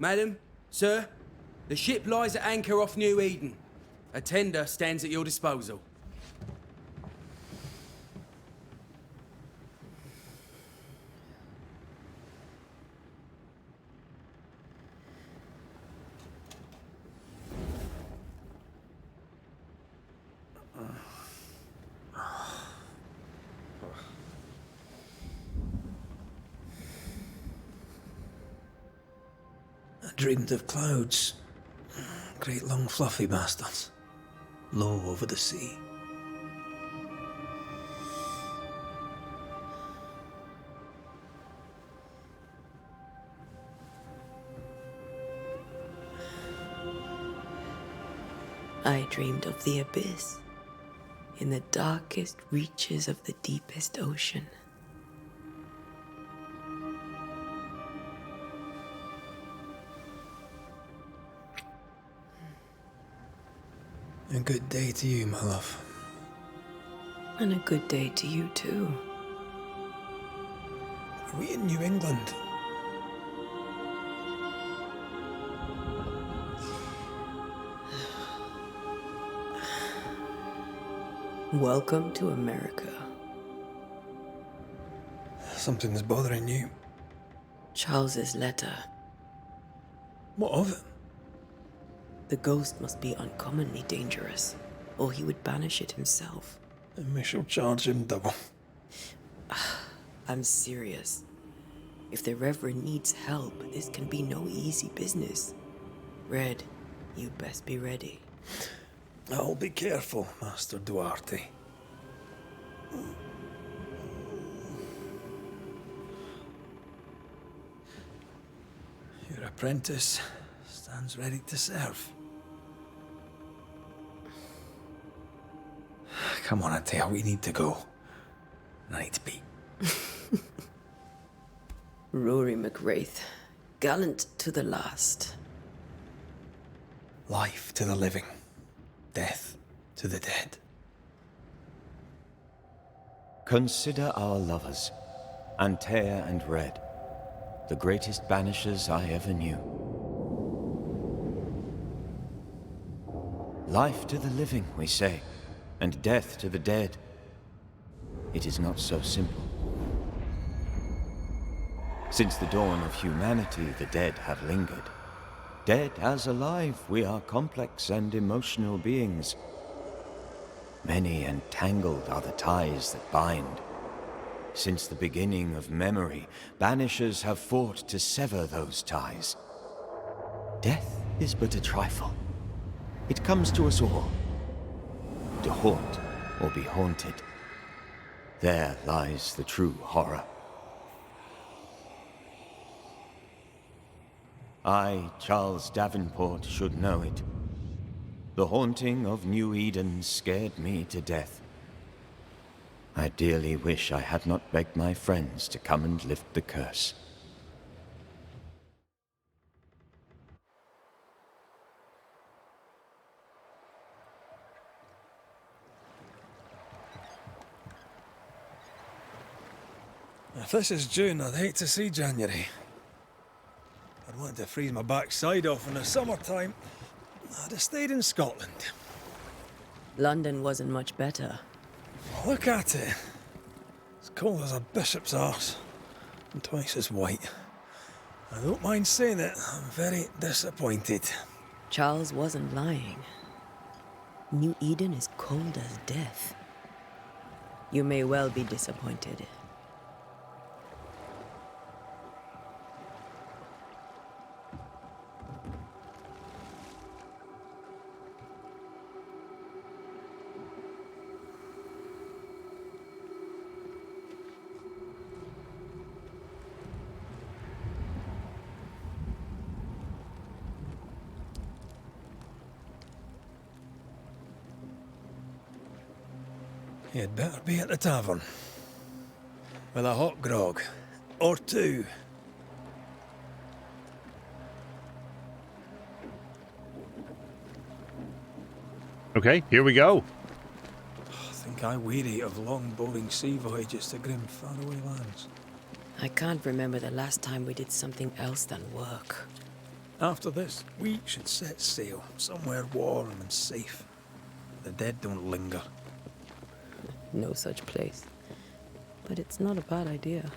Madam, sir, the ship lies at anchor off New Eden. A tender stands at your disposal. I dreamed of clouds. Great long fluffy bastards. Low over the sea. I dreamed of the abyss, in the darkest reaches of the deepest ocean. A good day to you, my love. And a good day to you too. Are we in New England? Welcome to America. Something's bothering you. Charles's letter. What of it? The ghost must be uncommonly dangerous, or he would banish it himself. And we shall charge him double. I'm serious. If the Reverend needs help, this can be no easy business. Red, you best be ready. I'll be careful, Master Duarte. Your apprentice stands ready to serve. Come on, Antea, we need to go. Night beat. Rory McWraith, gallant to the last. Life to the living. Death to the dead. Consider our lovers, Antea and Red, the greatest banishers I ever knew. Life to the living, we say, and death to the dead. It is not so simple. Since the dawn of humanity, the dead have lingered. Dead as alive, we are complex and emotional beings. Many and tangled are the ties that bind. Since the beginning of memory, banishers have fought to sever those ties. Death is but a trifle. It comes to us all. To haunt or be haunted. There lies the true horror. I, Charles Davenport, should know it. The haunting of New Eden scared me to death. I dearly wish I had not begged my friends to come and lift the curse. If this is June, I'd hate to see January. I'd want to freeze my backside off in the summertime. I'd have stayed in Scotland. London wasn't much better. Look at it. As cold as a bishop's arse. And twice as white. I don't mind saying it, I'm very disappointed. Charles wasn't lying. New Eden is cold as death. You may well be disappointed. You'd better be at the tavern. With a hot grog. Or two. Okay, here we go. I think I weary of long, boring sea voyages to grim, faraway lands. I can't remember the last time we did something else than work. After this, we should set sail somewhere warm and safe. The dead don't linger. No such place. But it's not a bad idea.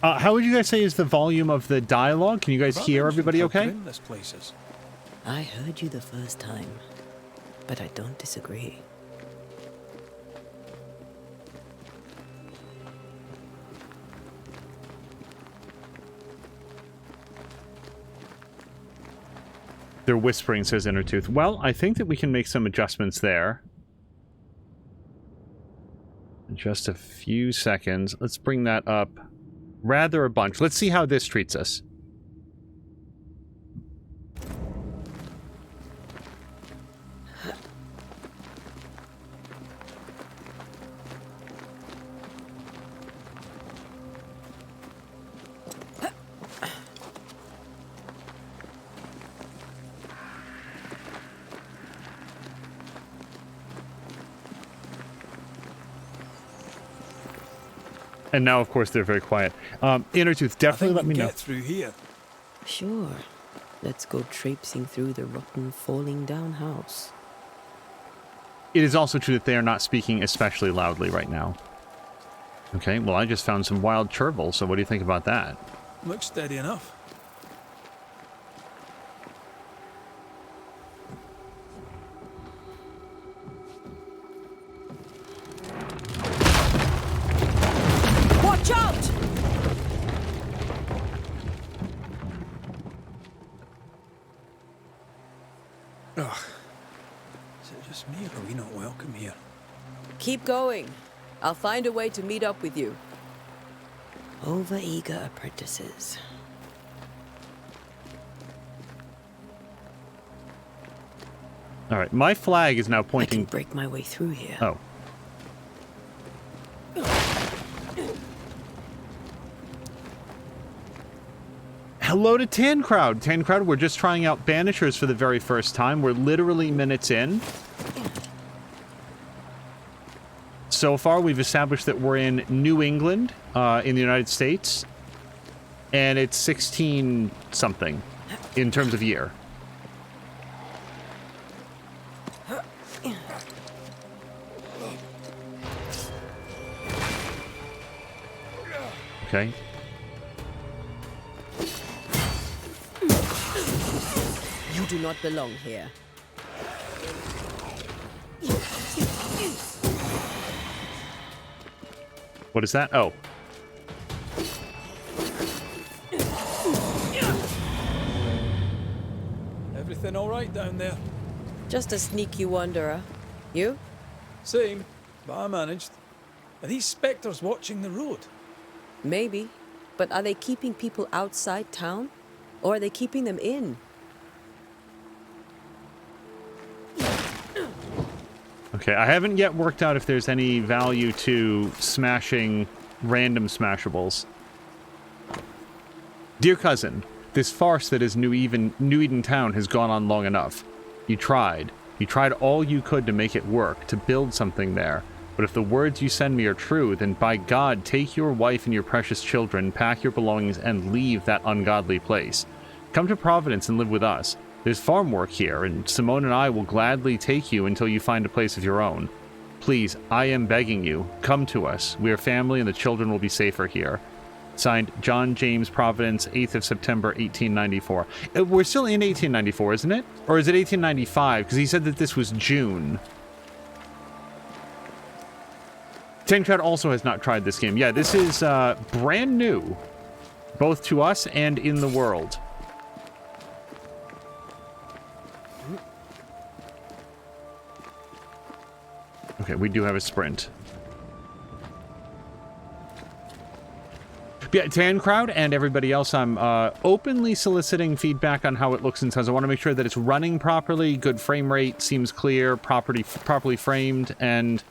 How would you guys say is the volume of the dialogue? Can you guys hear everybody okay? This place is. I heard you the first time, but I don't disagree. They're whispering, says Intertooth. Well, I think that we can make some adjustments there. In just a few seconds. Let's bring that up rather a bunch. Let's see how this treats us. And now, of course, they're very quiet. Intertooth, definitely let me know. Get through here. Sure. Let's go traipsing through the rotten, falling down house. It is also true that they are not speaking especially loudly right now. Okay, well, I just found some wild chervil, so what do you think about that? Looks steady enough. Watch out! Ugh. Is it just me, or are we not welcome here? Keep going. I'll find a way to meet up with you. Over-eager apprentices. All right, my flag is now I can pointing... break my way through here. Oh. Hello to Tancrowd. Tancrowd, we're just trying out Banishers for the very first time. We're literally minutes in. So far, we've established that we're in New England, in the United States. And it's 16-something in terms of year. Okay. You do not belong here. What is that? Oh. Everything all right down there? Just a sneaky wanderer. You? Same, but I managed. Are these spectres watching the road? Maybe. But are they keeping people outside town? Or are they keeping them in? Okay, I haven't yet worked out if there's any value to smashing random smashables. Dear cousin, this farce that is New Eden Town has gone on long enough. You tried. You tried all you could to make it work, to build something there. But if the words you send me are true, then by God, take your wife and your precious children, pack your belongings, and leave that ungodly place. Come to Providence and live with us. There's farm work here, and Simone and I will gladly take you until you find a place of your own. Please, I am begging you, come to us. We are family and the children will be safer here. Signed, John James Providence, 8th of September, 1894. We're still in 1894, isn't it? Or is it 1895? Because he said that this was June. Tancrowd also has not tried this game. Yeah, this is brand new, both to us and in the world. Okay, we do have a sprint. Yeah, Tancrowd and everybody else, I'm openly soliciting feedback on how it looks and sounds. I want to make sure that it's running properly, good frame rate, seems clear, properly framed, and...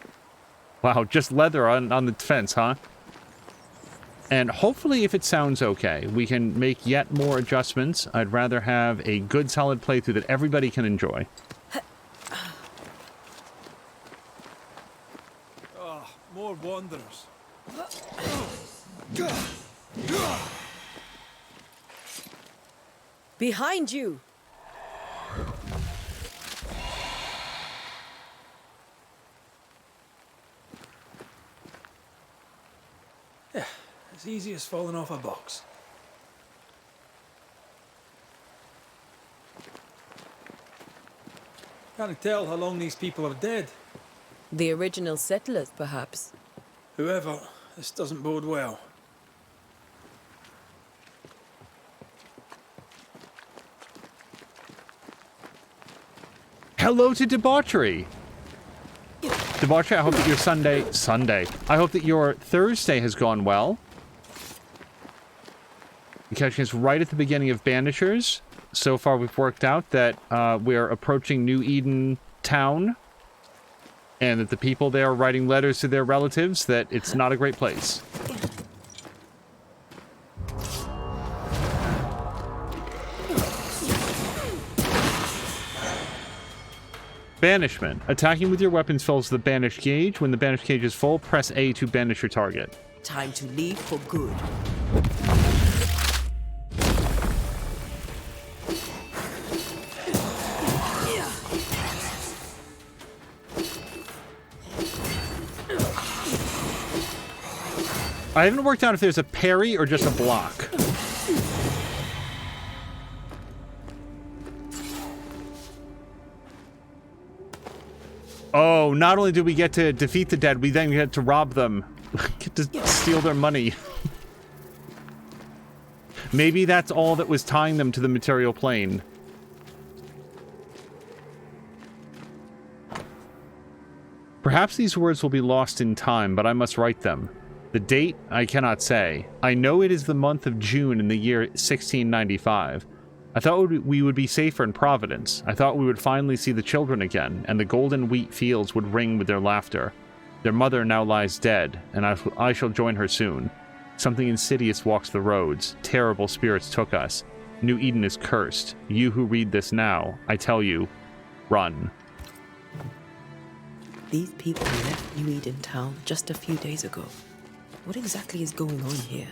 Wow, just leather on the fence, huh? And hopefully, if it sounds okay, we can make yet more adjustments. I'd rather have a good, solid playthrough that everybody can enjoy. Oh, more wanderers. Behind you! Yeah, as easy as falling off a box. Can't tell how long these people are dead. The original settlers, perhaps. Whoever, this doesn't bode well. Hello to debauchery. Debauchery, I hope that your Sunday. I hope that your Thursday has gone well. You're catching us right at the beginning of Banishers. So far, we've worked out that we're approaching New Eden town, and that the people there are writing letters to their relatives that it's not a great place. Banishment. Attacking with your weapons fills the banish gauge. When the banish gauge is full, press A to banish your target. Time to leave for good. I haven't worked out if there's a parry or just a block. Oh, not only do we get to defeat the dead, we then get to rob them. Get to steal their money. Maybe that's all that was tying them to the material plane. Perhaps these words will be lost in time, but I must write them. The date, I cannot say. I know it is the month of June in the year 1695. I thought we would be safer in Providence. I thought we would finally see the children again, and the golden wheat fields would ring with their laughter. Their mother now lies dead, and I shall join her soon. Something insidious walks the roads. Terrible spirits took us. New Eden is cursed. You who read this now, I tell you, run. These people left New Eden town just a few days ago. What exactly is going on here?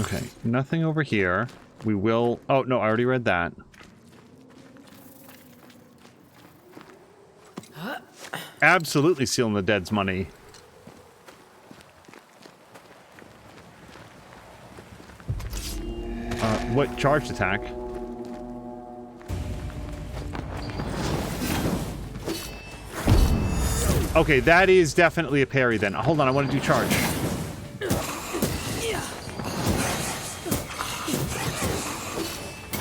Okay, nothing over here. We will... Oh, no, I already read that. Absolutely stealing the dead's money. What charged attack? Okay, that is definitely a parry then. Hold on, I want to do charge.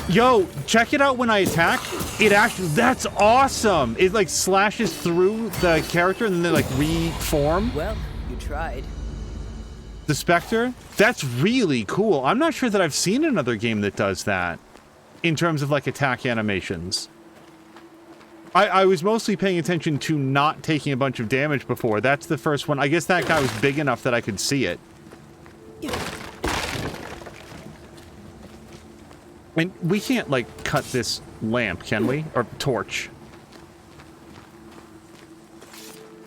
Yo, check it out when I attack. It actually, that's awesome. It like slashes through the character and then they like reform. Well, you tried. The Spectre? That's really cool. I'm not sure that I've seen another game that does that in terms of like attack animations. I was mostly paying attention to not taking a bunch of damage before. That's the first one. I guess that guy was big enough that I could see it. And we can't, like, cut this lamp, can we? Or torch.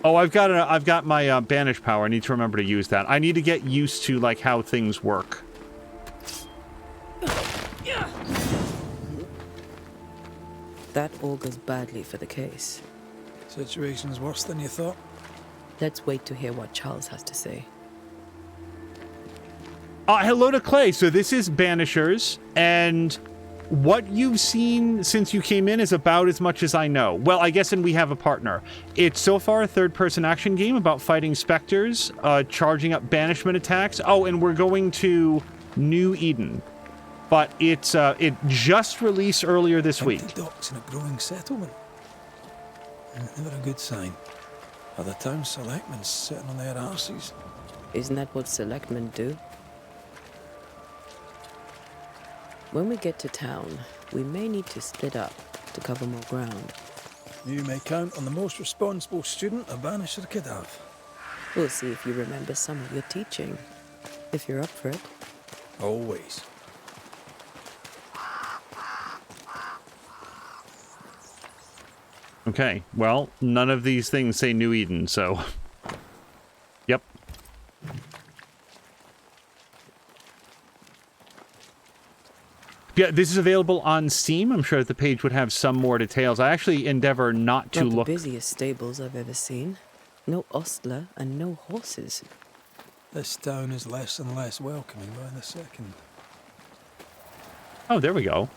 Oh, I've got my banish power. I need to remember to use that. I need to get used to, like, how things work. That augurs badly for the case. Situation's worse than you thought. Let's wait to hear what Charles has to say. Hello to Clay. So this is Banishers, and what you've seen since you came in is about as much as I know. Well, I guess, and we have a partner. It's so far a third-person action game about fighting specters, charging up banishment attacks. Oh, and we're going to New Eden. But it's it just released earlier this week. Empty docks in a growing settlement. Never a good sign. Are the town selectmen sitting on their arses? Isn't that what selectmen do? When we get to town, we may need to split up to cover more ground. You may count on the most responsible student a Banisher could have. We'll see if you remember some of your teaching, if you're up for it. Always. Okay, well, none of these things say New Eden, so... Yep. Yeah, this is available on Steam. I'm sure that the page would have some more details. I actually endeavor not to Not look. the busiest stables I've ever seen. No ostler and no horses. This town is less and less welcoming by the second. Oh, there we go.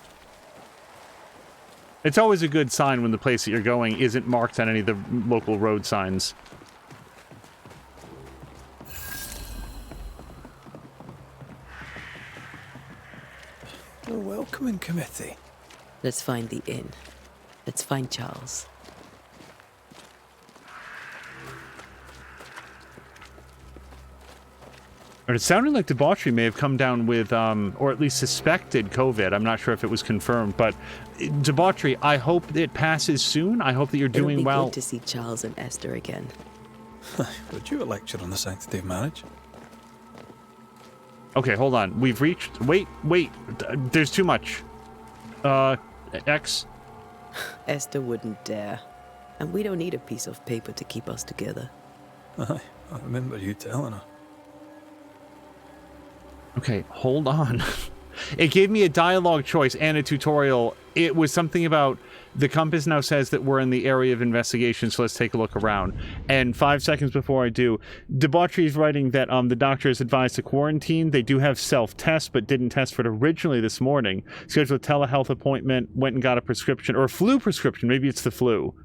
It's always a good sign when the place that you're going isn't marked on any of the local road signs. The welcoming committee. Let's find the inn. Let's find Charles. It sounded like Debauchery may have come down with, or at least suspected COVID. I'm not sure if it was confirmed, but Debauchery, I hope it passes soon. I hope that you're doing It'll be well. good to see Charles and Esther again. Would you a lecture on the sanctity of marriage? Okay, hold on. We've reached... Wait. There's too much. X. Esther wouldn't dare. And we don't need a piece of paper to keep us together. Aye, I remember you telling her. Okay, hold on. It gave me a dialogue choice and a tutorial. It was something about the compass now says that we're in the area of investigation, so let's take a look around. And 5 seconds before I do, Debauchery is writing that the doctor is advised to quarantine. They do have self-test, but didn't test for it originally this morning. Scheduled a telehealth appointment, went and got a prescription, or a flu prescription. Maybe it's the flu.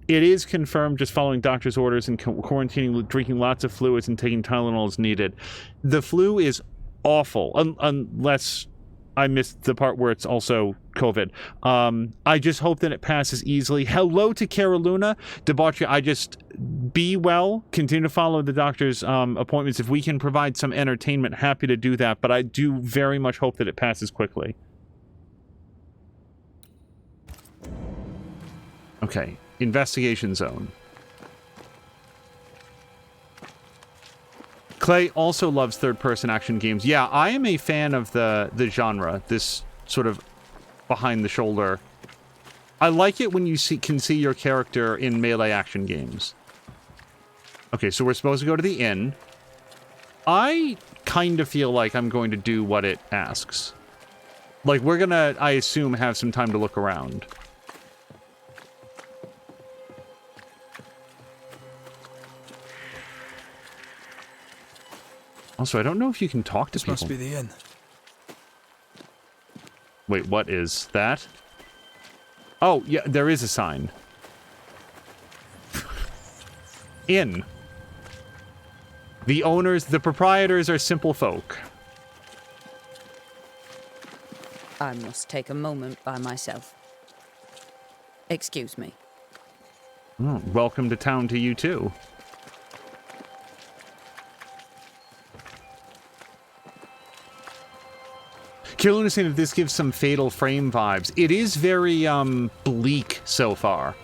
It is confirmed just following doctor's orders and quarantining, drinking lots of fluids and taking Tylenol as needed. The flu is awful, unless I missed the part where it's also COVID. I just hope that it passes easily. Hello to Caroluna. Debauchery, be well. Continue to follow the doctor's appointments. If we can provide some entertainment, happy to do that. But I do very much hope that it passes quickly. Okay. Investigation zone. Clay also loves third-person action games. Yeah, I am a fan of the genre, this sort of behind-the-shoulder. I like it when you can see your character in melee action games. Okay, so we're supposed to go to the inn. I kind of feel like I'm going to do what it asks. Like, we're gonna, I assume, have some time to look around. Also, I don't know if you can talk to people. This must be the inn. Wait, what is that? Oh, yeah, there is a sign. Inn. The proprietors are simple folk. I must take a moment by myself. Excuse me. Oh, welcome to town to you, too. Kirlun is saying that this gives some Fatal Frame vibes. It is very, bleak so far.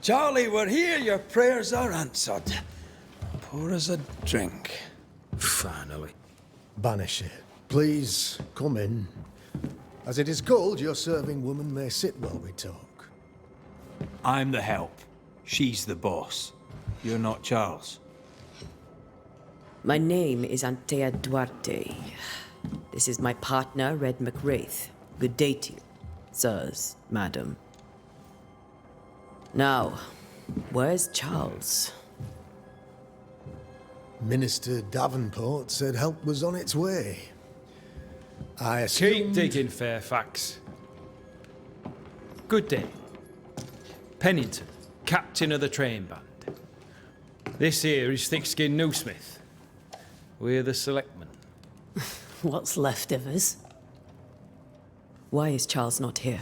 Charlie, we're here. Your prayers are answered. Pour us a drink. Finally. Banisher, please come in. As it is cold, your serving woman may sit while we talk. I'm the help. She's the boss. You're not Charles. My name is Antea Duarte. This is my partner, Red McWraith. Good day to you, sirs, madam. Now, where's Charles? Minister Davenport said help was on its way. I assumed... Keep digging, Fairfax. Good day. Pennington, captain of the train band. This here is Thick-Skinned Newsmith. We're the selectmen. What's left of us? Why is Charles not here?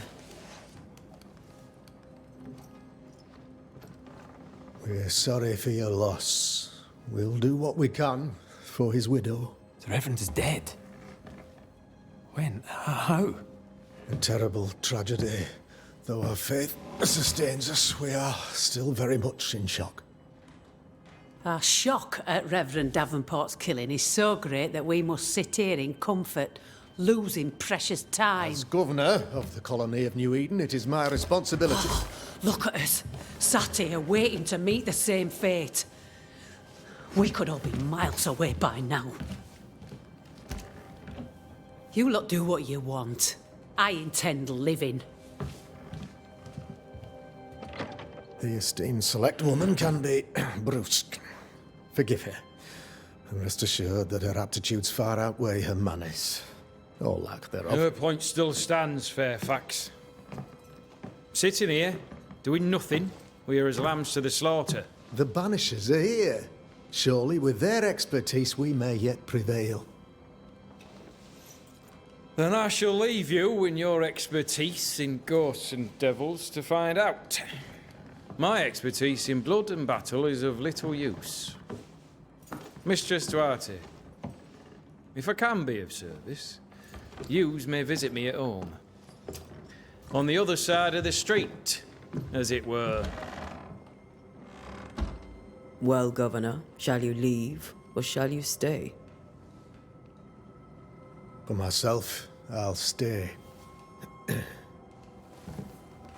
We're sorry for your loss. We'll do what we can for his widow. The Reverend is dead. When? How? A terrible tragedy. Though our faith sustains us, we are still very much in shock. Our shock at Reverend Davenport's killing is so great that we must sit here in comfort, losing precious time. As governor of the colony of New Eden, it is my responsibility. Look at us, sat here waiting to meet the same fate. We could all be miles away by now. You lot do what you want. I intend living. The esteemed select woman can be brusque. Forgive her. And rest assured that her aptitudes far outweigh her manners. Or lack thereof. Her point still stands, Fairfax. Sitting here, doing nothing, we are as lambs to the slaughter. The Banishers are here. Surely with their expertise we may yet prevail. Then I shall leave you in your expertise in ghosts and devils to find out. My expertise in blood and battle is of little use. Mistress Duarte, if I can be of service, yous may visit me at home. On the other side of the street, as it were. Well, Governor, shall you leave or shall you stay? For myself, I'll stay.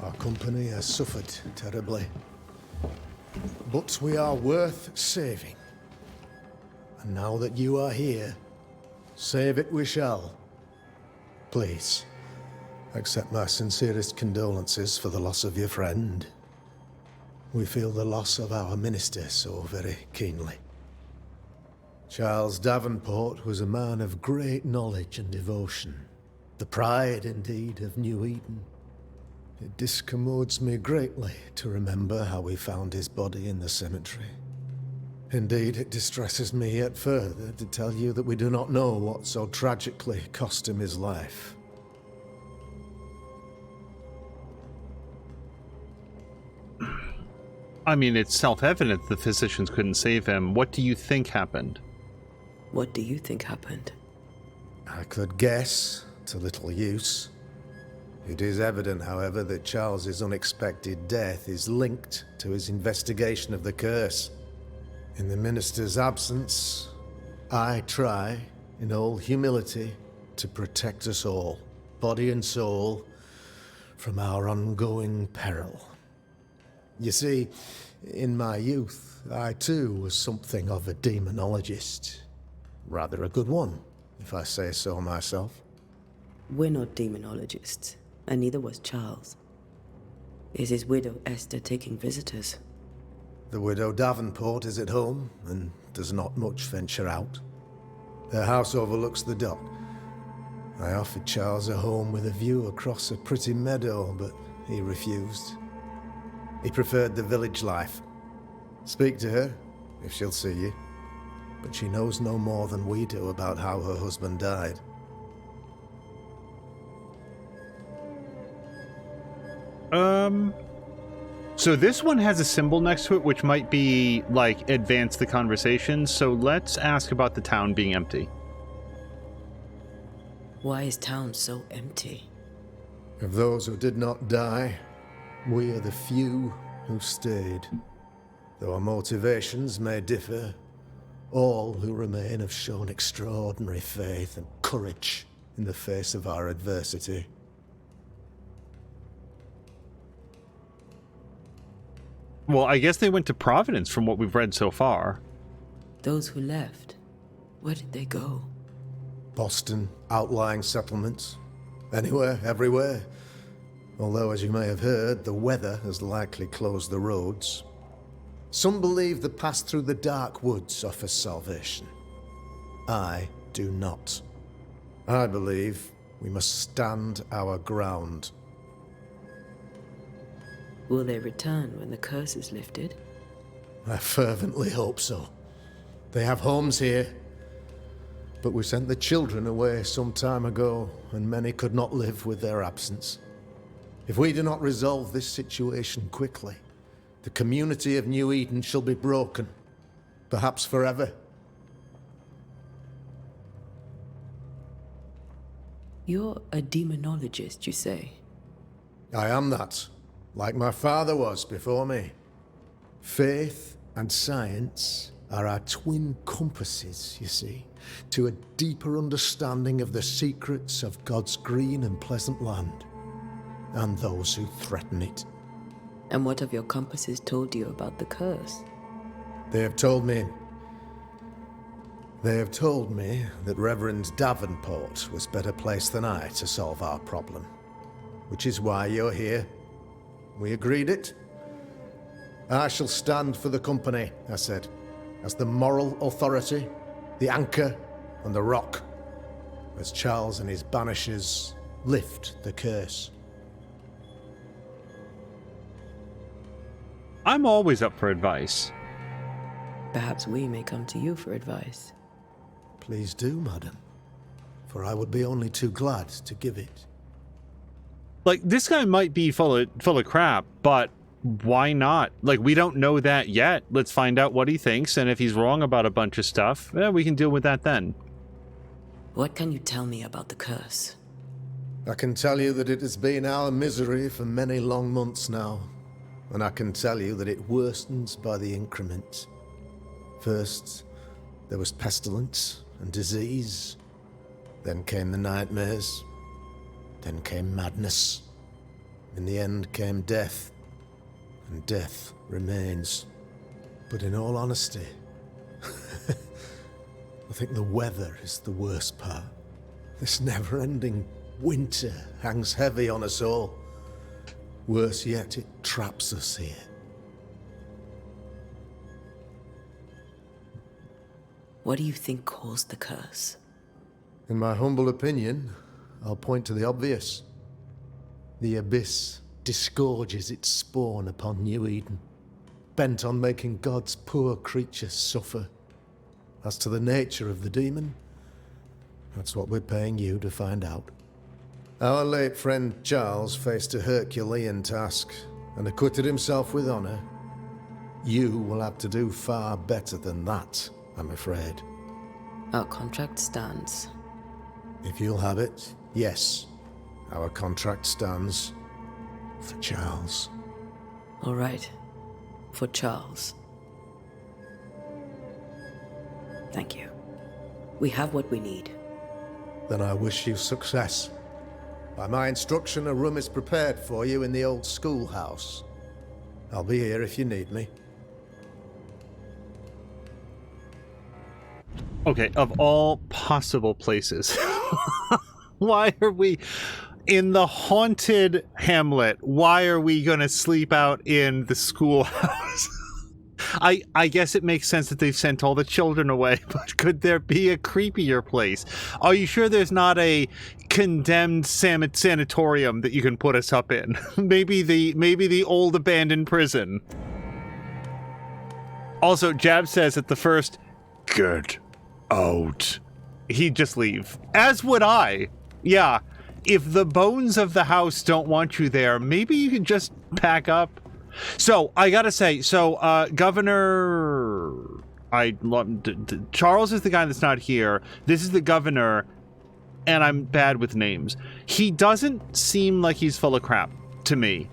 Our company has suffered terribly. But we are worth saving. And now that you are here, save it we shall. Please, accept my sincerest condolences for the loss of your friend. We feel the loss of our minister so very keenly. Charles Davenport was a man of great knowledge and devotion. The pride, indeed, of New Eden. It discommodes me greatly to remember how we found his body in the cemetery. Indeed, it distresses me yet further to tell you that we do not know what so tragically cost him his life. I mean, it's self-evident the physicians couldn't save him. What do you think happened? What do you think happened? I could guess, to little use. It is evident, however, that Charles's unexpected death is linked to his investigation of the curse. In the minister's absence, I try, in all humility, to protect us all, body and soul, from our ongoing peril. You see, in my youth, I too was something of a demonologist. Rather a good one, if I say so myself. We're not demonologists, and neither was Charles. Is his widow Esther taking visitors? The widow Davenport is at home, and does not much venture out. Her house overlooks the dock. I offered Charles a home with a view across a pretty meadow, but he refused. He preferred the village life. Speak to her, if she'll see you. But she knows no more than we do about how her husband died. So this one has a symbol next to it, which might be, like, advance the conversation. So let's ask about the town being empty. Why is town so empty? Of those who did not die, we are the few who stayed. Though our motivations may differ, all who remain have shown extraordinary faith and courage in the face of our adversity. Well, I guess they went to Providence from what we've read so far. Those who left, where did they go? Boston, outlying settlements. Anywhere, everywhere. Although, as you may have heard, the weather has likely closed the roads. Some believe the path through the dark woods offers salvation. I do not. I believe we must stand our ground. Will they return when the curse is lifted? I fervently hope so. They have homes here. But we sent the children away some time ago, and many could not live with their absence. If we do not resolve this situation quickly, the community of New Eden shall be broken, perhaps forever. You're a demonologist, you say? I am that, like my father was before me. Faith and science are our twin compasses, you see, to a deeper understanding of the secrets of God's green and pleasant land, and those who threaten it. And what have your compasses told you about the curse? They have told me that Reverend Davenport was better placed than I to solve our problem, which is why you're here. We agreed it. I shall stand for the company, I said, as the moral authority, the anchor, and the rock, as Charles and his Banishers lift the curse. I'm always up for advice. Perhaps we may come to you for advice. Please do, madam, for I would be only too glad to give it. Like, this guy might be full of crap, but why not? Like, we don't know that yet. Let's find out what he thinks, and if he's wrong about a bunch of stuff, we can deal with that then. What can you tell me about the curse? I can tell you that it has been our misery for many long months now, and I can tell you that it worsens by the increment. First, there was pestilence and disease. Then came the nightmares. Then came madness. In the end came death. And death remains. But in all honesty, I think the weather is the worst part. This never-ending winter hangs heavy on us all. Worse yet, it traps us here. What do you think caused the curse? In my humble opinion, I'll point to the obvious. The abyss disgorges its spawn upon New Eden, bent on making God's poor creatures suffer. As to the nature of the demon, that's what we're paying you to find out. Our late friend Charles faced a Herculean task and acquitted himself with honor. You will have to do far better than that, I'm afraid. Our contract stands. If you'll have it, yes. Our contract stands for Charles. All right. For Charles. Thank you. We have what we need. Then I wish you success. By my instruction, a room is prepared for you in the old schoolhouse. I'll be here if you need me. Okay, of all possible places, why are we in the haunted hamlet? Why are we going to sleep out in the schoolhouse? I guess it makes sense that they've sent all the children away, but could there be a creepier place? Are you sure there's not a condemned sanatorium that you can put us up in? maybe the old abandoned prison. Also, Jab says at the first, "Get out," he'd just leave. As would I. Yeah, if the bones of the house don't want you there, maybe you can just pack up. So, I gotta say, Governor... Charles is the guy that's not here. This is the governor, and I'm bad with names. He doesn't seem like he's full of crap to me.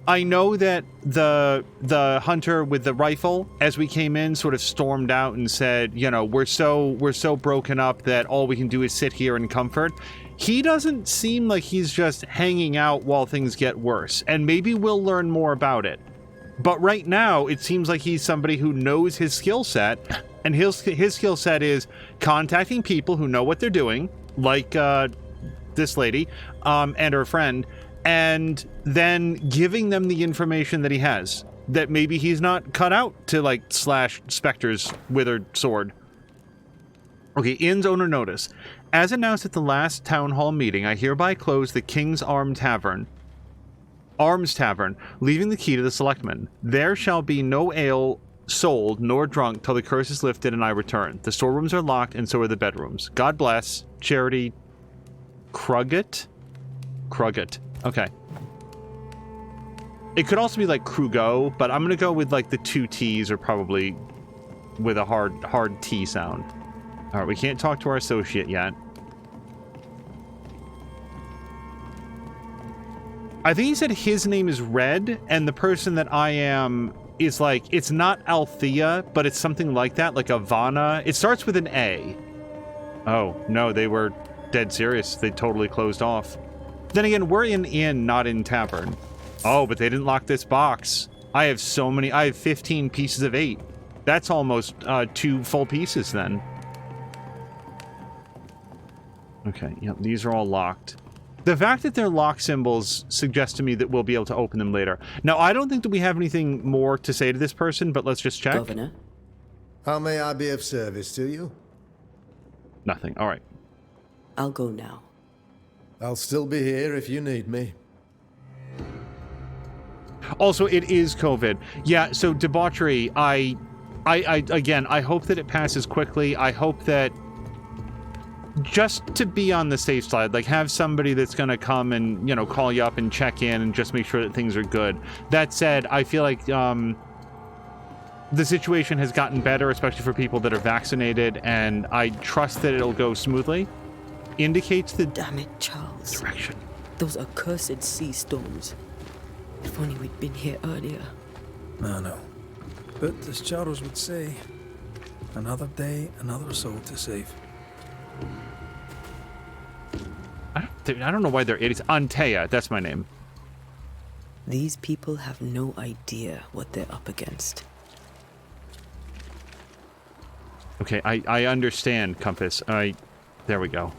I know that the hunter with the rifle, as we came in, sort of stormed out and said, you know, we're so broken up that all we can do is sit here in comfort. He doesn't seem like he's just hanging out while things get worse, and maybe we'll learn more about it. But right now, it seems like he's somebody who knows his skill set, and his skill set is contacting people who know what they're doing, like this lady and her friend, and then giving them the information that he has, that maybe he's not cut out to, like, slash Spectre's withered sword. Okay, Inn's owner notice. As announced at the last town hall meeting, I hereby close the King's Arms Tavern, leaving the key to the selectmen. There shall be no ale sold nor drunk till the curse is lifted and I return. The storerooms are locked, and so are the bedrooms. God bless. Charity Krugget? Okay. It could also be like Krugo, but I'm gonna go with like the two T's, or probably with a hard T sound. Alright, we can't talk to our associate yet. I think he said his name is Red, and the person that I am is like, it's not Althea, but it's something like that, like Ivana. It starts with an A. Oh, no, they were dead serious. They totally closed off. Then again, we're in inn, not in tavern. Oh, but they didn't lock this box. I have 15 pieces of 8. That's almost 2 full pieces then. Okay, yep, these are all locked. The fact that they're lock symbols suggests to me that we'll be able to open them later. Now, I don't think that we have anything more to say to this person, but let's just check. Governor? How may I be of service to you? Nothing. All right. I'll go now. I'll still be here if you need me. Also, it is COVID. Yeah, so debauchery, again, I hope that it passes quickly. I hope that, just to be on the safe side, like, have somebody that's going to come and, you know, call you up and check in and just make sure that things are good. That said, I feel like the situation has gotten better, especially for people that are vaccinated, and I trust that it'll go smoothly. Indicates the Damn it, Charles. direction. Those accursed sea storms. If only we'd been here earlier. I know. But as Charles would say, another day, another soul to save. I don't know why they're idiots. Antea, that's my name. These people have no idea what they're up against. Okay, I understand, Compass. There we go.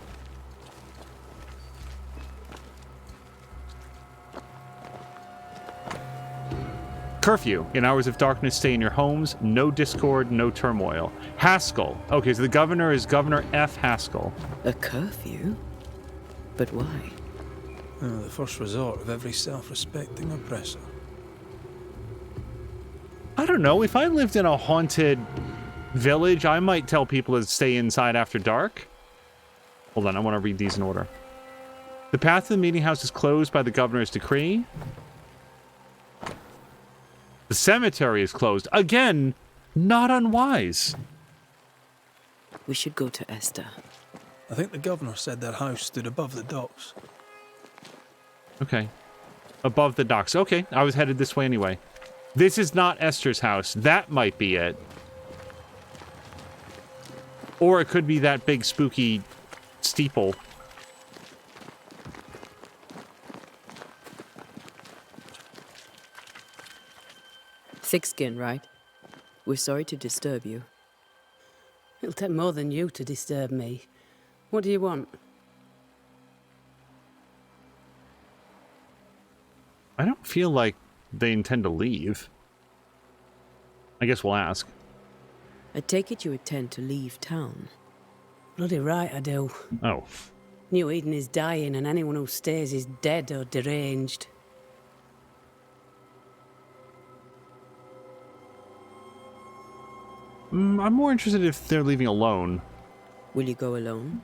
Curfew. In hours of darkness, stay in your homes. No discord, no turmoil. Haskell. Okay, so the governor is Governor F. Haskell. A curfew? But why? The first resort of every self-respecting oppressor. I don't know. If I lived in a haunted village, I might tell people to stay inside after dark. Hold on, I want to read these in order. The path to the meeting house is closed by the governor's decree. The cemetery is closed. Again, not unwise. We should go to Esther. I think the governor said their house stood above the docks. Okay. Above the docks. Okay, I was headed this way anyway. This is not Esther's house. That might be it. Or it could be that big spooky steeple. Thick skin, right? We're sorry to disturb you. It'll take more than you to disturb me. What do you want? I don't feel like they intend to leave. I guess we'll ask. I take it you intend to leave town. Bloody right I do. Oh. New Eden is dying and anyone who stays is dead or deranged. I'm more interested if they're leaving alone. Will you go alone?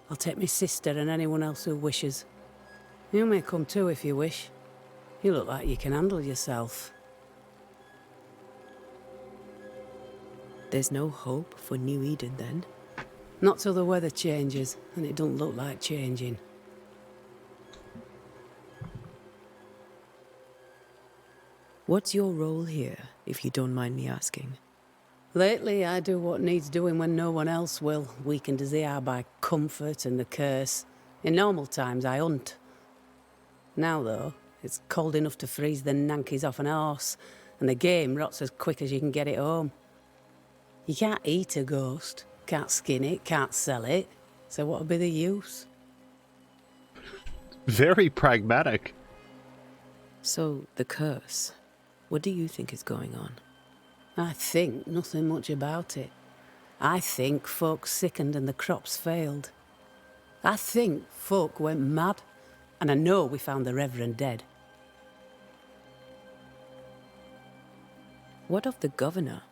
I'll take my sister and anyone else who wishes. You may come too if you wish. You look like you can handle yourself. There's no hope for New Eden then? Not till the weather changes, and it don't look like changing. What's your role here, if you don't mind me asking? Lately, I do what needs doing when no one else will, weakened as they are by comfort and the curse. In normal times, I hunt. Now, though, it's cold enough to freeze the nankies off an horse, and the game rots as quick as you can get it home. You can't eat a ghost, can't skin it, can't sell it, so what'll be the use? Very pragmatic. So, the curse. What do you think is going on? I think nothing much about it. I think folk sickened and the crops failed. I think folk went mad, and I know we found the Reverend dead. What of the governor?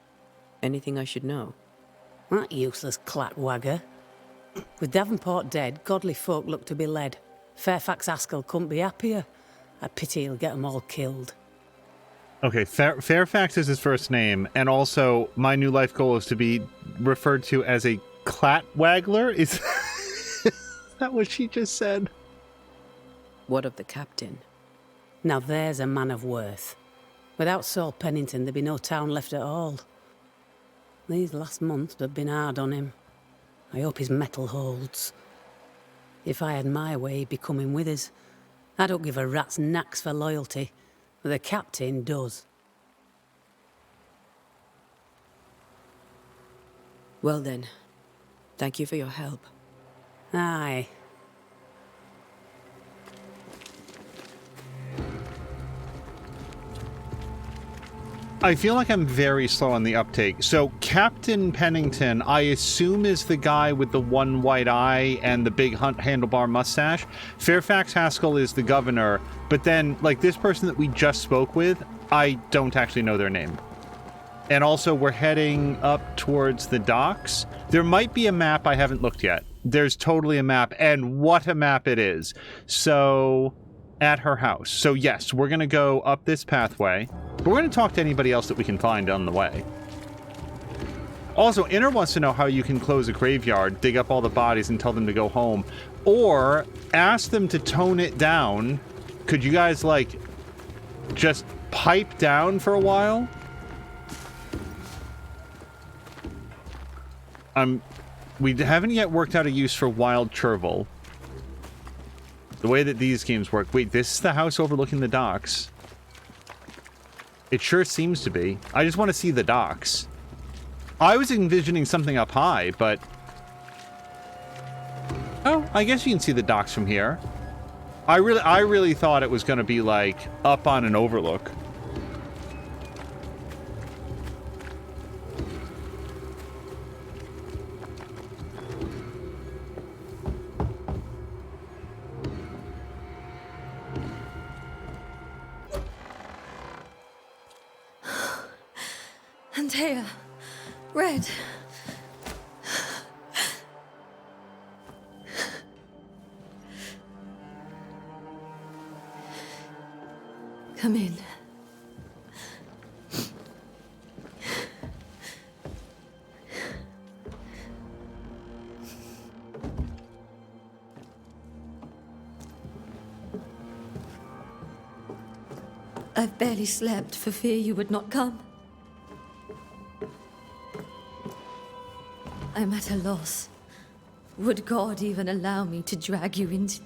Anything I should know? That useless clackwagger. With Davenport dead, godly folk look to be led. Fairfax Haskell couldn't be happier. I pity he'll get them all killed. Okay, Fairfax is his first name, and also my new life goal is to be referred to as a clatwaggler. Is that what she just said? What of the captain? Now there's a man of worth. Without Saul Pennington, there'd be no town left at all. These last months have been hard on him. I hope his mettle holds. If I had my way, he'd be coming with us. I don't give a rat's knacks for loyalty, but the captain does. Well then, thank you for your help. Aye. I feel like I'm very slow on the uptake. So Captain Pennington, I assume, is the guy with the one white eye and the big handlebar mustache. Fairfax Haskell is the governor, but then, like, this person that we just spoke with, I don't actually know their name. And also, we're heading up towards the docks. There might be a map, I haven't looked yet. There's totally a map, and what a map it is. So, at her house. So yes, we're going to go up this pathway. But we're going to talk to anybody else that we can find on the way. Also, Inner wants to know how you can close a graveyard, dig up all the bodies, and tell them to go home. Or ask them to tone it down. Could you guys, like, just pipe down for a while? We haven't yet worked out a use for Wild Chervil. The way that these games work. Wait, this is the house overlooking the docks. It sure seems to be. I just want to see the docks. I was envisioning something up high, but... Oh, I guess you can see the docks from here. I really thought it was going to be, like, up on an overlook. Antea, Red. Come in. I've barely slept for fear you would not come. I'm at a loss. Would God even allow me to drag you into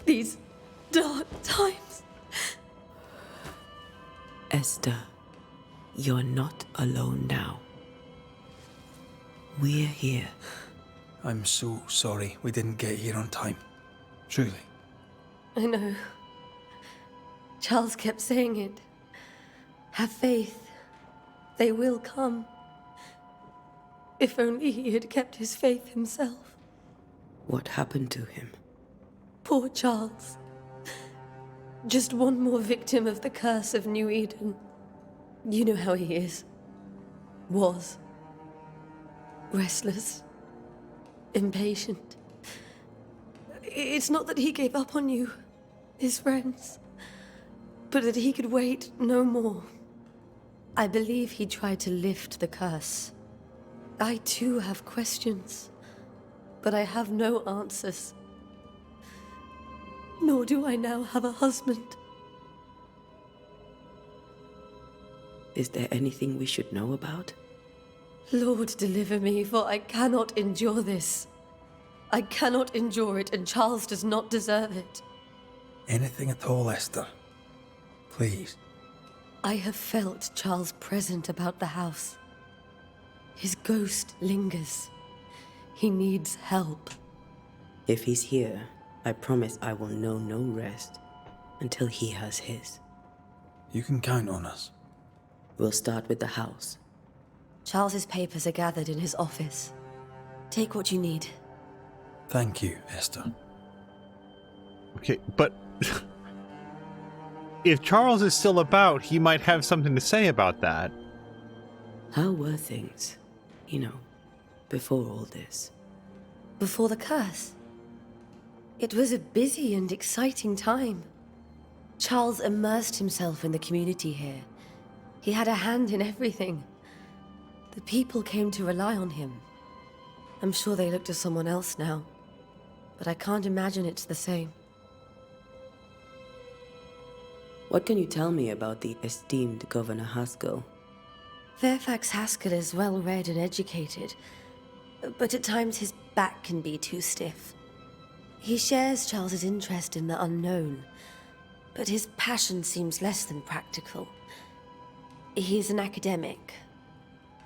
these dark times? Esther, you're not alone now. We're here. I'm so sorry we didn't get here on time. Truly. I know. Charles kept saying it. Have faith. They will come. If only he had kept his faith himself. What happened to him? Poor Charles. Just one more victim of the curse of New Eden. You know how he is. Was. Restless. Impatient. It's not that he gave up on you, his friends, but that he could wait no more. I believe he tried to lift the curse. I too have questions, but I have no answers. Nor do I now have a husband. Is there anything we should know about? Lord, deliver me, for I cannot endure this. I cannot endure it, and Charles does not deserve it. Anything at all, Esther. Please. I have felt Charles present about the house. His ghost lingers. He needs help. If he's here, I promise I will know no rest until he has his. You can count on us. We'll start with the house. Charles's papers are gathered in his office. Take what you need. Thank you, Esther. Okay, but... if Charles is still about, he might have something to say about that. How were things, before all this? Before the curse? It was a busy and exciting time. Charles immersed himself in the community here. He had a hand in everything. The people came to rely on him. I'm sure they look to someone else now, but I can't imagine it's the same. What can you tell me about the esteemed Governor Haskell? Fairfax Haskell is well read and educated, but at times his back can be too stiff. He shares Charles's interest in the unknown, but his passion seems less than practical. He's an academic.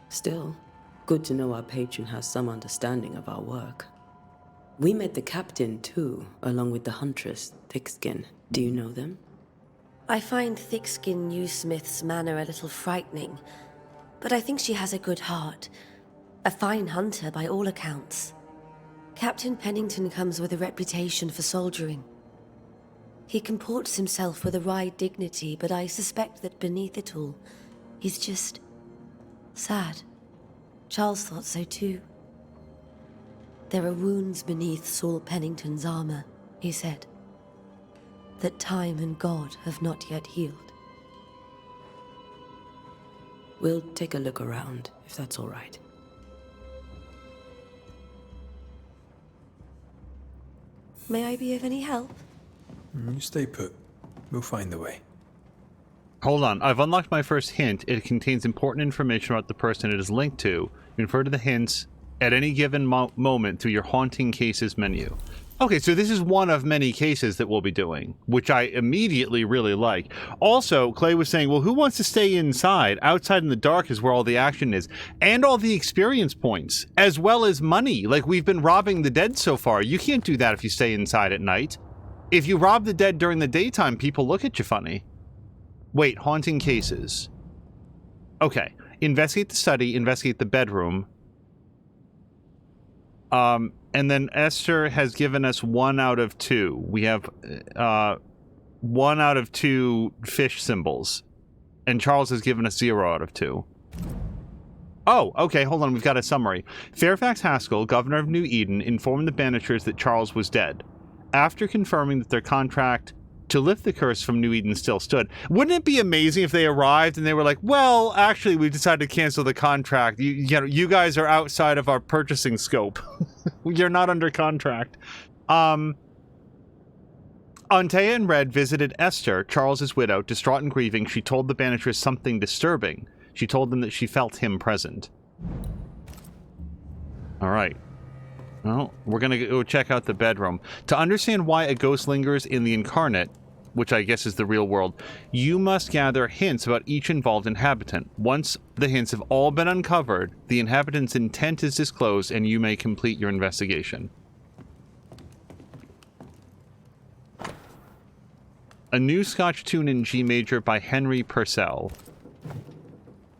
Still, good to know our patron has some understanding of our work. We met the captain, too, along with the huntress, Thickskin. Do you know them? I find Thickskin Newsmith's manner a little frightening, but I think she has a good heart. A fine hunter by all accounts. Captain Pennington comes with a reputation for soldiering. He comports himself with a wry dignity, but I suspect that beneath it all, he's just sad. Charles thought so too. There are wounds beneath Saul Pennington's armor, he said, that time and God have not yet healed. We'll take a look around, if that's all right. May I be of any help? You stay put. We'll find the way. Hold on. I've unlocked my first hint. It contains important information about the person it is linked to. You can refer to the hints at any given moment through your Haunting Cases menu. Okay, so this is one of many cases that we'll be doing, which I immediately really like. Also, Clay was saying, well, who wants to stay inside? Outside in the dark is where all the action is. And all the experience points, as well as money. Like, we've been robbing the dead so far. You can't do that if you stay inside at night. If you rob the dead during the daytime, people look at you funny. Wait, Haunting Cases. Okay, investigate the study, investigate the bedroom. And then Esther has given us 1 out of 2. We have 1 out of 2 fish symbols. And Charles has given us 0 out of 2. Oh, okay, hold on, we've got a summary. Fairfax Haskell, governor of New Eden, informed the Banishers that Charles was dead. After confirming that their contract to lift the curse from New Eden still stood. Wouldn't it be amazing if they arrived and they were like, well, actually, we've decided to cancel the contract. You guys are outside of our purchasing scope. You're not under contract. Antea and Red visited Esther, Charles's widow. Distraught and grieving, she told the Banishers something disturbing. She told them that she felt him present. All right. Well, we're going to go check out the bedroom. To understand why a ghost lingers in the incarnate, which I guess is the real world, you must gather hints about each involved inhabitant. Once the hints have all been uncovered, the inhabitant's intent is disclosed and you may complete your investigation. A new Scotch tune in G major by Henry Purcell.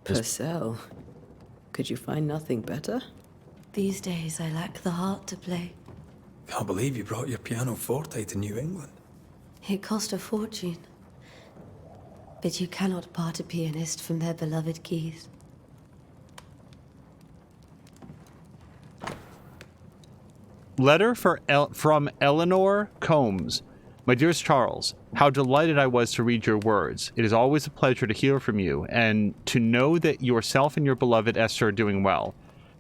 Purcell? Could you find nothing better? These days I lack the heart to play. Can't believe you brought your pianoforte to New England. It cost a fortune. But you cannot part a pianist from their beloved keys. Letter from Eleanor Combs. My dearest Charles, how delighted I was to read your words. It is always a pleasure to hear from you, and to know that yourself and your beloved Esther are doing well.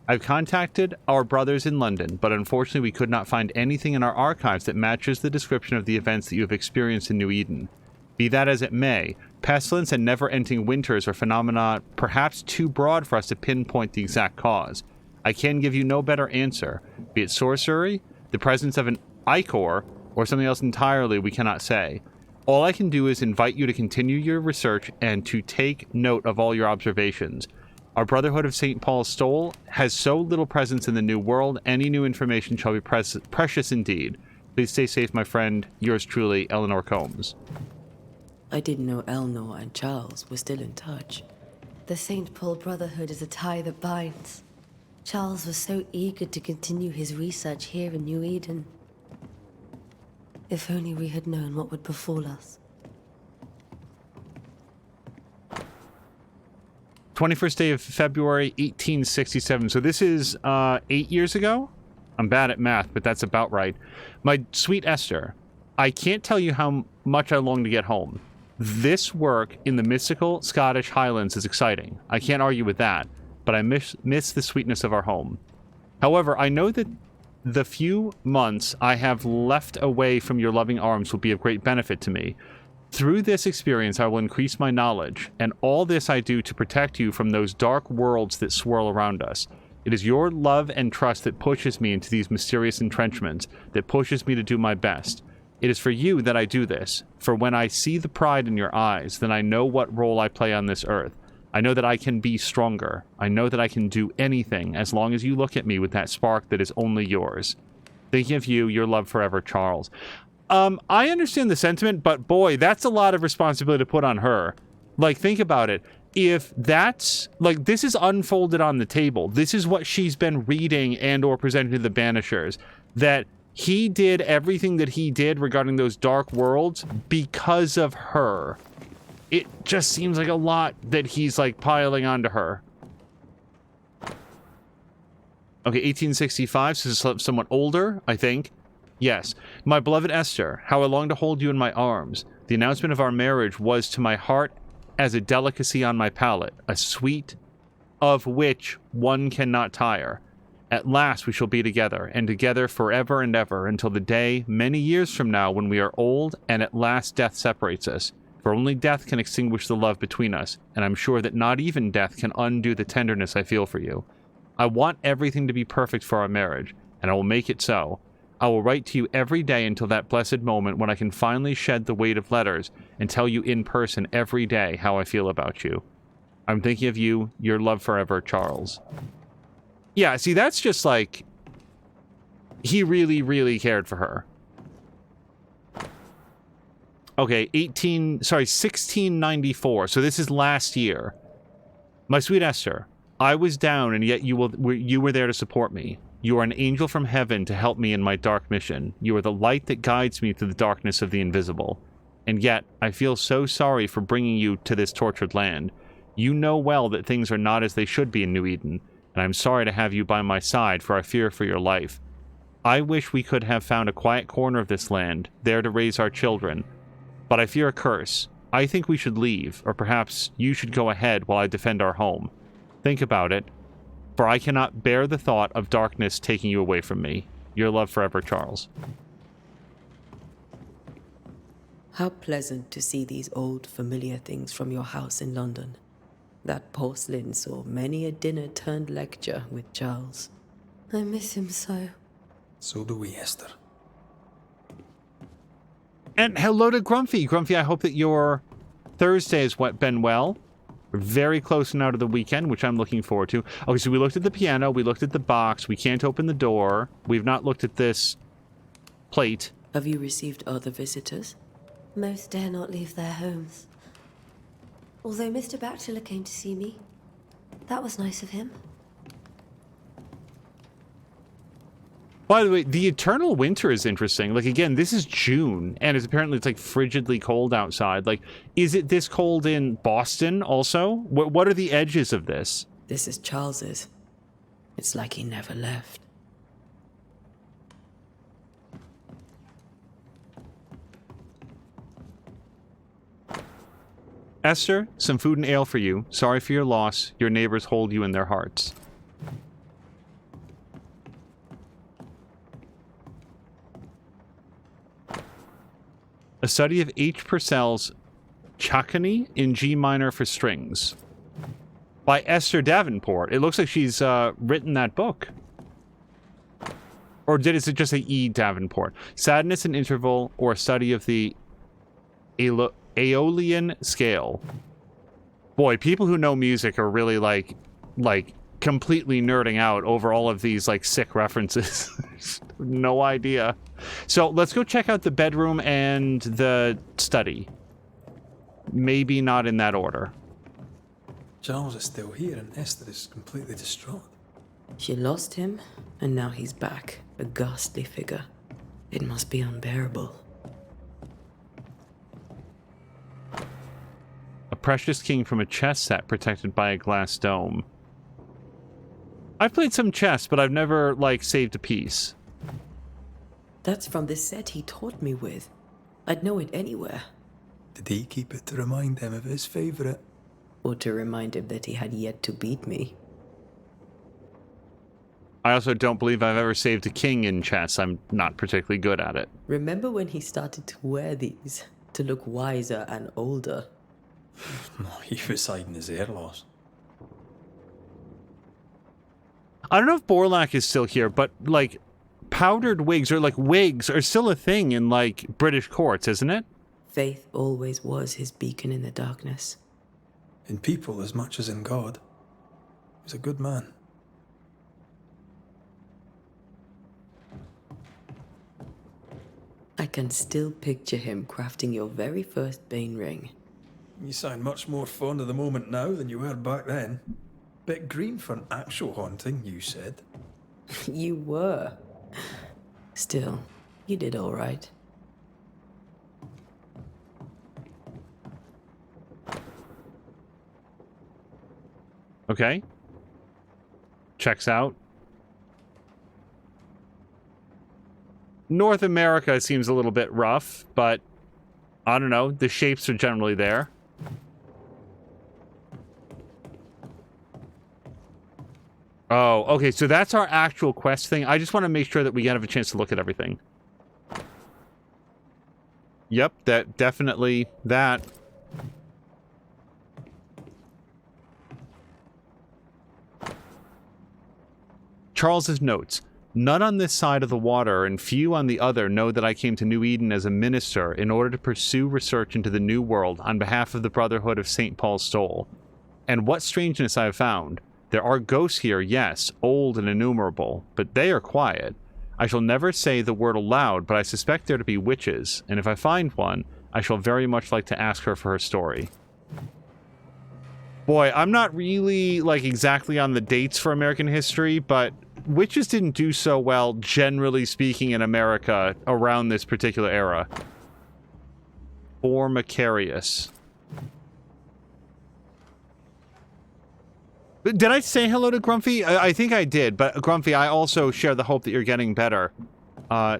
I've contacted our brothers in London, but unfortunately we could not find anything in our archives that matches the description of the events that you have experienced in New Eden. Be that as it may, pestilence and never-ending winters are phenomena perhaps too broad for us to pinpoint the exact cause. I can give you no better answer. Be it sorcery, the presence of an ichor, or something else entirely we cannot say. All I can do is invite you to continue your research and to take note of all your observations. Our Brotherhood of St. Paul's Stole has so little presence in the New World, any new information shall be precious indeed. Please stay safe, my friend. Yours truly, Eleanor Combs. I didn't know Eleanor and Charles were still in touch. The St. Paul Brotherhood is a tie that binds. Charles was so eager to continue his research here in New Eden. If only we had known what would befall us. 21st day of February, 1867. So this is 8 years ago? I'm bad at math, but that's about right. My sweet Esther, I can't tell you how much I long to get home. This work in the mystical Scottish Highlands is exciting. I can't argue with that, but I miss the sweetness of our home. However, I know that the few months I have left away from your loving arms will be of great benefit to me. Through this experience, I will increase my knowledge, and all this I do to protect you from those dark worlds that swirl around us. It is your love and trust that pushes me into these mysterious entrenchments, that pushes me to do my best. It is for you that I do this, for when I see the pride in your eyes, then I know what role I play on this earth. I know that I can be stronger. I know that I can do anything as long as you look at me with that spark that is only yours. Thinking of you, your love forever, Charles. I understand the sentiment, but boy, that's a lot of responsibility to put on her. Like, think about it. If that's, like, this is unfolded on the table. This is what she's been reading and or presenting to the Banishers. That he did everything that he did regarding those dark worlds because of her. It just seems like a lot that he's, like, piling onto her. Okay, 1865, so this is somewhat older, I think. Yes. My beloved Esther, how I long to hold you in my arms. The announcement of our marriage was to my heart as a delicacy on my palate, a sweet of which one cannot tire. At last we shall be together, and together forever and ever, until the day, many years from now, when we are old, and at last death separates us. For only death can extinguish the love between us, and I'm sure that not even death can undo the tenderness I feel for you. I want everything to be perfect for our marriage, and I will make it so. I will write to you every day until that blessed moment when I can finally shed the weight of letters and tell you in person every day how I feel about you. I'm thinking of you, your love forever, Charles. Yeah, see, that's just like, he really, really cared for her. Okay, 1694. So this is last year. My sweet Esther, I was down and yet you were there to support me. You are an angel from heaven to help me in my dark mission. You are the light that guides me through the darkness of the invisible. And yet, I feel so sorry for bringing you to this tortured land. You know well that things are not as they should be in New Eden, and I'm sorry to have you by my side, for I fear for your life. I wish we could have found a quiet corner of this land, there to raise our children. But I fear a curse. I think we should leave, or perhaps you should go ahead while I defend our home. Think about it. For I cannot bear the thought of darkness taking you away from me. Your love forever, Charles. How pleasant to see these old familiar things from your house in London. That porcelain saw many a dinner-turned-lecture with Charles. I miss him so. So do we, Esther. And hello to Grumpy. Grumpy, I hope that your Thursday has been well. We're very close now to the weekend, which I'm looking forward to. Okay, so we looked at the piano, we looked at the box, we can't open the door. We've not looked at this plate. Have you received other visitors? Most dare not leave their homes. Although Mr. Bachelor came to see me. That was nice of him. By the way, the eternal winter is interesting. Like, again, this is June, and it's like frigidly cold outside. Like, is it this cold in Boston also? What are the edges of this? This is Charles's. It's like he never left. Esther, some food and ale for you. Sorry for your loss. Your neighbors hold you in their hearts. A study of H. Purcell's Chacony in G minor for strings by Esther Davenport. It looks like she's written that book. Or is it just a E. Davenport? Sadness and Interval, or a study of the Aeolian scale. Boy, people who know music are really like completely nerding out over all of these like sick references. No idea. So let's go check out the bedroom and the study. Maybe not in that order. Charles is still here and Esther is completely distraught. She lost him, and now he's back, a ghastly figure. It must be unbearable. A precious king from a chess set protected by a glass dome. I've played some chess, but I've never, like, saved a piece. That's from the set he taught me with. I'd know it anywhere. Did he keep it to remind him of his favourite? Or to remind him that he had yet to beat me. I also don't believe I've ever saved a king in chess. I'm not particularly good at it. Remember when he started to wear these? to look wiser and older. No, he was hiding his hair loss. I don't know if Borlak is still here, but, like, powdered wigs, or, like, wigs are still a thing in, like, British courts, isn't it? Faith always was his beacon in the darkness. In people as much as in God. He was a good man. I can still picture him crafting your very first Bane ring. You sound much more fond of the moment now than you were back then. Bit green for an actual haunting, you said. You were. Still, you did all right. Okay. Checks out. North America seems a little bit rough, but I don't know. The shapes are generally there. Oh, okay. So that's our actual quest thing. I just want to make sure that we have a chance to look at everything. Yep, that definitely that. Charles's notes. None on this side of the water and few on the other know that I came to New Eden as a minister in order to pursue research into the New World on behalf of the Brotherhood of St. Paul's Stole. And what strangeness I have found. There are ghosts here, yes, old and innumerable, but they are quiet. I shall never say the word aloud, but I suspect there to be witches, and if I find one, I shall very much like to ask her for her story. Boy, I'm not really, like, exactly on the dates for American history, but witches didn't do so well, generally speaking, in America around this particular era. For Macarius. Did I say hello to Grumpy? I think I did, but Grumpy, I also share the hope that you're getting better.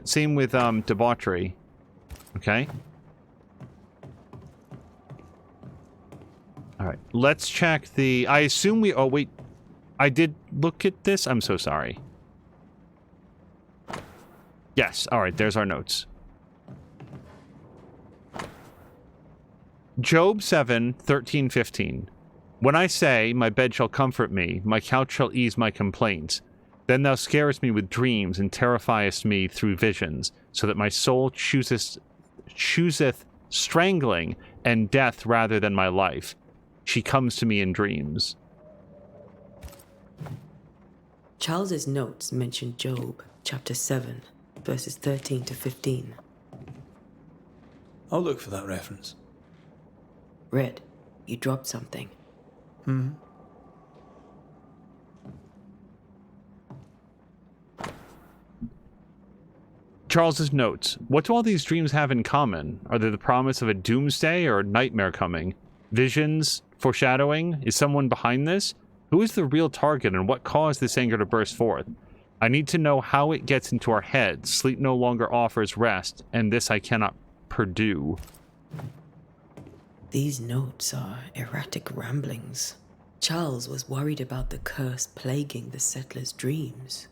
Same with Debauchery. Okay. Alright, let's check the... I assume we... Oh, wait. I did look at this? I'm so sorry. Yes, alright, there's our notes. Job 7, 13, 15. When I say, my bed shall comfort me, my couch shall ease my complaints, then thou scarest me with dreams and terrifiest me through visions, so that my soul chooseth strangling and death rather than my life. She comes to me in dreams. Charles's notes mention Job, chapter 7, verses 13 to 15. I'll look for that reference. Red, you dropped something. Charles's notes. What do all these dreams have in common? Are they the promise of a doomsday or a nightmare coming? Visions? Foreshadowing? Is someone behind this? Who is the real target and what caused this anger to burst forth? I need to know how it gets into our heads. Sleep no longer offers rest, and this I cannot pursue. These notes are erratic ramblings. Charles was worried about the curse plaguing the settlers' dreams.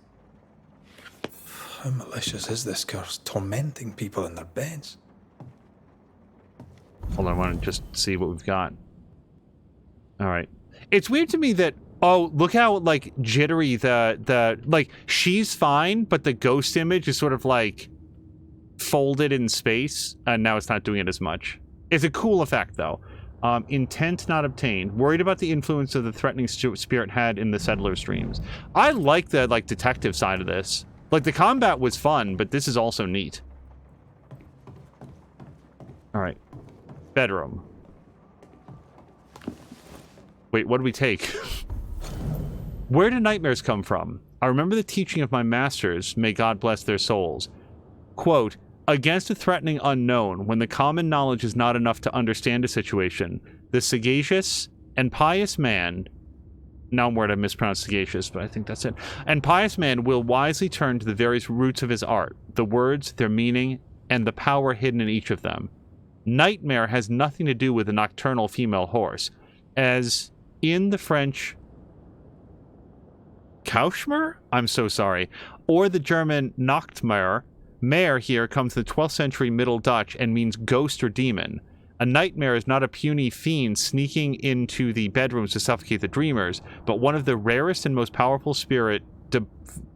How malicious is this curse, tormenting people in their beds? Hold on, I want to just see what we've got. Alright. It's weird to me that... Oh, look how, like, jittery the... Like, she's fine, but the ghost image is sort of, like, folded in space, and now it's not doing it as much. It's a cool effect, though. Intent not obtained. Worried about the influence of the threatening spirit had in the settlers' dreams. I like the, like, detective side of this. Like, the combat was fun, but this is also neat. Alright. Bedroom. Wait, what do we take? Where do nightmares come from? I remember the teaching of my masters, may God bless their souls. Quote, against a threatening unknown, when the common knowledge is not enough to understand a situation, the sagacious and pious man... Now I'm worried I mispronounced sagacious, but I think that's it. And pious man will wisely turn to the various roots of his art, the words, their meaning, and the power hidden in each of them. Nightmare has nothing to do with a nocturnal female horse, as in the French Cauchemar? I'm so sorry. Or the German Nachtmare, Mare here comes from the 12th century Middle Dutch and means ghost or demon. A nightmare is not a puny fiend sneaking into the bedrooms to suffocate the dreamers, but one of the rarest and most powerful spirit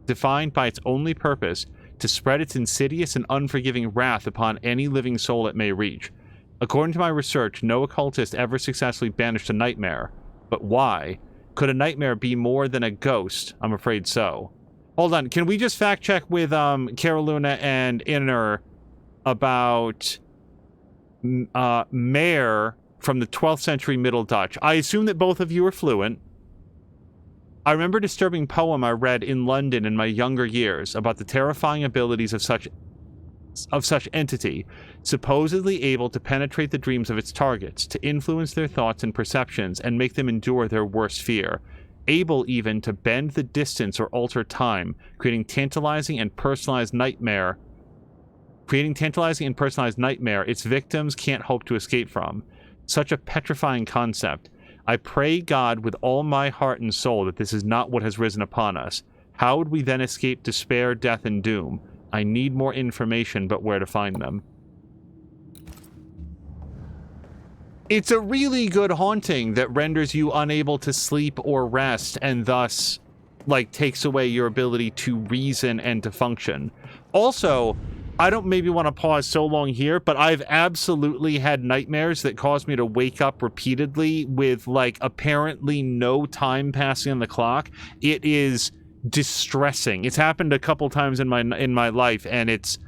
defined by its only purpose to spread its insidious and unforgiving wrath upon any living soul it may reach. According to my research, no occultist ever successfully banished a nightmare. But why? Could a nightmare be more than a ghost? I'm afraid so. Hold on, can we just fact check with Caroluna and Inner about Mare from the 12th century Middle Dutch? I assume that both of you are fluent. I remember a disturbing poem I read in London in my younger years about the terrifying abilities of such entity, supposedly able to penetrate the dreams of its targets, to influence their thoughts and perceptions, and make them endure their worst fear. Able even to bend the distance or alter time, creating tantalizing and personalized nightmare its victims can't hope to escape from. Such a petrifying concept. I pray God with all my heart and soul that this is not what has risen upon us. How would we then escape despair, death, and doom? I need more information, but where to find them? It's a really good haunting that renders you unable to sleep or rest, and thus, like, takes away your ability to reason and to function. Also, I don't maybe want to pause so long here, but I've absolutely had nightmares that cause me to wake up repeatedly with, like, apparently no time passing on the clock. It is distressing. It's happened a couple times in my life, and it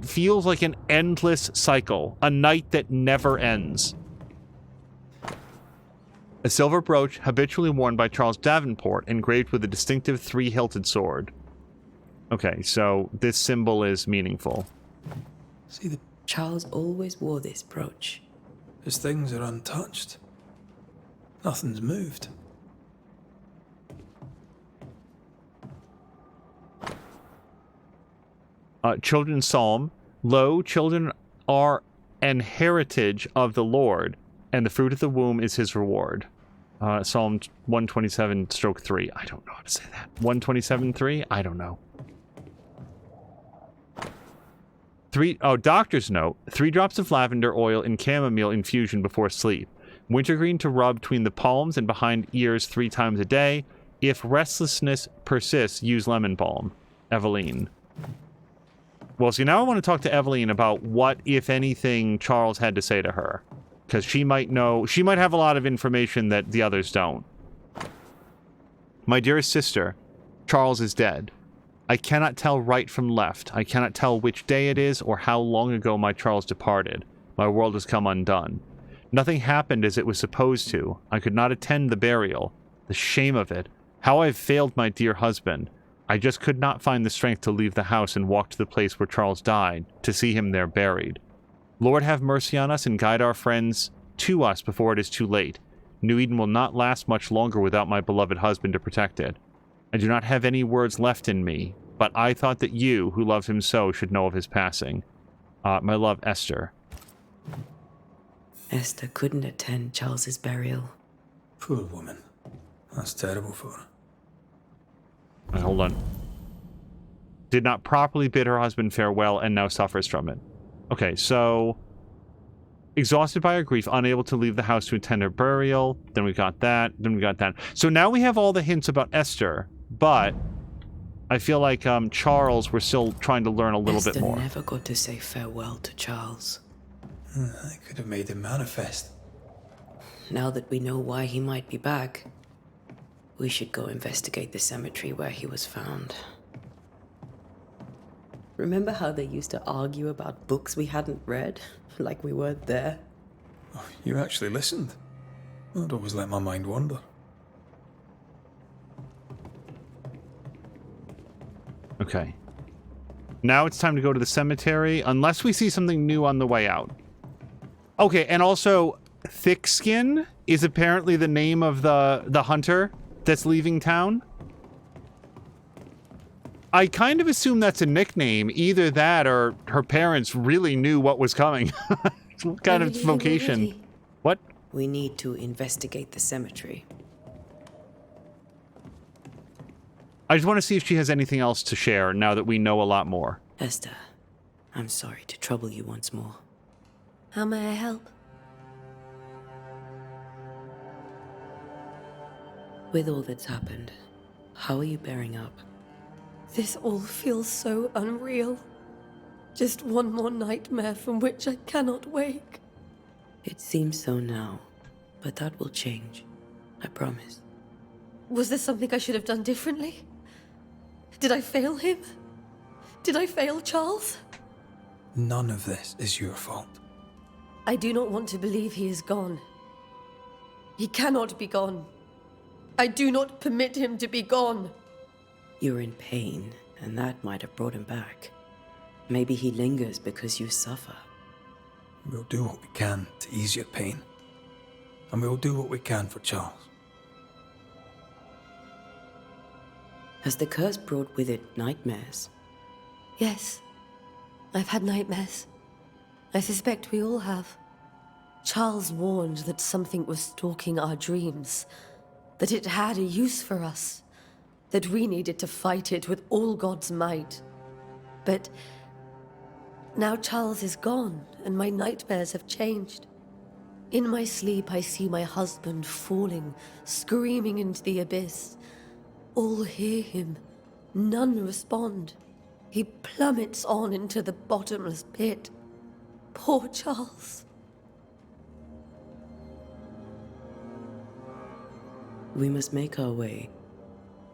feels like an endless cycle, a night that never ends. A silver brooch habitually worn by Charles Davenport, engraved with a distinctive three-hilted sword. Okay, so this symbol is meaningful. See, Charles always wore this brooch. his things are untouched. Nothing's moved. Children's Psalm. Lo, children are an heritage of the Lord, and the fruit of the womb is his reward. Psalm 127-3. I don't know how to say that. 127-3? I don't know. Doctor's note. 3 drops of lavender oil in chamomile infusion before sleep. Wintergreen to rub between the palms and behind ears 3 times a day. If restlessness persists, use lemon balm. Eveline. Well, see, now I want to talk to Eveline about what, if anything, Charles had to say to her. Because she might know, she might have a lot of information that the others don't. My dearest sister, Charles is dead. I cannot tell right from left. I cannot tell which day it is or how long ago my Charles departed. My world has come undone. Nothing happened as it was supposed to. I could not attend the burial. The shame of it. How I've failed my dear husband. I just could not find the strength to leave the house and walk to the place where Charles died, to see him there buried. Lord have mercy on us and guide our friends to us before it is too late. New Eden will not last much longer without my beloved husband to protect it. I do not have any words left in me, but I thought that you, who loved him so, should know of his passing. My love, Esther. Esther couldn't attend Charles's burial. Poor woman. That's terrible for her. Right, hold on. Did not properly bid her husband farewell and now suffers from it. Okay, so... Exhausted by her grief, unable to leave the house to attend her burial. Then we got that. Then we got that. So now we have all the hints about Esther, but I feel like Charles, we're still trying to learn a little bit more. Esther never got to say farewell to Charles. I could have made him manifest. Now that we know why he might be back, we should go investigate the cemetery where he was found. Remember how they used to argue about books we hadn't read? Like we weren't there? Oh, you actually listened. I'd always let my mind wander. Okay. Now it's time to go to the cemetery, unless we see something new on the way out. Okay, and also, Thickskin is apparently the name of the hunter that's leaving town. I kind of assume that's a nickname. Either that or her parents really knew what was coming. What kind of vocation? What? We need to investigate the cemetery. I just want to see if she has anything else to share now that we know a lot more. Esther, I'm sorry to trouble you once more. How may I help? With all that's happened, how are you bearing up? This all feels so unreal. Just one more nightmare from which I cannot wake. It seems so now, but that will change. I promise. Was there something I should have done differently? Did I fail him? Did I fail Charles? None of this is your fault. I do not want to believe he is gone. He cannot be gone. I do not permit him to be gone. You're in pain, and that might have brought him back. Maybe he lingers because you suffer. We'll do what we can to ease your pain. And we'll do what we can for Charles. Has the curse brought with it nightmares? Yes. I've had nightmares. I suspect we all have. Charles warned that something was stalking our dreams. That it had a use for us. That we needed to fight it with all God's might. But now Charles is gone, and my nightmares have changed. In my sleep, I see my husband falling, screaming into the abyss. All hear him. None respond. He plummets on into the bottomless pit. Poor Charles. We must make our way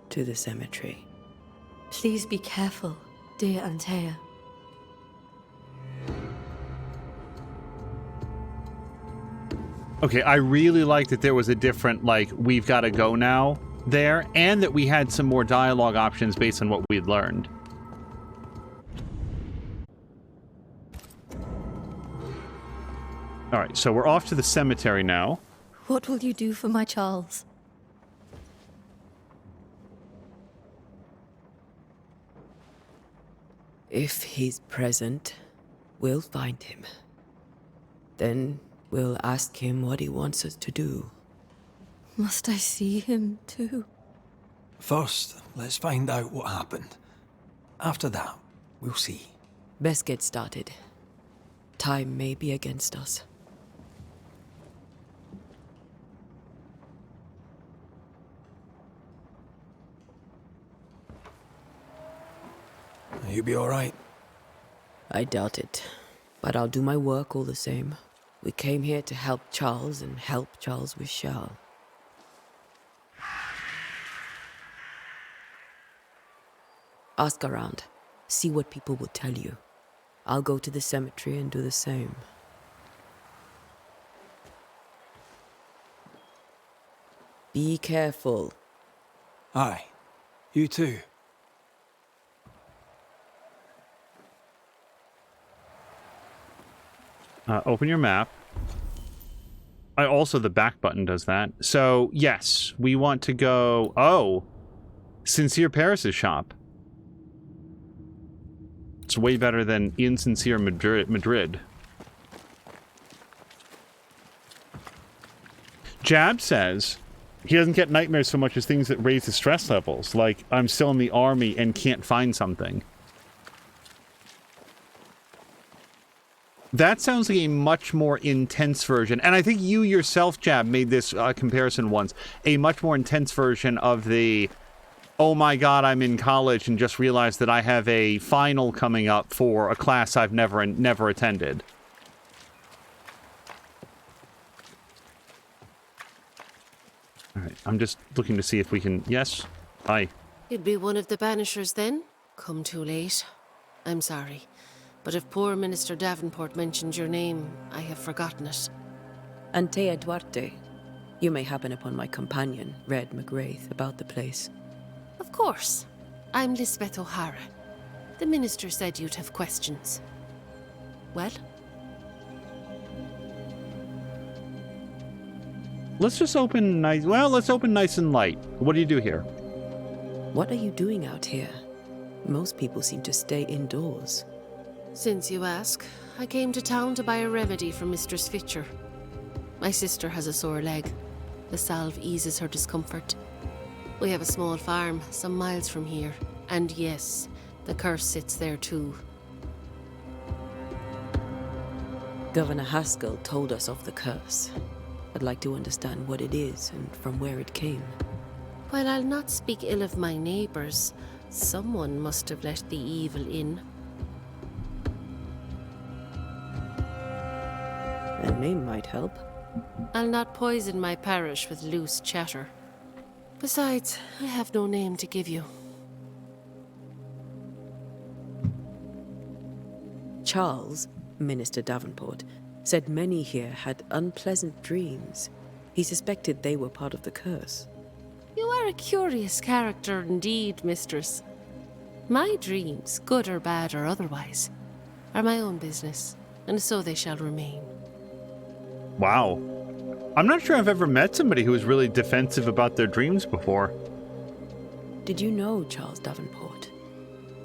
to the cemetery. Please be careful, dear Antea. Okay, I really like that there was a different, like, we've got to go now there, and that we had some more dialogue options based on what we'd learned. Alright, so we're off to the cemetery now. What will you do for my Charles? If he's present, we'll find him. Then we'll ask him what he wants us to do. Must I see him too? First, let's find out what happened. After that, we'll see. Best get started. Time may be against us. You'll be all right. I doubt it, but I'll do my work all the same. We came here to help Charles, and help Charles we shall. Ask around. See what people will tell you. I'll go to the cemetery and do the same. Be careful. Aye. You too. Open your map. Also, the back button does that. So, yes, we want to go... Oh! Sincere Paris's shop. It's way better than Insincere Madrid. Jab says he doesn't get nightmares so much as things that raise his stress levels, like I'm still in the army and can't find something. That sounds like a much more intense version, and I think you yourself, Jab, made this comparison once. A much more intense version of the, oh my god, I'm in college and just realized that I have a final coming up for a class I've never attended. Alright, I'm just looking to see if we can... Yes? Hi. You'd be one of the Banishers then? Come too late. I'm sorry. But if poor Minister Davenport mentioned your name, I have forgotten it. Antea Duarte. You may happen upon my companion, Red McGrath, about the place. Of course. I'm Lisbeth O'Hara. The minister said you'd have questions. Well? Let's just open nice... Well, let's open nice and light. What do you do here? What are you doing out here? Most people seem to stay indoors. Since you ask, I came to town to buy a remedy from Mistress Fitcher. My sister has a sore leg. The salve eases her discomfort. We have a small farm, some miles from here. And yes, the curse sits there too, Governor Haskell told us of the curse. I'd like to understand what it is and from where it came. While I'll not speak ill of my neighbours, someone must have let the evil in. A name might help. I'll not poison my parish with loose chatter. Besides, I have no name to give you. Charles, Minister Davenport, said many here had unpleasant dreams. He suspected they were part of the curse. You are a curious character indeed, mistress. My dreams, good or bad or otherwise, are my own business, and so they shall remain. Wow. I'm not sure I've ever met somebody who was really defensive about their dreams before. Did you know Charles Davenport?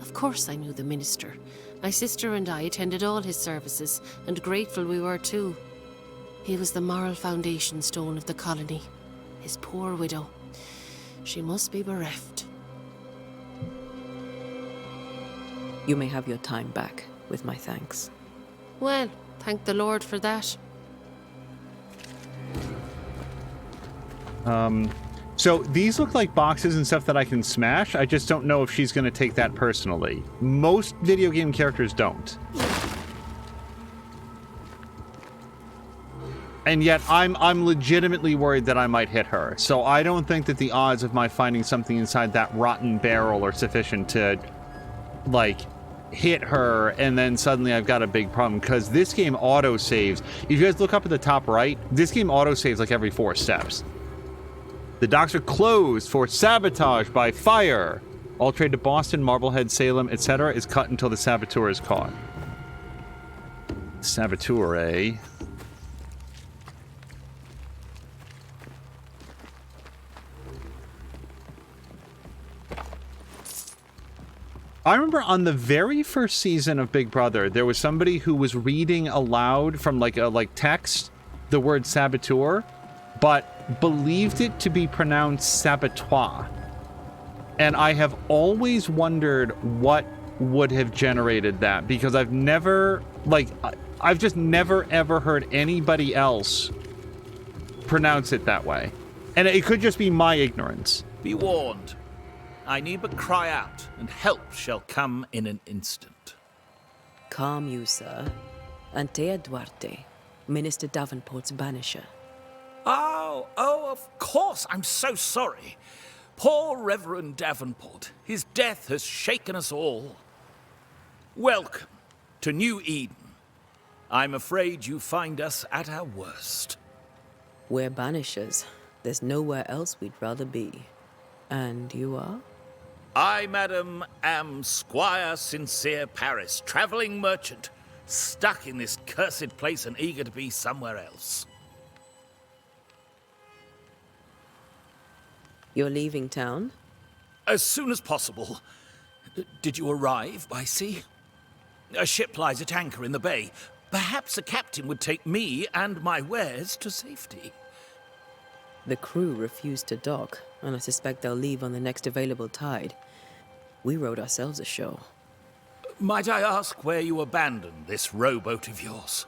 Of course I knew the minister. My sister and I attended all his services, and grateful we were too. He was the moral foundation stone of the colony. His poor widow. She must be bereft. You may have your time back, with my thanks. Well, thank the Lord for that. So these look like boxes and stuff that I can smash. I just don't know if she's going to take that personally. Most video game characters don't. And yet I'm legitimately worried that I might hit her. So I don't think that the odds of my finding something inside that rotten barrel are sufficient to, like, hit her and then suddenly I've got a big problem, because this game auto-saves. If you guys look up at the top right, this game auto-saves like every 4 steps. The docks are closed for sabotage by fire. All trade to Boston, Marblehead, Salem, etc. is cut until the saboteur is caught. Saboteur, eh? I remember on the very first season of Big Brother, there was somebody who was reading aloud from like text the word saboteur, but believed it to be pronounced saboteur. And I have always wondered what would have generated that, because I've never, I've just never ever heard anybody else pronounce it that way. And it could just be my ignorance. Be warned. I need but cry out, and help shall come in an instant. Calm you, sir. Antea Duarte, Minister Davenport's banisher. Oh, of course, I'm so sorry. Poor Reverend Davenport. His death has shaken us all. Welcome to New Eden. I'm afraid you find us at our worst. We're banishers. There's nowhere else we'd rather be. And you are? I, madam, am Squire Sincere Paris, travelling merchant, stuck in this cursed place and eager to be somewhere else. You're leaving town? As soon as possible. Did you arrive by sea? A ship lies at anchor in the bay. Perhaps a captain would take me and my wares to safety. The crew refused to dock, and I suspect they'll leave on the next available tide. We rode ourselves ashore. Might I ask where you abandoned this rowboat of yours?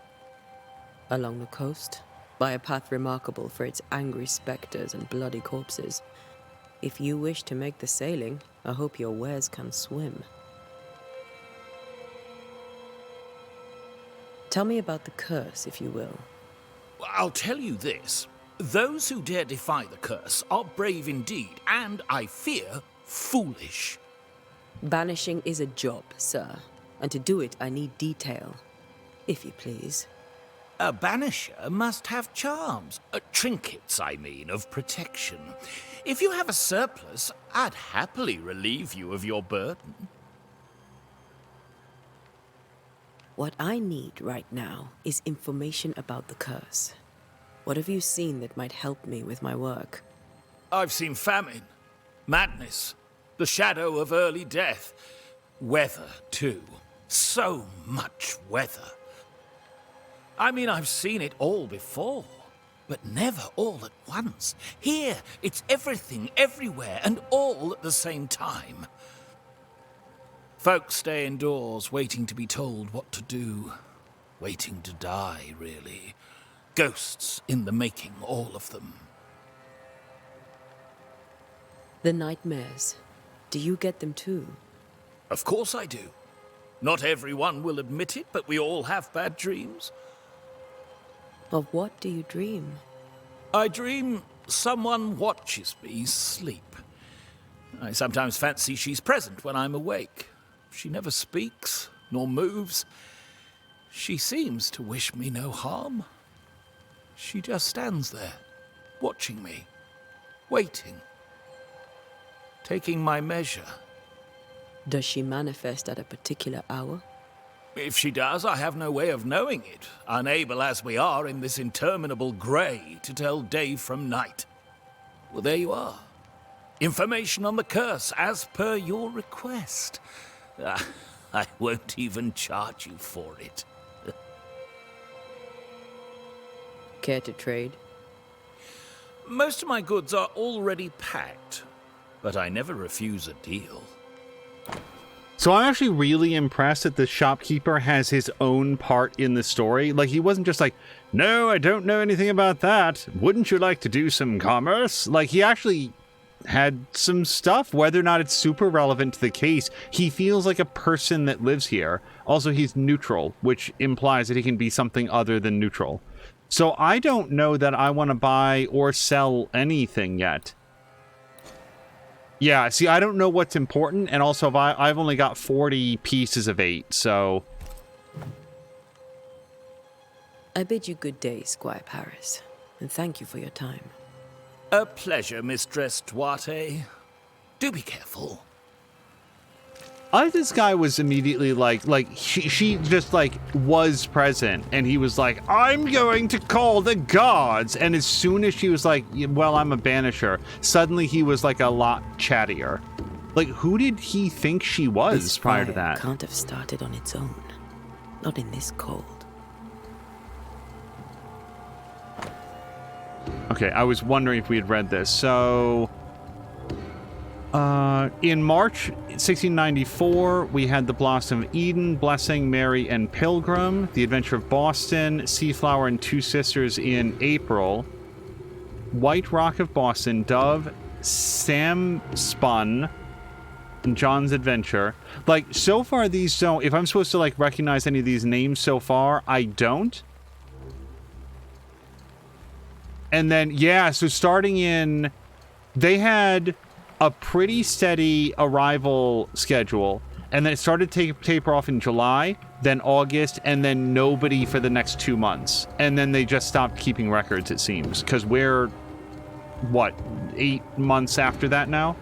Along the coast, by a path remarkable for its angry specters and bloody corpses. If you wish to make the sailing, I hope your wares can swim. Tell me about the curse, if you will. I'll tell you this. Those who dare defy the curse are brave indeed, and, I fear, foolish. Banishing is a job, sir. And to do it, I need detail. If you please. A banisher must have charms. Trinkets, I mean, of protection. If you have a surplus, I'd happily relieve you of your burden. What I need right now is information about the curse. What have you seen that might help me with my work? I've seen famine, madness, the shadow of early death. Weather, too. So much weather. I mean, I've seen it all before, but never all at once. Here, it's everything, everywhere, and all at the same time. Folks stay indoors, waiting to be told what to do. waiting to die, really. Ghosts in the making, all of them. The nightmares. Do you get them too? Of course I do. Not everyone will admit it, but we all have bad dreams. Of what do you dream? I dream someone watches me sleep. I sometimes fancy she's present when I'm awake. She never speaks, nor moves. She seems to wish me no harm. She just stands there, watching me, waiting, taking my measure. Does she manifest at a particular hour? If she does, I have no way of knowing it, unable as we are in this interminable grey to tell day from night. Well, there you are. Information on the curse, as per your request. I won't even charge you for it. Care to trade? Most of my goods are already packed, but I never refuse a deal. So I'm actually really impressed that the shopkeeper has his own part in the story. Like, he wasn't just like, no, I don't know anything about that. Wouldn't you like to do some commerce? Like, he actually had some stuff, whether or not it's super relevant to the case. He feels like a person that lives here. Also, he's neutral, which implies that he can be something other than neutral. So I don't know that I want to buy or sell anything yet. Yeah, see, I don't know what's important, and also I've only got 40 pieces of 8, so... I bid you good day, Squire Paris, and thank you for your time. A pleasure, Mistress Duarte. Do be careful. This guy was immediately like she just like was present, and he was like, I'm going to call the guards. And as soon as she was like, well, I'm a banisher, suddenly he was like a lot chattier. Like, who did he think she was this prior to fire that? Can't have started on its own. Not in this cold. Okay, I was wondering if we had read this. So in March 1694, we had the Blossom of Eden, Blessing, Mary, and Pilgrim, The Adventure of Boston, Seaflower and Two Sisters in April, White Rock of Boston, Dove, Sam Spun, and John's Adventure. Like, so far these don't, if I'm supposed to like recognize any of these names so far, I don't. And then, yeah, so starting in, they had a pretty steady arrival schedule, and then it started to taper off in July, then August, and then nobody for the next 2 months. And then they just stopped keeping records, it seems, because we're, what, 8 months after that now?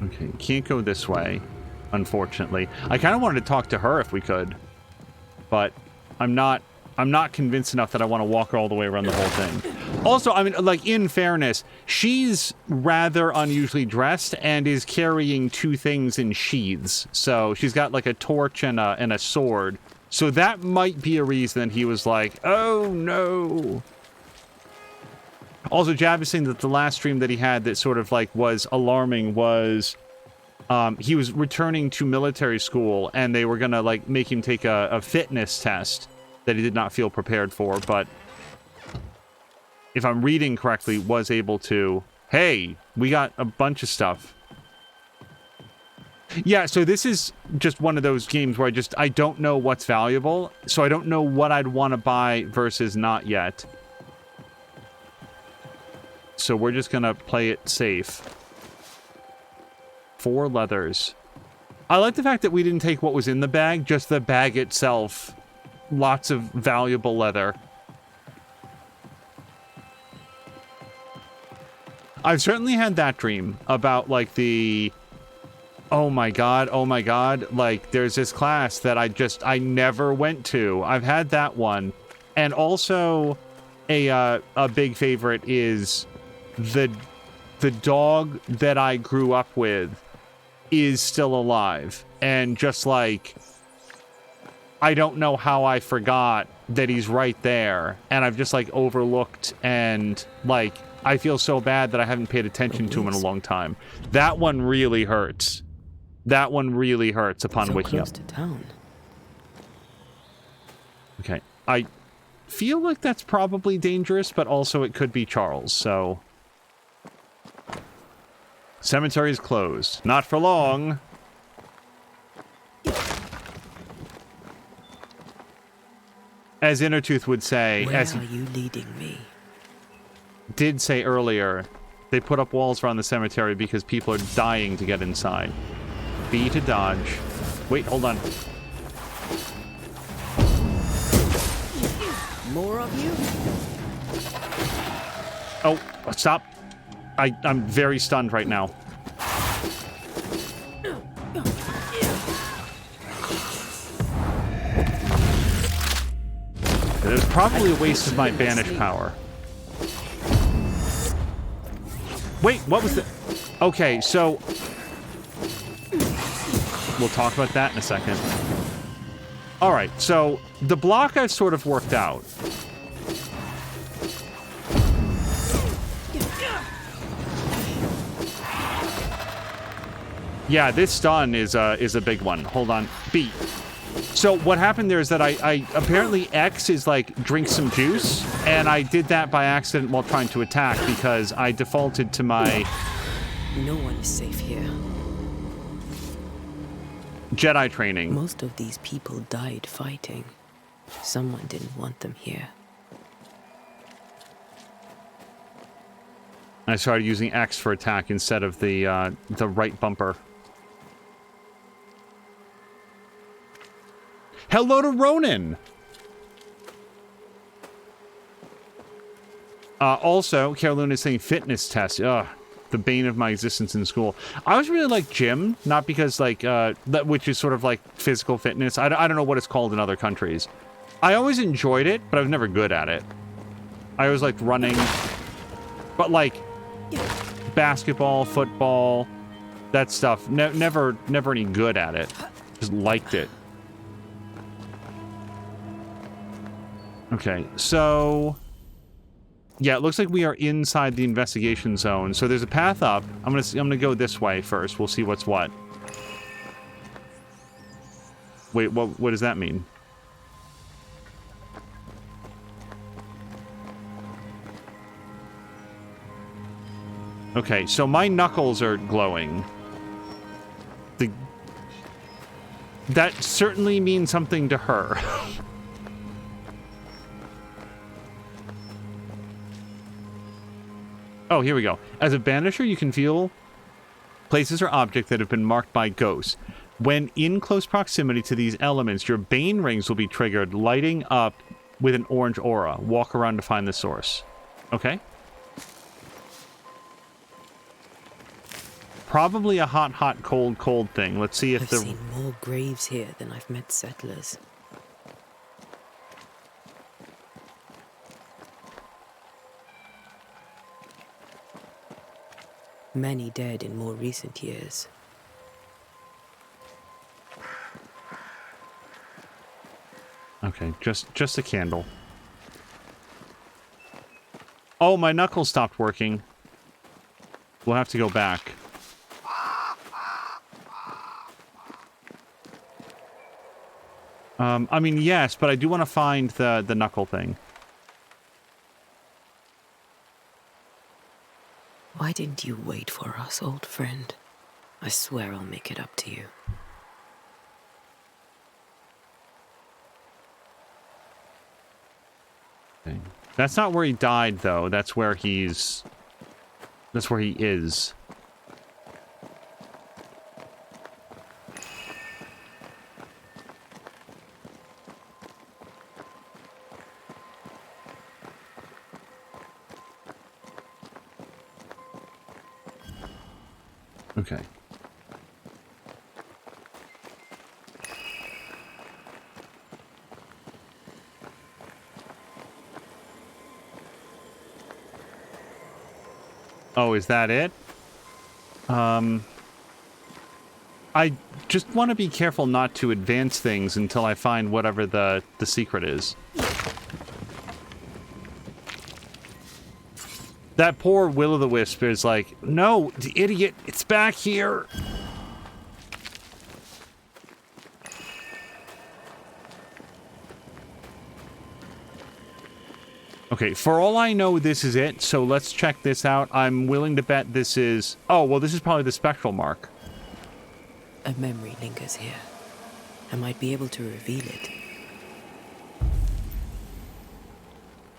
Okay, can't go this way, unfortunately. I kind of wanted to talk to her if we could, but I'm not convinced enough that I want to walk her all the way around the whole thing. Also, I mean, like, in fairness, she's rather unusually dressed and is carrying 2 things in sheaths. So she's got like a torch and a sword. So that might be a reason he was like, oh no. Also, Jav is saying that the last stream that he had that sort of like was alarming was he was returning to military school, and they were gonna like make him take a fitness test that he did not feel prepared for, but if I'm reading correctly, was able to. Hey, we got a bunch of stuff. Yeah, so this is just one of those games where I don't know what's valuable, so I don't know what I'd want to buy versus not yet. So we're just gonna play it safe. 4 leathers. I like the fact that we didn't take what was in the bag, just the bag itself. Lots of valuable leather. I've certainly had that dream about like the, oh my god, like there's this class that I never went to. I've had that one. And also a big favorite is the dog that I grew up with is still alive, and just like I don't know how I forgot that he's right there, and I've just like overlooked and like I feel so bad that I haven't paid attention to him in a long time. That one really hurts. That one really hurts upon So waking up. close to town. Okay, I feel like that's probably dangerous, but also it could be Charles, so... Cemetery is closed. Not for long. As Innertooth would say, Where as are you leading me? did say earlier, they put up walls around the cemetery because people are dying to get inside. B to dodge. Wait, hold on. More of you? Oh, stop. I'm very stunned right now. It was probably a waste of my banish power. Wait, what was the... Okay, so... We'll talk about that in a second. Alright, so the block I've sort of worked out. Yeah, this stun is a big one. Hold on. B. So what happened there is that I apparently X is like drink some juice, and I did that by accident while trying to attack because I defaulted to my... No one is safe here. Jedi training. Most of these people died fighting. Someone didn't want them here. I started using X for attack instead of the right bumper. Hello to Ronan! Also, Carolyn is saying fitness test. Ugh, the bane of my existence in school. I was really like gym, not because like, which is sort of like physical fitness. I don't know what it's called in other countries. I always enjoyed it, but I was never good at it. I always liked running. But like, basketball, football, that stuff, never any good at it. Just liked it. Okay, so... Yeah, it looks like we are inside the investigation zone. So there's a path up. I'm gonna go this way first. We'll see what's what. Wait, what does that mean? Okay, so my knuckles are glowing. That certainly means something to her. Oh, here we go. As a banisher, you can feel places or objects that have been marked by ghosts. When in close proximity to these elements, your bane rings will be triggered, lighting up with an orange aura. Walk around to find the source. Okay. Probably a hot, hot, cold, cold thing. Let's see if I've seen more graves here than I've met settlers. Many dead in more recent years. Okay, just a candle. Oh, my knuckles stopped working. We'll have to go back. I mean, yes, but I do want to find the knuckle thing. Why didn't you wait for us, old friend? I swear I'll make it up to you. Okay. That's not where he died, though. That's where he's... That's where he is. Okay. Oh, is that it? I just want to be careful not to advance things until I find whatever the secret is. That poor will-o'-the-wisp is like, no, the idiot, it's back here. Okay, for all I know, this is it, so let's check this out. I'm willing to bet this is... Oh, well, this is probably the spectral mark. A memory lingers here. I might be able to reveal it.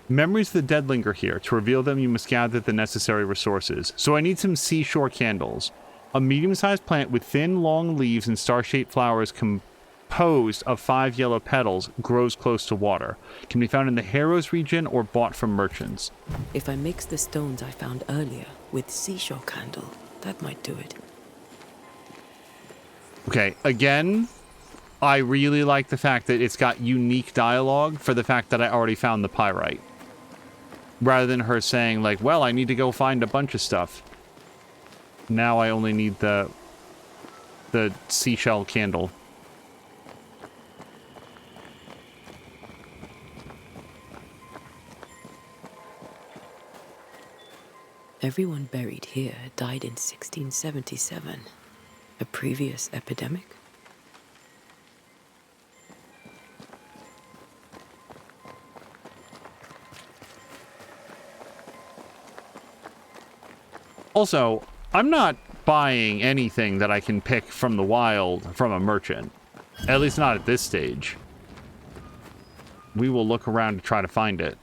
Memories of the dead linger here. To reveal them, you must gather the necessary resources. So I need some seashore candles. A medium-sized plant with thin, long leaves and star-shaped flowers composed of 5 yellow petals grows close to water. Can be found in the Harrows region or bought from merchants. If I mix the stones I found earlier with seashore candle, that might do it. Okay, again, I really like the fact that it's got unique dialogue for the fact that I already found the pyrite. Rather than her saying, like, well, I need to go find a bunch of stuff. Now I only need the seashell candle. Everyone buried here died in 1677. A previous epidemic? Also, I'm not buying anything that I can pick from the wild from a merchant. At least not at this stage. We will look around to try to find it.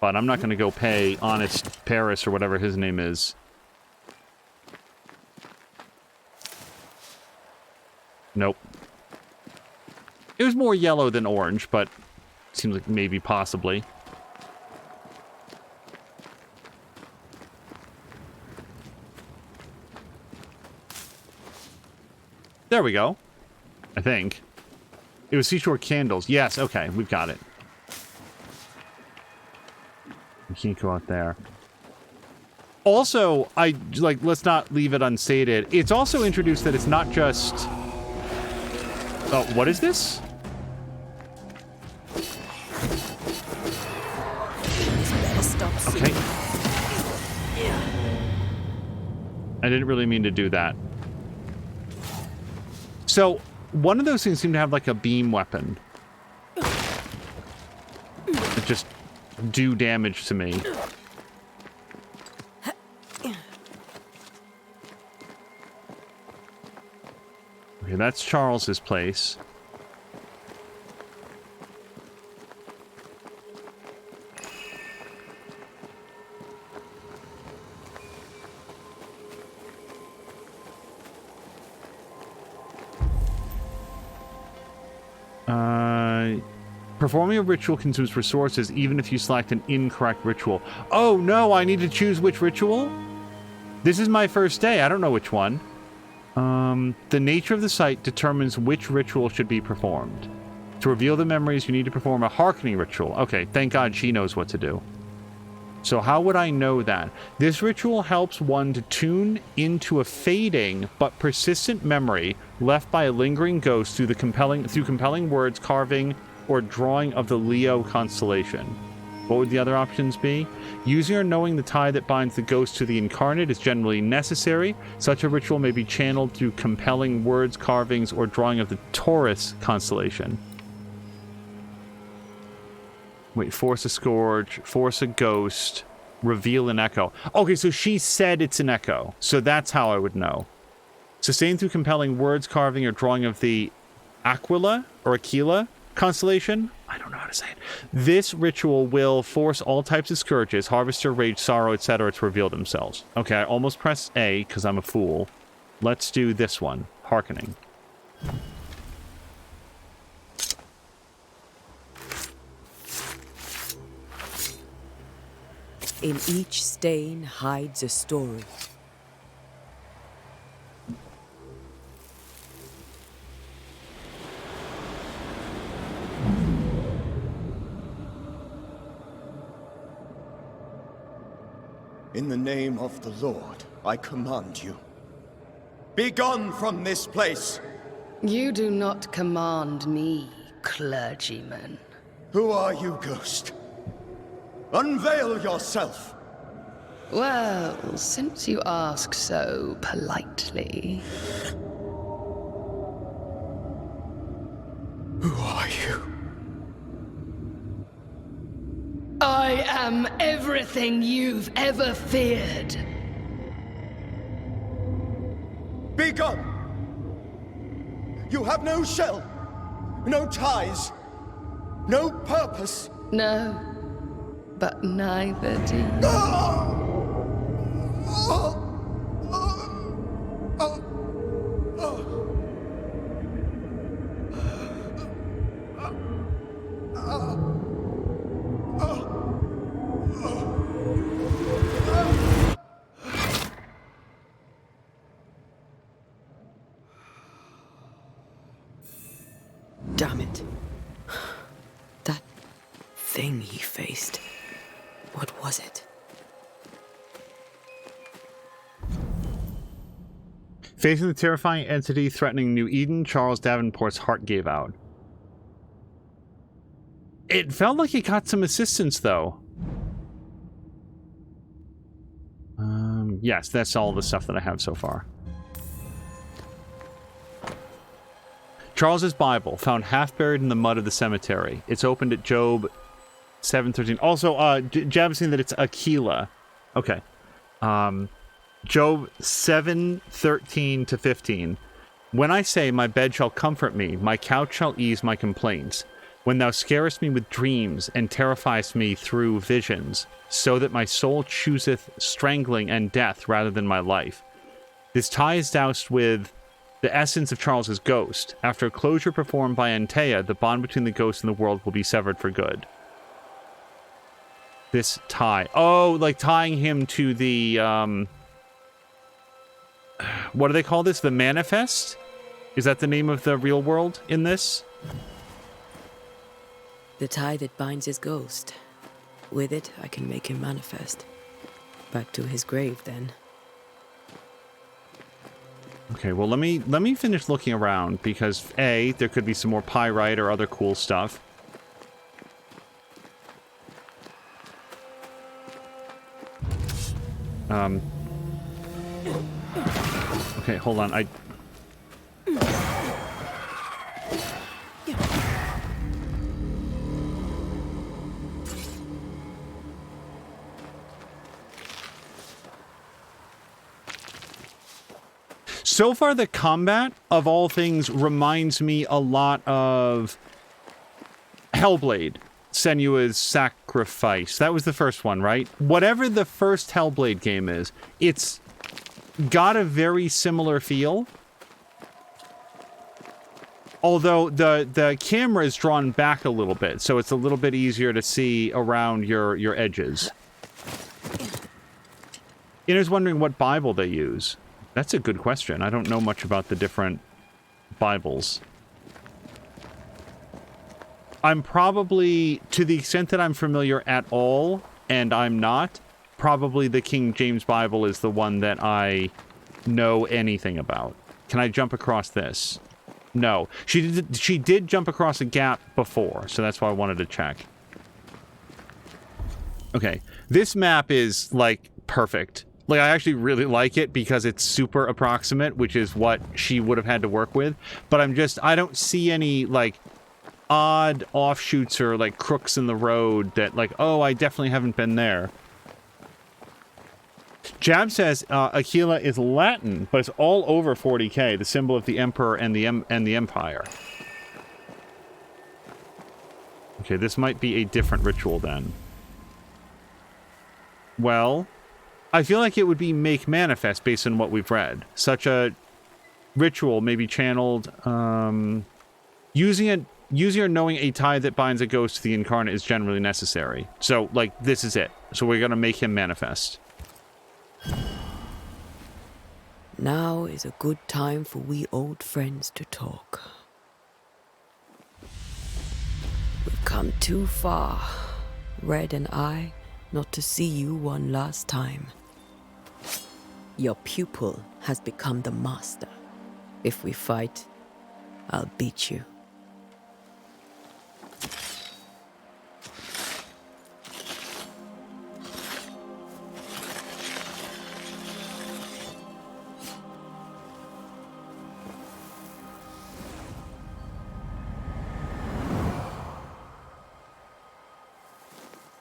But I'm not going to go pay Honest Paris or whatever his name is. Nope. It was more yellow than orange, but seems like maybe possibly. There we go. I think. It was seashore candles. Yes, okay, we've got it. We can't go out there. Also, let's not leave it unstated. It's also introduced that it's not just... Oh, what is this? Okay. I didn't really mean to do that. So, one of those things seem to have like a beam weapon. That just do damage to me. Okay, that's Charles's place. Performing a ritual consumes resources even if you select an incorrect ritual. Oh no, I need to choose which ritual? This is my first day, I don't know which one. The nature of the site determines which ritual should be performed. To reveal the memories, you need to perform a hearkening ritual. Okay, thank God she knows what to do. So how would I know that? This ritual helps one to tune into a fading but persistent memory left by a lingering ghost through compelling words, carving, or drawing of the Leo constellation. What would the other options be? Using or knowing the tie that binds the ghost to the incarnate is generally necessary. Such a ritual may be channeled through compelling words, carvings, or drawing of the Taurus constellation. Wait, force a scourge, force a ghost, reveal an echo. Okay, so she said it's an echo, so that's how I would know. Sustained through compelling words, carving, or drawing of the Aquila or Aquila constellation. I don't know how to say it. This ritual will force all types of scourges, harvester, rage, sorrow, etc. to reveal themselves. Okay, I almost pressed A because I'm a fool. Let's do this one. Hearkening. In each stain hides a story. In the name of the Lord, I command you. Be gone from this place! You do not command me, clergyman. Who are you, ghost? Unveil yourself! Well, since you ask so politely. Who are you? I am everything you've ever feared. Be gone! You have no shell, no ties, no purpose. No, but neither do you. Damn it. That thing he faced. What was it? Facing the terrifying entity threatening New Eden, Charles Davenport's heart gave out. It felt like he got some assistance, though. Yes, that's all the stuff that I have so far. Charles's Bible, found half buried in the mud of the cemetery. It's opened at Job 7:13. Also, Jab saying that it's Aquila. Okay. Job 7:13 to 15. When I say, my bed shall comfort me, my couch shall ease my complaints. When thou scarest me with dreams, and terrifiest me through visions, so that my soul chooseth strangling and death rather than my life. This tie is doused with the essence of Charles's ghost. After a closure performed by Antea, the bond between the ghost and the world will be severed for good. This tie. Oh, like tying him to the, what do they call this? The manifest? Is that the name of the real world in this? The tie that binds his ghost. With it, I can make him manifest. Back to his grave, then. Okay, well, let me finish looking around, because A, there could be some more pyrite or other cool stuff. Okay, hold on, So far, the combat, of all things, reminds me a lot of Hellblade, Senua's Sacrifice. That was the first one, right? Whatever the first Hellblade game is, it's got a very similar feel. Although the camera is drawn back a little bit, so it's a little bit easier to see around your edges. Inner's wondering what Bible they use. That's a good question. I don't know much about the different Bibles. I'm probably, to the extent that I'm familiar at all, and I'm not, probably the King James Bible is the one that I know anything about. Can I jump across this? No. She did jump across a gap before, so that's why I wanted to check. Okay. This map is, like, perfect. Like, I actually really like it because it's super approximate, which is what she would have had to work with. But I don't see any, like, odd offshoots or, like, crooks in the road that, like, oh, I definitely haven't been there. Jab says Aquila is Latin, but it's all over 40k, the symbol of the Emperor and the Empire. Okay, this might be a different ritual then. Well, I feel like it would be make manifest based on what we've read. Such a ritual may be channeled. Using or knowing a tie that binds a ghost to the incarnate is generally necessary. So, like, this is it. So we're going to make him manifest. Now is a good time for we old friends to talk. We've come too far, Red and I, not to see you one last time. Your pupil has become the master. If we fight, I'll beat you.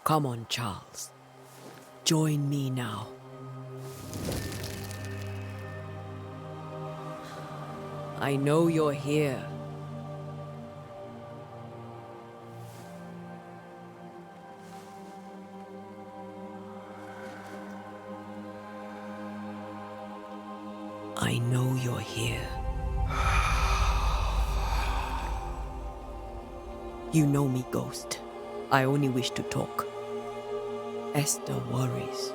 Come on, Charles. Join me now. I know you're here. I know you're here. You know me, Ghost. I only wish to talk. Esther worries.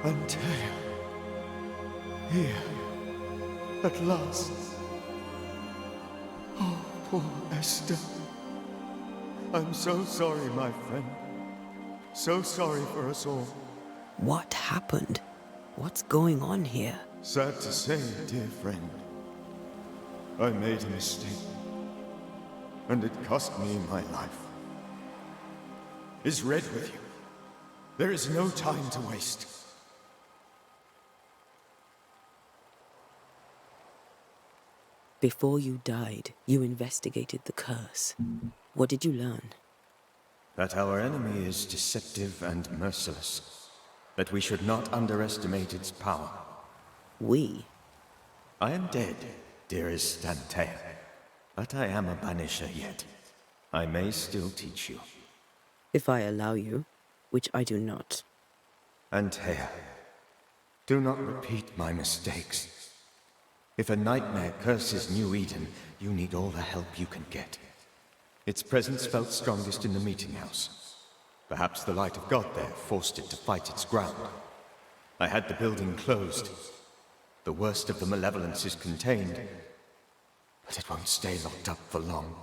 Antea. Here. At last. Oh, poor Esther. I'm so sorry, my friend. So sorry for us all. What happened? What's going on here? Sad to say, dear friend. I made a mistake. And it cost me my life. Is Red with you? There is no time to waste. Before you died, you investigated the curse. What did you learn? That our enemy is deceptive and merciless. That we should not underestimate its power. We? I am dead, dearest Antea. But I am a Banisher yet. I may still teach you. If I allow you, which I do not. Antea, do not repeat my mistakes. If a nightmare curses New Eden, you need all the help you can get. Its presence felt strongest in the meeting house. Perhaps the light of God there forced it to fight its ground. I had the building closed. The worst of the malevolence is contained, but it won't stay locked up for long.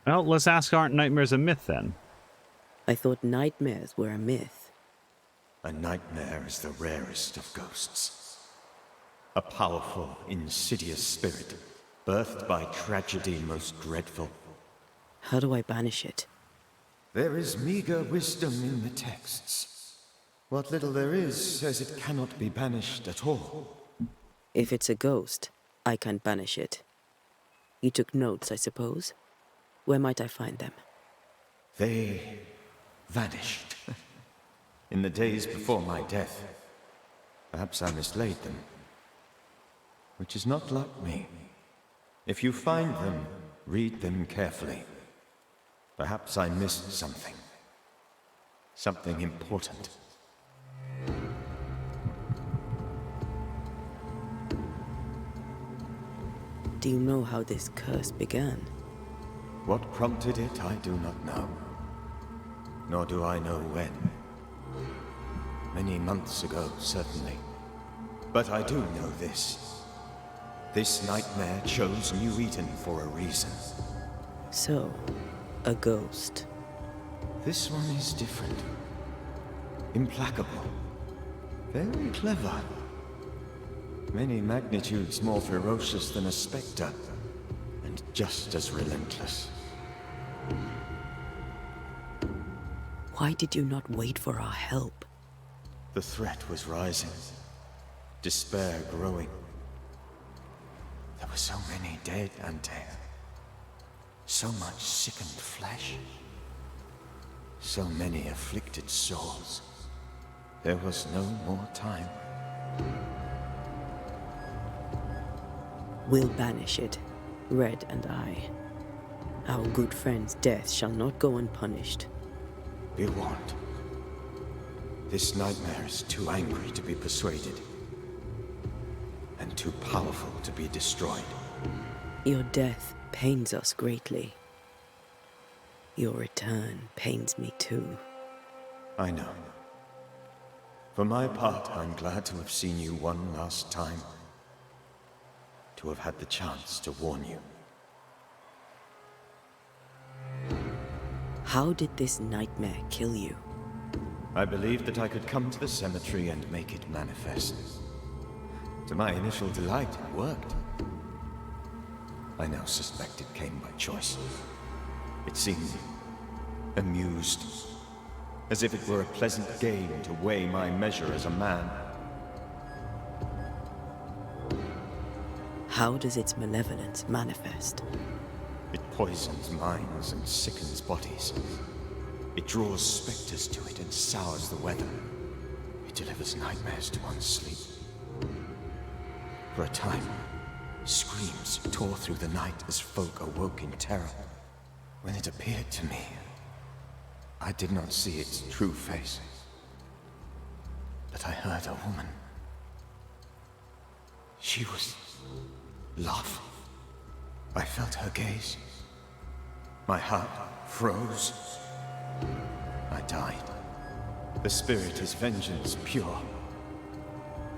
Well, let's ask, aren't nightmares a myth then? I thought nightmares were a myth. A nightmare is the rarest of ghosts. A powerful, insidious spirit, birthed by tragedy most dreadful. How do I banish it? There is meager wisdom in the texts. What little there is says it cannot be banished at all. If it's a ghost, I can't banish it. You took notes, I suppose? Where might I find them? They vanished. In the days before my death. Perhaps I mislaid them. Which is not like me. If you find them, read them carefully. Perhaps I missed something. Something important. Do you know how this curse began? What prompted it, I do not know. Nor do I know when. Many months ago, certainly. But I do know this. This nightmare chose New Eden for a reason. So, a ghost. This one is different. Implacable. Very clever. Many magnitudes more ferocious than a spectre. And just as relentless. Why did you not wait for our help? The threat was rising. Despair growing. There were so many dead, Antea. So much sickened flesh. So many afflicted souls. There was no more time. We'll banish it, Red and I. Our good friend's death shall not go unpunished. Be warned. This nightmare is too angry to be persuaded. And too powerful to be destroyed. Your death pains us greatly. Your return pains me too. I know. For my part, I'm glad to have seen you one last time. To have had the chance to warn you. How did this nightmare kill you? I believed that I could come to the cemetery and make it manifest. To my initial delight, it worked. I now suspect it came by choice. It seemed amused, as if it were a pleasant game to weigh my measure as a man. How does its malevolence manifest? It poisons minds and sickens bodies. It draws specters to it and sours the weather. It delivers nightmares to one's sleep. For a time, screams tore through the night as folk awoke in terror. When it appeared to me, I did not see its true face. But I heard a woman. She was laughing. I felt her gaze. My heart froze. I died. The spirit is vengeance pure.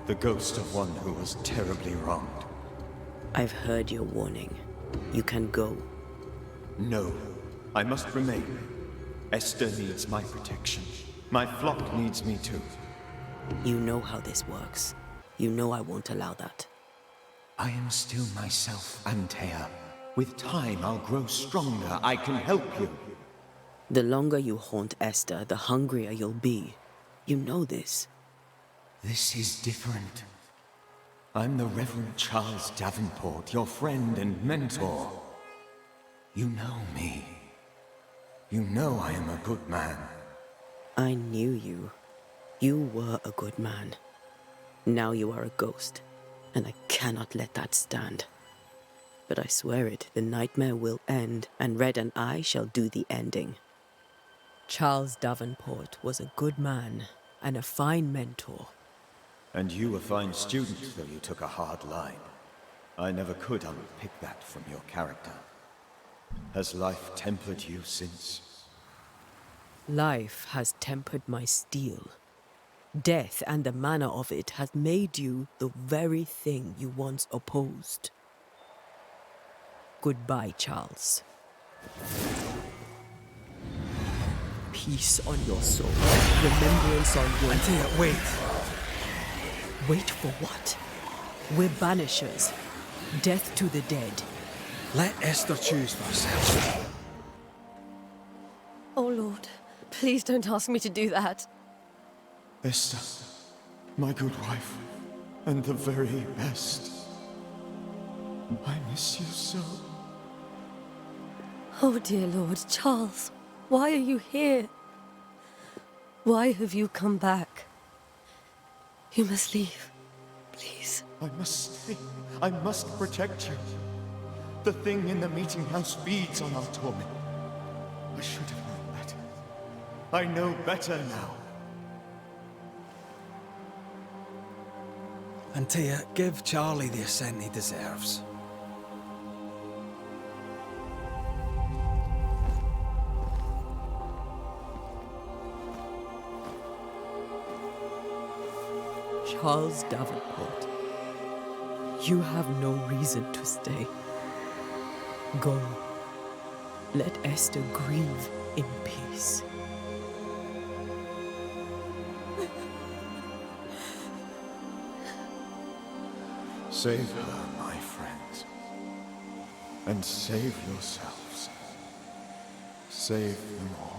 The ghost of one who was terribly wronged. I've heard your warning. You can go. No, I must remain. Esther needs my protection. My flock needs me too. You know how this works. You know I won't allow that. I am still myself, Antea. With time, I'll grow stronger. I can help you. The longer you haunt Esther, the hungrier you'll be. You know this. This is different. I'm the Reverend Charles Davenport, your friend and mentor. You know me. You know I am a good man. I knew you. You were a good man. Now you are a ghost, and I cannot let that stand. But I swear it, the nightmare will end, and Red and I shall do the ending. Charles Davenport was a good man and a fine mentor. And you a fine student, though you took a hard line. I never could unpick that from your character. Has life tempered you since? Life has tempered my steel. Death and the manner of it has made you the very thing you once opposed. Goodbye, Charles. Peace on your soul. Remembrance on your... Antea, wait. Wait for what? We're banishers. Death to the dead. Let Esther choose for herself. Oh, Lord, please don't ask me to do that. Esther, my good wife, and the very best. I miss you so. Oh, dear Lord, Charles, why are you here? Why have you come back? You must leave, please. I must stay. I must protect you. The thing in the meeting house feeds on our torment. I should have known better. I know better now. Antea, give Charlie the ascent he deserves. Charles Davenport, you have no reason to stay. Go. Let Esther grieve in peace. Save her, my friends. And save yourselves. Save them all.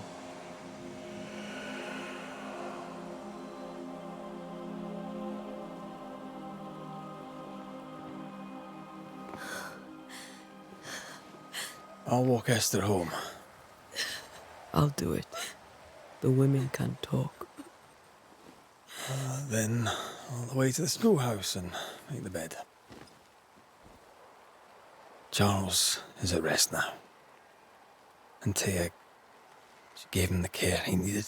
I'll walk Esther home. I'll do it. The women can talk. Then all the way to the schoolhouse and make the bed. Charles is at rest now. Antea, she gave him the care he needed.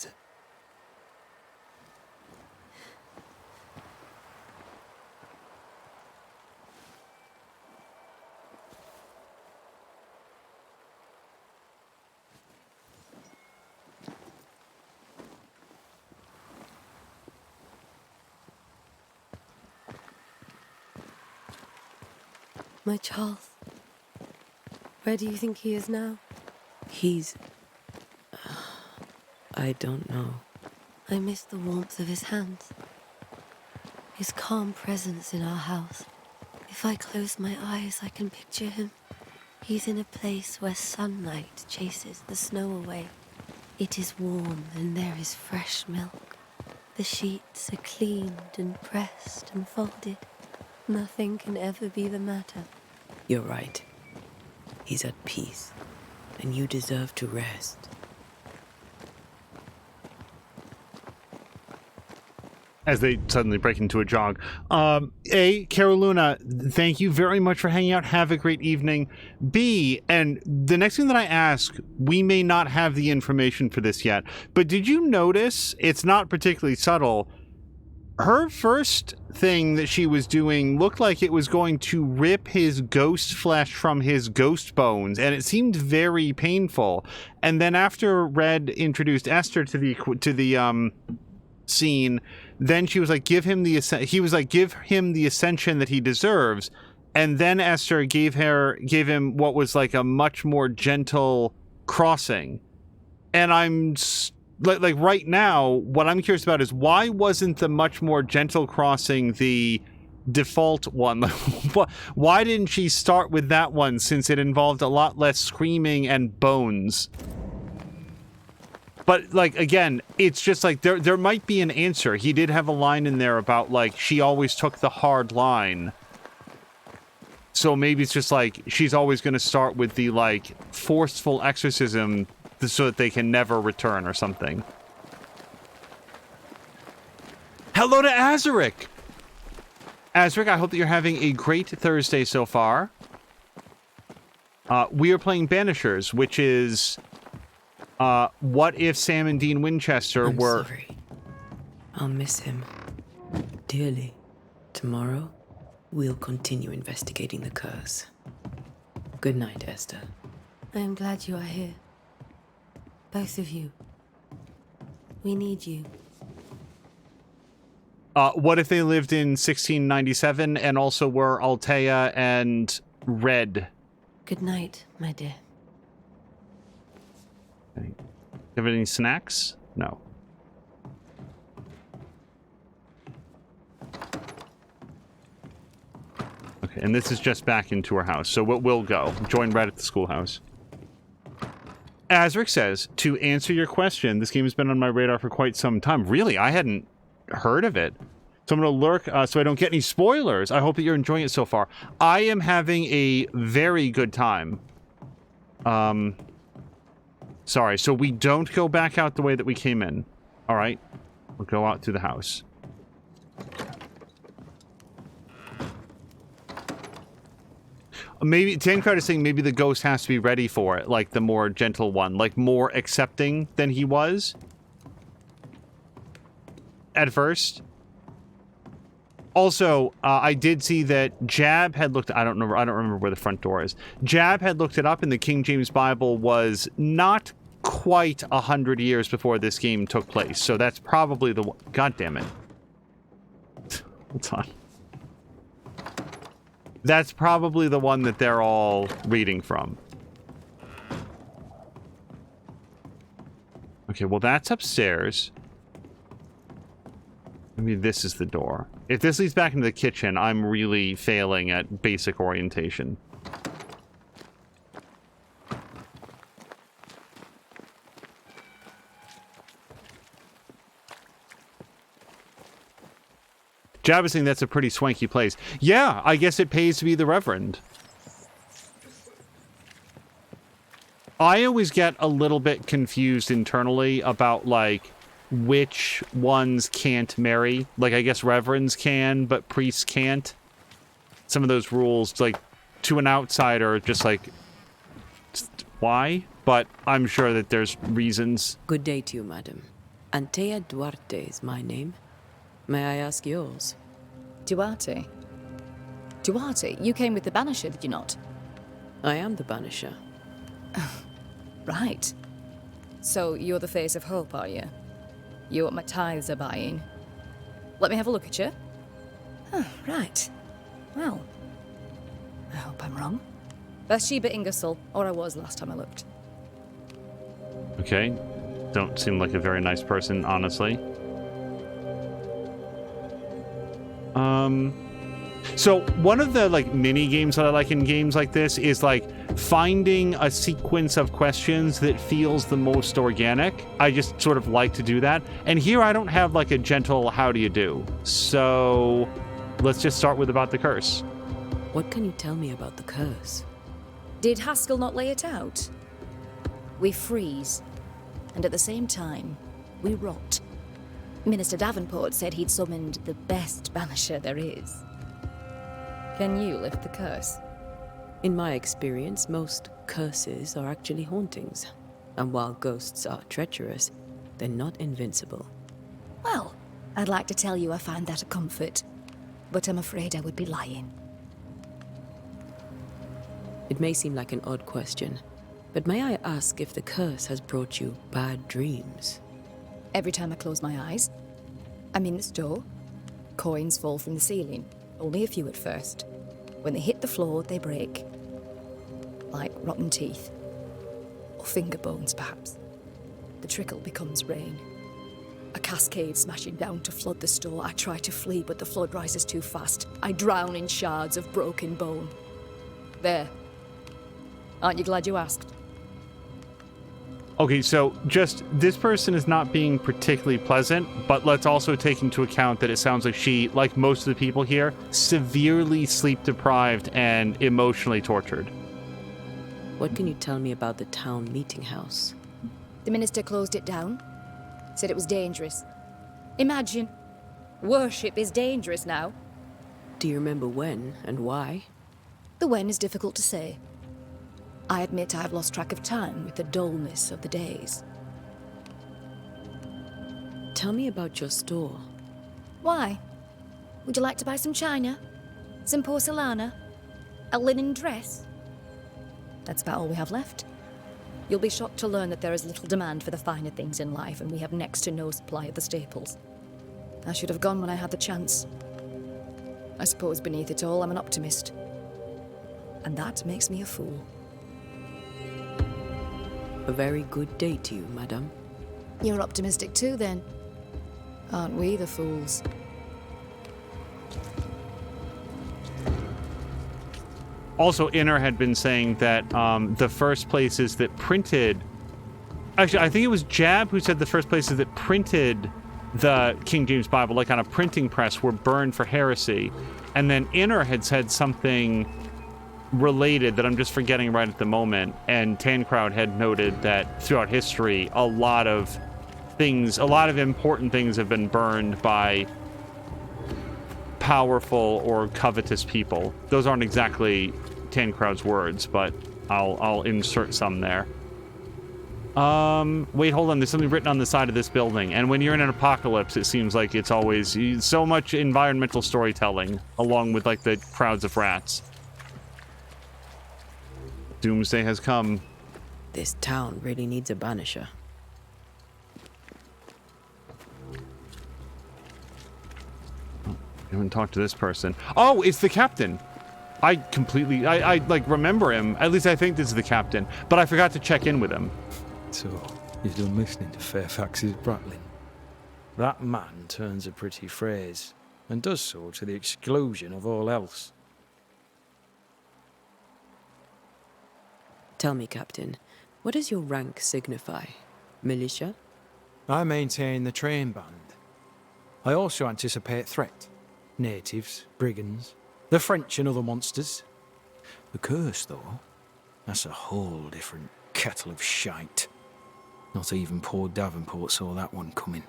My Charles, where do you think he is now? He's... I don't know. I miss the warmth of his hands. His calm presence in our house. If I close my eyes, I can picture him. He's in a place where sunlight chases the snow away. It is warm and there is fresh milk. The sheets are cleaned and pressed and folded. Nothing can ever be the matter. You're right. He's at peace, and you deserve to rest. As they suddenly break into a jog. Caroluna, thank you very much for hanging out. Have a great evening. B, and the next thing that I ask, we may not have the information for this yet, but did you notice, it's not particularly subtle, her first thing that she was doing looked like it was going to rip his ghost flesh from his ghost bones, and it seemed very painful. And then after Red introduced Esther to the scene, then she was like, give him the ascension that he deserves. And then Esther gave him what was like a much more gentle crossing. And I'm like right now, what I'm curious about is why wasn't the much more gentle crossing the default one? Why didn't she start with that one, since it involved a lot less screaming and bones? But, like, again, it's just like there might be an answer. He did have a line in there about, like, she always took the hard line. So maybe it's just like she's always going to start with the, like, forceful exorcism so that they can never return or something. Hello to Azaric! Azaric, I hope that you're having a great Thursday so far. We are playing Banishers, which is... what if Sam and Dean Winchester were... Sorry. I'll miss him dearly. Tomorrow, we'll continue investigating the curse. Good night, Esther. I am glad you are here. Both of you. We need you. What if they lived in 1697 and also were Antea and Red? Good night, my dear. Have any snacks? No. Okay, and this is just back into her house, so we'll go. Join Red at the schoolhouse. Azric says, to answer your question, this game has been on my radar for quite some time. Really? I hadn't heard of it. So I'm going to lurk so I don't get any spoilers. I hope that you're enjoying it so far. I am having a very good time. Sorry, so we don't go back out the way that we came in. All right? We'll go out through the house. Maybe, Tancred is saying maybe the ghost has to be ready for it, like the more gentle one, like more accepting than he was at first. Also, I did see that Jab had looked, I don't remember where the front door is. Jab had looked it up, and the King James Bible was not quite 100 years before this game took place. So that's probably the one. God damn it. Hold on. That's probably the one that they're all reading from. Okay, well, that's upstairs. Maybe this is the door. If this leads back into the kitchen, I'm really failing at basic orientation. Jab is saying that's a pretty swanky place. Yeah, I guess it pays to be the Reverend. I always get a little bit confused internally about, like, which ones can't marry. Like, I guess Reverends can, but priests can't. Some of those rules, like, to an outsider, just like, why? But I'm sure that there's reasons. Good day to you, madam. Antea Duarte is my name. May I ask yours? Duarte? Duarte? You came with the Banisher, did you not? I am the Banisher. Right. So you're the face of hope, are you? You're what my tithes are buying. Let me have a look at you. Oh, right. Well, I hope I'm wrong. Bathsheba Ingersoll, or I was last time I looked. Okay. Don't seem like a very nice person, honestly. So one of the, like, mini games that I like in games like this is, like, finding a sequence of questions that feels the most organic. I just sort of like to do that. And here I don't have, like, a gentle how do you do. So let's just start with about the curse. What can you tell me about the curse? Did Haskell not lay it out? We freeze, and at the same time, we rot. Minister Davenport said he'd summoned the best banisher there is. Can you lift the curse? In my experience, most curses are actually hauntings. And while ghosts are treacherous, they're not invincible. Well, I'd like to tell you I find that a comfort, but I'm afraid I would be lying. It may seem like an odd question, but may I ask if the curse has brought you bad dreams? Every time I close my eyes, I'm in the store. Coins fall from the ceiling, only a few at first. When they hit the floor, they break. Like rotten teeth. Or finger bones, perhaps. The trickle becomes rain. A cascade smashing down to flood the store. I try to flee, but the flood rises too fast. I drown in shards of broken bone. There. Aren't you glad you asked? Okay, so just this person is not being particularly pleasant, but let's also take into account that it sounds like she, like most of the people here, severely sleep deprived and emotionally tortured. What can you tell me about the town meeting house? The minister closed it down. Said it was dangerous. Imagine. Worship is dangerous now. Do you remember when and why? The when is difficult to say. I admit I've lost track of time with the dullness of the days. Tell me about your store. Why? Would you like to buy some china? Some porcelana? A linen dress? That's about all we have left. You'll be shocked to learn that there is little demand for the finer things in life, and we have next to no supply of the staples. I should have gone when I had the chance. I suppose beneath it all, I'm an optimist. And that makes me a fool. A very good day to you, madam. You're optimistic too, then. Aren't we the fools? Also, Inner had been saying that the first places that printed... Actually, I think it was Jab who said the first places that printed the King James Bible, like on a printing press, were burned for heresy. And then Inner had said something related that I'm just forgetting right at the moment. And Tancrowd had noted that throughout history, a lot of important things have been burned by powerful or covetous people. Those aren't exactly Tancrowd's words, but I'll insert some there. Wait, hold on. There's something written on the side of this building. And when you're in an apocalypse, it seems like it's always so much environmental storytelling, along with like the crowds of rats. Doomsday has come. This town really needs a banisher. I haven't talked to this person. Oh, it's the captain. I like remember him. At least I think this is the captain, but I forgot to check in with him. So, you've done listening to Fairfax's prattling. That man turns a pretty phrase, and does so to the exclusion of all else. Tell me, Captain, what does your rank signify? Militia? I maintain the train band. I also anticipate threat. Natives, brigands, the French and other monsters. The curse, though, that's a whole different kettle of shite. Not even poor Davenport saw that one coming.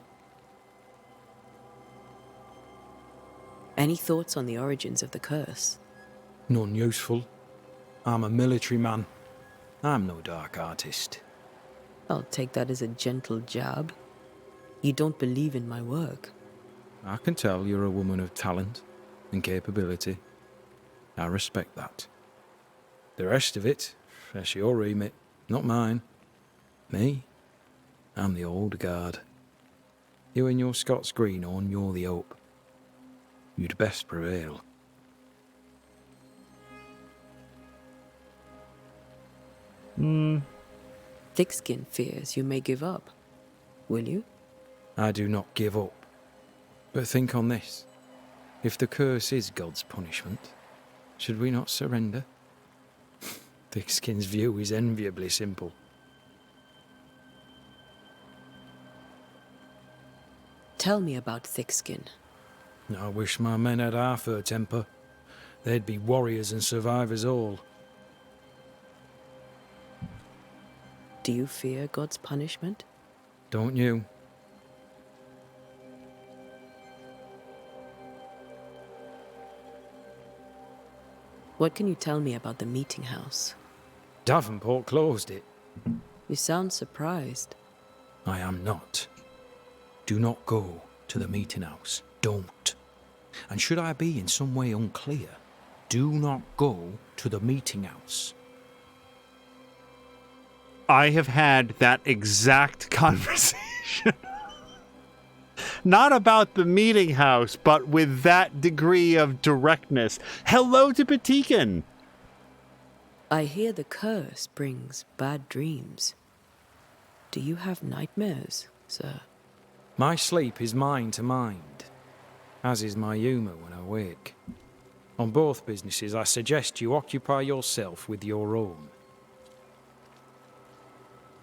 Any thoughts on the origins of the curse? None useful. I'm a military man. I'm no dark artist. I'll take that as a gentle jab. You don't believe in my work. I can tell you're a woman of talent and capability. I respect that. The rest of it, that's your remit, not mine. Me? I'm the old guard. You and your Scots greenhorn, you're the hope. You'd best prevail. Thickskin fears you may give up. Will you? I do not give up. But think on this. If the curse is God's punishment, should we not surrender? Thickskin's view is enviably simple. Tell me about Thickskin. I wish my men had half her temper. they'd be warriors and survivors all. Do you fear God's punishment? Don't you? What can you tell me about the meeting house? Davenport closed it. You sound surprised. I am not. Do not go to the meeting house. Don't. And should I be in some way unclear, do not go to the meeting house. I have had that exact conversation. Not about the meeting house, but with that degree of directness. Hello to Patikan. I hear the curse brings bad dreams. Do you have nightmares, sir? My sleep is mind to mind, as is my humour when I wake. On both businesses, I suggest you occupy yourself with your own.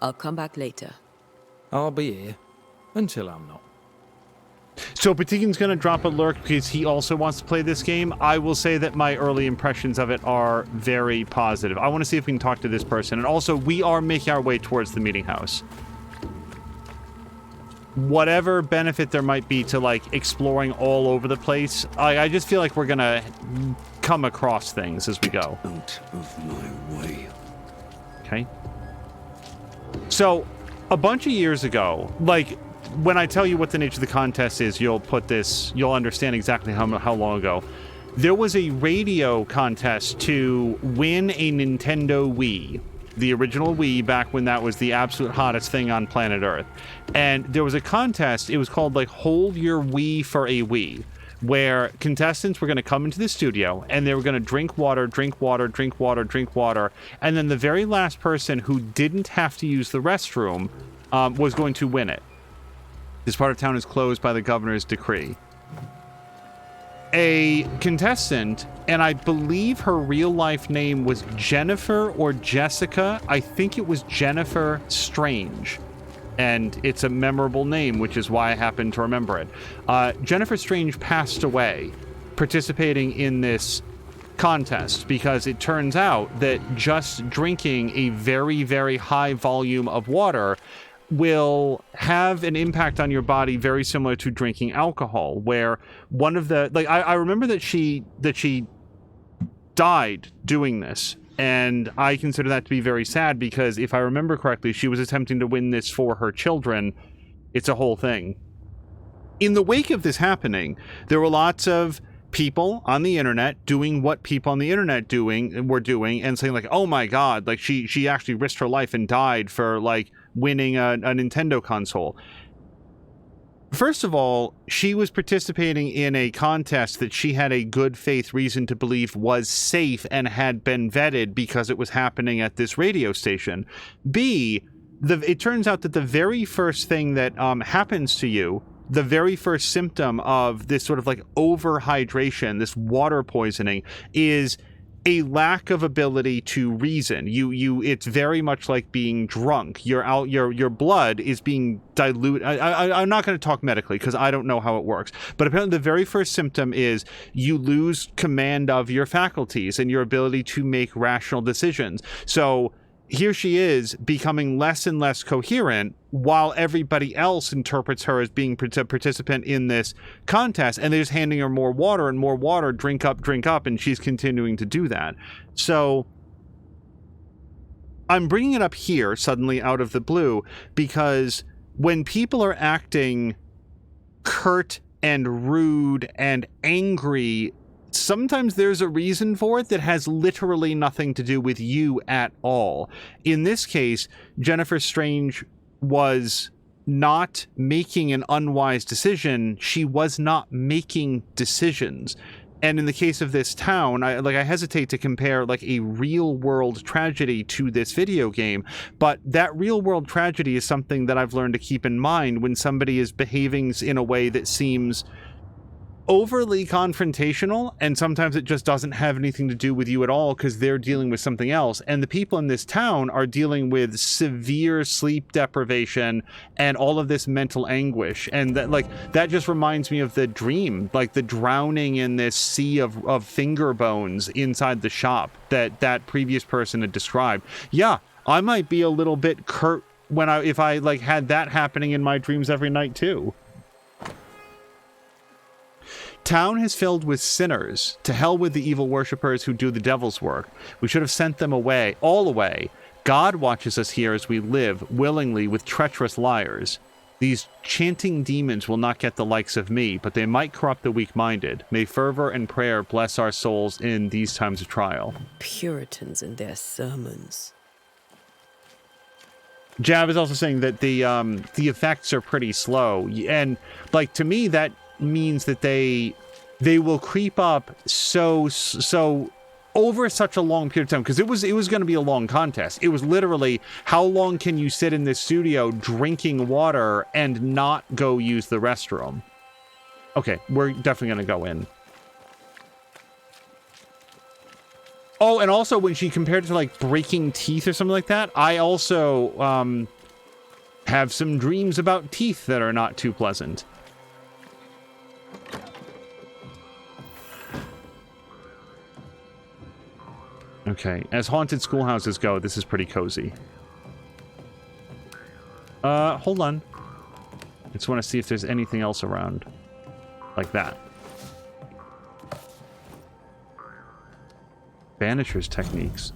I'll come back later. I'll be here until I'm not. So Patikan's going to drop a lurk because he also wants to play this game. I will say that my early impressions of it are very positive. I want to see if we can talk to this person. And also, we are making our way towards the meeting house. Whatever benefit there might be to, like, exploring all over the place, I just feel like we're going to come across things as we go. Out of my way. Okay. So, a bunch of years ago, like, when I tell you what the nature of the contest is, you'll understand exactly how long ago. There was a radio contest to win a Nintendo Wii. The original Wii, back when that was the absolute hottest thing on planet Earth. And there was a contest, it was called, like, Hold Your Wii for a Wii, where contestants were going to come into the studio and they were going to drink water, drink water, drink water, drink water, and then the very last person who didn't have to use the restroom was going to win it. This part of town is closed by the governor's decree. A contestant, and I believe her real life name was Jennifer or Jessica. I think it was Jennifer Strange. And it's a memorable name, which is why I happen to remember it. Jennifer Strange passed away participating in this contest because it turns out that just drinking a very, very high volume of water will have an impact on your body very similar to drinking alcohol, where one of the, like, I remember that she died doing this, and I consider that to be very sad because if I remember correctly, she was attempting to win this for her children. It's a whole thing. In the wake of this happening, there were lots of people on the internet doing what people on the internet were doing and saying, like, oh my god, like she actually risked her life and died for, like, winning a Nintendo console. First of all, she was participating in a contest that she had a good faith reason to believe was safe and had been vetted because it was happening at this radio station. B, it turns out that the very first thing that happens to you, the very first symptom of this sort of like overhydration, this water poisoning, is a lack of ability to reason. It's very much like being drunk. Your blood is being diluted. I'm not going to talk medically because I don't know how it works. But apparently the very first symptom is you lose command of your faculties and your ability to make rational decisions. So here she is becoming less and less coherent while everybody else interprets her as being a participant in this contest, and they're just handing her more water and more water, drink up, and she's continuing to do that. So I'm bringing it up here suddenly out of the blue because when people are acting curt and rude and angry, sometimes there's a reason for it that has literally nothing to do with you at all. In this case, Jennifer Strange was not making an unwise decision. She was not making decisions. And in the case of this town, I hesitate to compare like a real world tragedy to this video game, but that real world tragedy is something that I've learned to keep in mind when somebody is behaving in a way that seems overly confrontational, and sometimes it just doesn't have anything to do with you at all because they're dealing with something else. And the people in this town are dealing with severe sleep deprivation and all of this mental anguish. And that just reminds me of the dream, like the drowning in this sea of finger bones inside the shop that previous person had described. Yeah, I might be a little bit curt if I like had that happening in my dreams every night too. Town is filled with sinners. To hell with the evil worshippers who do the devil's work. We should have sent them away, all away. God watches us here as we live, willingly, with treacherous liars. These chanting demons will not get the likes of me, but they might corrupt the weak-minded. May fervor and prayer bless our souls in these times of trial. Puritans and their sermons. Jav is also saying that the effects are pretty slow, and like to me that means that they will creep up so over such a long period of time, because it was going to be a long contest. It was literally, how long can you sit in this studio drinking water and not go use the restroom? Okay, we're definitely going to go in. Oh, and also when she compared it to like breaking teeth or something like that, I also have some dreams about teeth that are not too pleasant. Okay, as haunted schoolhouses go, this is pretty cozy. Hold on. I just want to see if there's anything else around. Like that. Banishers techniques.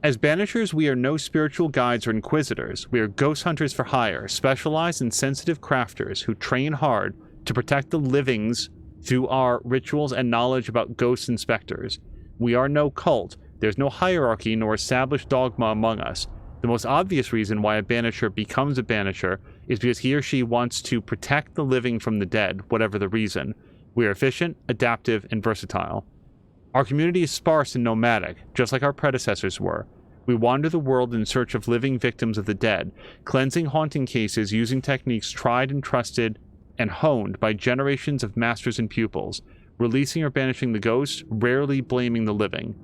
As Banishers, we are no spiritual guides or inquisitors. We are ghost hunters for hire, specialized and sensitive crafters who train hard to protect the livings through our rituals and knowledge about ghosts and specters. We are no cult. There's no hierarchy nor established dogma among us. The most obvious reason why a Banisher becomes a Banisher is because he or she wants to protect the living from the dead, whatever the reason. We are efficient, adaptive, and versatile. Our community is sparse and nomadic, just like our predecessors were. We wander the world in search of living victims of the dead, cleansing haunting cases using techniques tried and trusted and honed by generations of masters and pupils, releasing or banishing the ghosts, rarely blaming the living.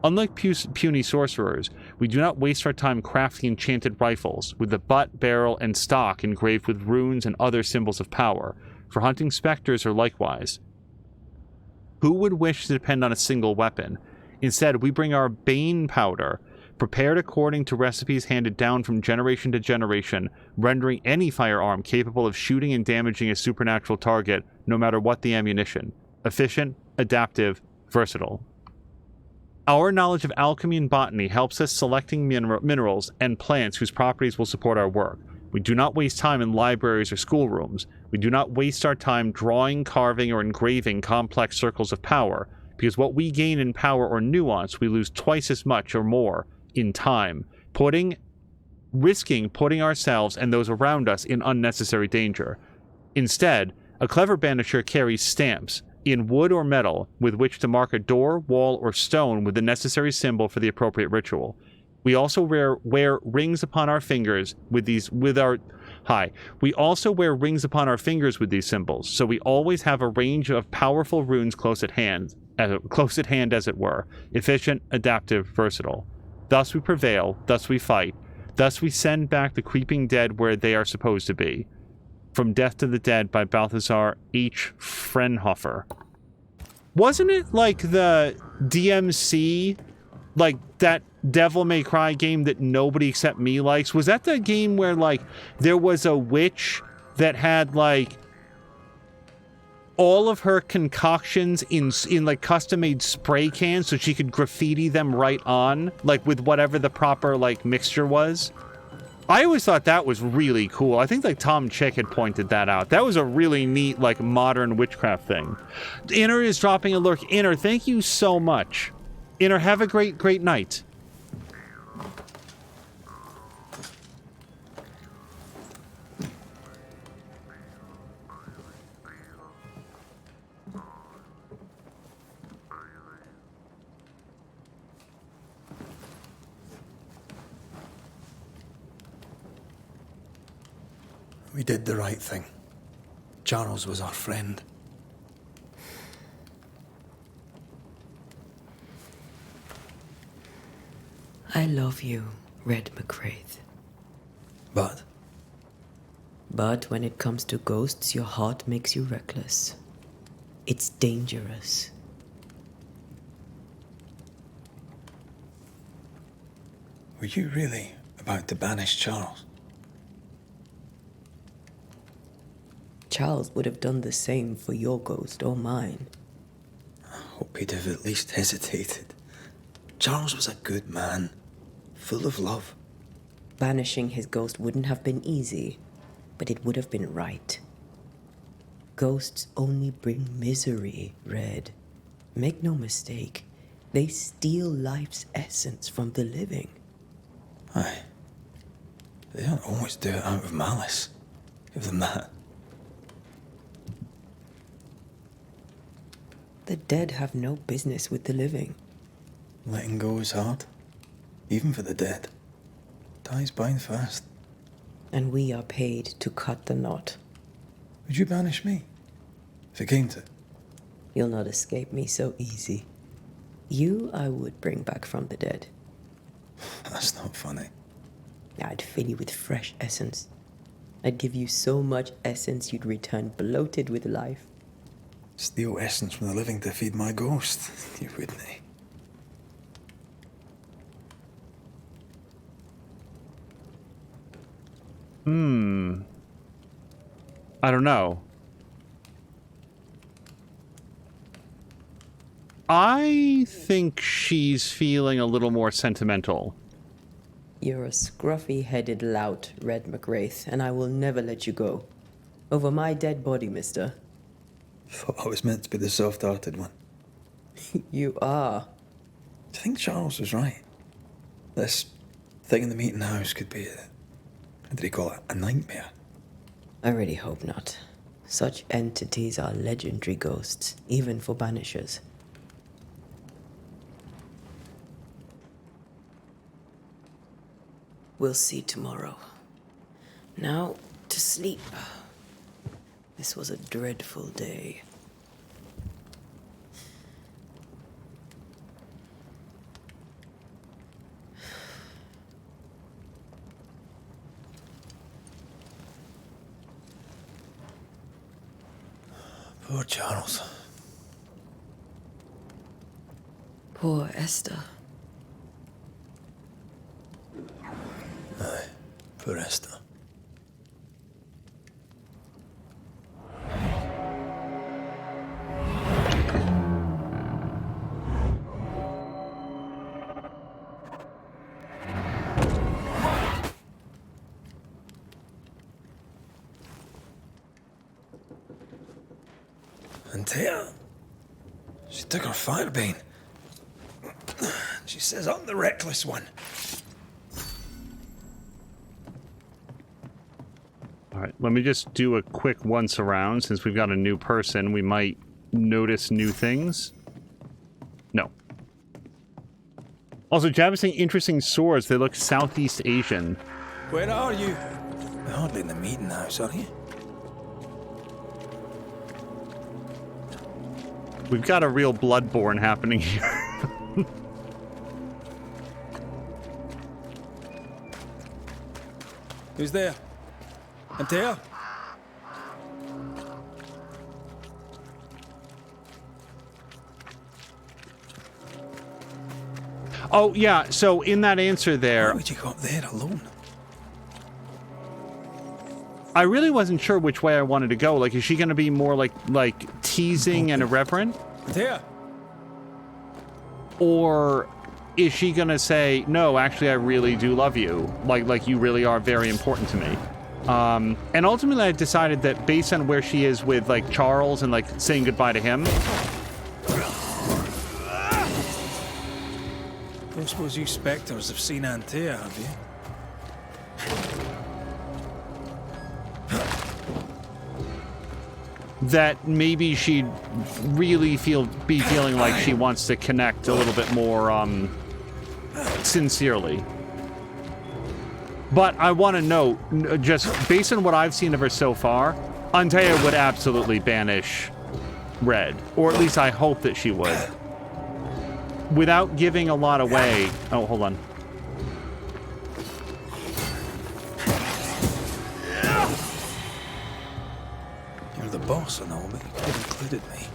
Unlike puny sorcerers, we do not waste our time crafting enchanted rifles, with the butt, barrel, and stock engraved with runes and other symbols of power, for hunting specters or likewise. Who would wish to depend on a single weapon? Instead, we bring our Bane powder, prepared according to recipes handed down from generation to generation, rendering any firearm capable of shooting and damaging a supernatural target, no matter what the ammunition. Efficient, adaptive, versatile. Our knowledge of alchemy and botany helps us selecting minerals and plants whose properties will support our work. We do not waste time in libraries or schoolrooms. We do not waste our time drawing, carving, or engraving complex circles of power, because what we gain in power or nuance, we lose twice as much or more in time, risking putting ourselves and those around us in unnecessary danger. Instead, a clever Banisher carries stamps, in wood or metal, with which to mark a door, wall, or stone with the necessary symbol for the appropriate ritual. We also wear rings upon our fingers with these symbols, so we always have a range of powerful runes close at hand as it were. Efficient, adaptive, versatile. Thus we prevail, thus we fight, thus we send back the creeping dead where they are supposed to be. From Death to the Dead by Balthasar H. Frenhofer. Wasn't it like the DMC, like that Devil May Cry game that nobody except me likes? Was that the game where like there was a witch that had like all of her concoctions in like custom-made spray cans so she could graffiti them right on, like with whatever the proper like mixture was? I always thought that was really cool. I think like Tom Chick had pointed that out. That was a really neat like modern witchcraft thing. Inner is dropping a lurk. Inner, thank you so much. Inner, have a great night. We did the right thing. Charles was our friend. love you, Red McWraith. But? But when it comes to ghosts, your heart makes you reckless. It's dangerous. Were you really about to banish Charles? Charles would have done the same for your ghost or mine. I hope he'd have at least hesitated. Charles was a good man, full of love. Banishing his ghost wouldn't have been easy, but it would have been right. Ghosts only bring misery, Red. Make no mistake, they steal life's essence from the living. Aye. They don't always do it out of malice. Give them that. The dead have no business with the living. Letting go is hard, even for the dead. Ties bind fast. And we are paid to cut the knot. Would you banish me? If it came to it? You'll not escape me so easy. You I would bring back from the dead. That's not funny. I'd fill you with fresh essence. I'd give you so much essence you'd return bloated with life. Steal essence from the living to feed my ghost. You wouldn't. I don't know. I think she's feeling a little more sentimental. You're a scruffy-headed lout, Red McWraith, and I will never let you go. Over my dead body, mister. Thought I was meant to be the soft-hearted one. You are. Do you think Charles was right? This thing in the meeting house could be what did he call it? A nightmare? I really hope not. Such entities are legendary ghosts, even for Banishers. We'll see tomorrow. Now, to sleep. This was a dreadful day. Poor Charles. Poor Esther. Aye, poor Esther. Antea, she took her firebane. She says I'm the reckless one. All right, let me just do a quick once around. Since we've got a new person, we might notice new things. No. Also, Jab is saying interesting swords. They look Southeast Asian. Where are you? You're hardly in the meeting house, are you? We've got a real Bloodborne happening here. Who's there? Antea? Oh, yeah, so in that answer there... Why would you go up there alone? I really wasn't sure which way I wanted to go. Like, is she going to be more like teasing and irreverent? Antea? Or is she going to say, no, actually, I really do love you. Like you really are very important to me. And ultimately, I decided that based on where she is with, like, Charles and, like, saying goodbye to him... I don't suppose you spectres have seen Antea, have you? that maybe she'd really be feeling like she wants to connect a little bit more, sincerely. But I want to note, just based on what I've seen of her so far, Antea would absolutely banish Red. Or at least I hope that she would. Without giving a lot away. Oh, hold on. You're the boss and all, but you could have included me.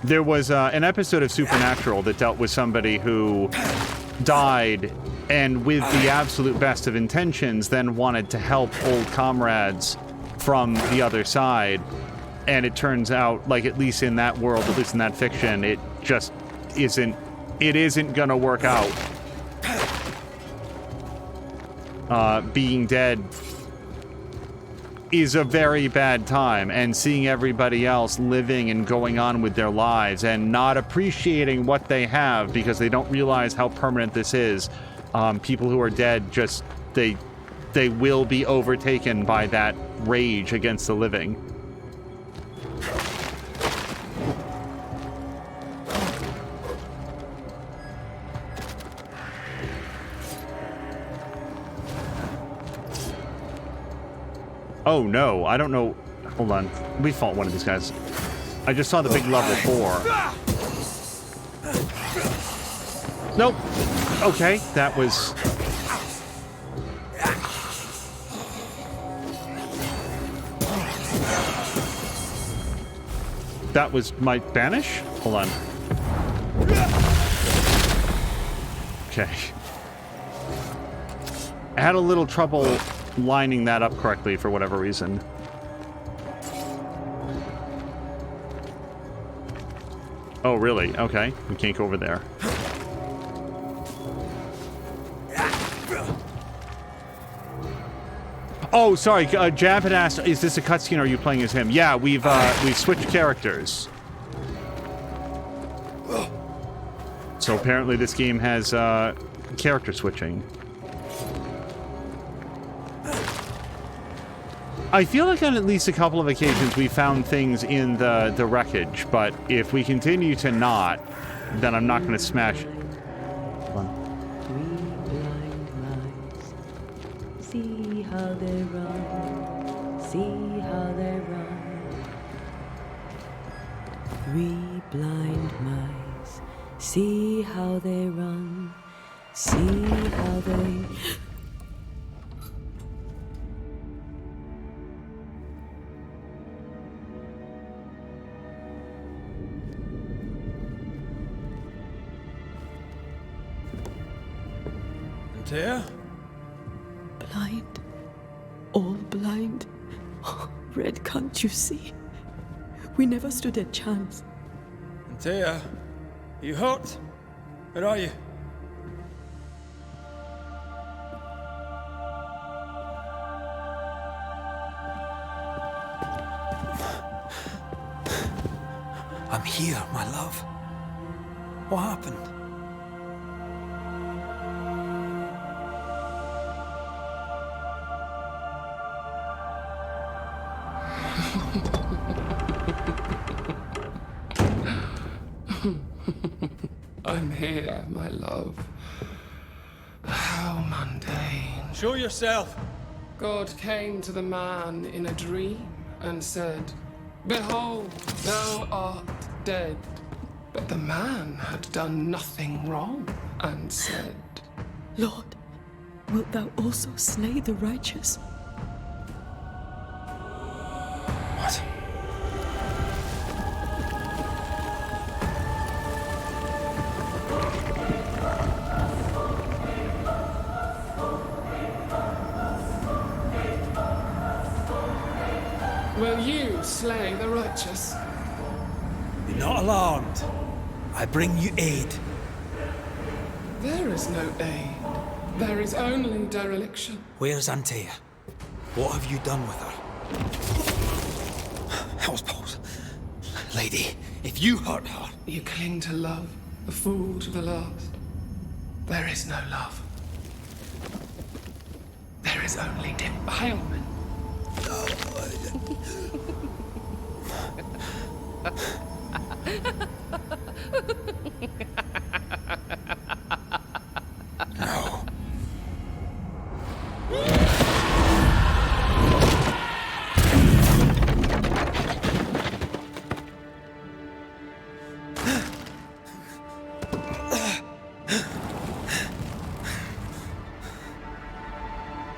There was an episode of Supernatural that dealt with somebody who died and with the absolute best of intentions then wanted to help old comrades from the other side. And it turns out, like, at least in that world, at least in that fiction, it just isn't, it isn't gonna work out. Being dead is a very bad time, and seeing everybody else living and going on with their lives and not appreciating what they have because they don't realize how permanent this is. People who are dead just, they will be overtaken by that rage against the living. Oh no, I don't know. Hold on. We fought one of these guys. I just saw the big level 4. Nope. Okay, that was... That was my banish? Hold on. Okay. I had a little trouble lining that up correctly for whatever reason. Oh, really? Okay. We can't go over there. Oh, sorry. Jab had asked, is this a cutscene or are you playing as him? Yeah, we've switched characters. So apparently this game has character switching. I feel like on at least a couple of occasions we found things in the wreckage, but if we continue to not, then I'm not going to smash it. Hold on. See how they run, see how they run. 3 blind mice, see how they run, see how they... Antea? Blind. All blind. Oh, Red, can't you see? We never stood a chance. Antea, you hurt? Where are you? I'm here, my love. What happened? I'm here, my love. How mundane. Show yourself. God came to the man in a dream and said, "Behold, thou art dead." But the man had done nothing wrong and said, Lord, wilt thou also slay the righteous? What? Will you slay the righteous? Be not alarmed. I bring you aid. There is no aid. There is only dereliction. Where's Antea? What have you done with her? Hellsballs. Lady, if you hurt her... You cling to love, a fool to the last. There is no love. There is only defilement. No.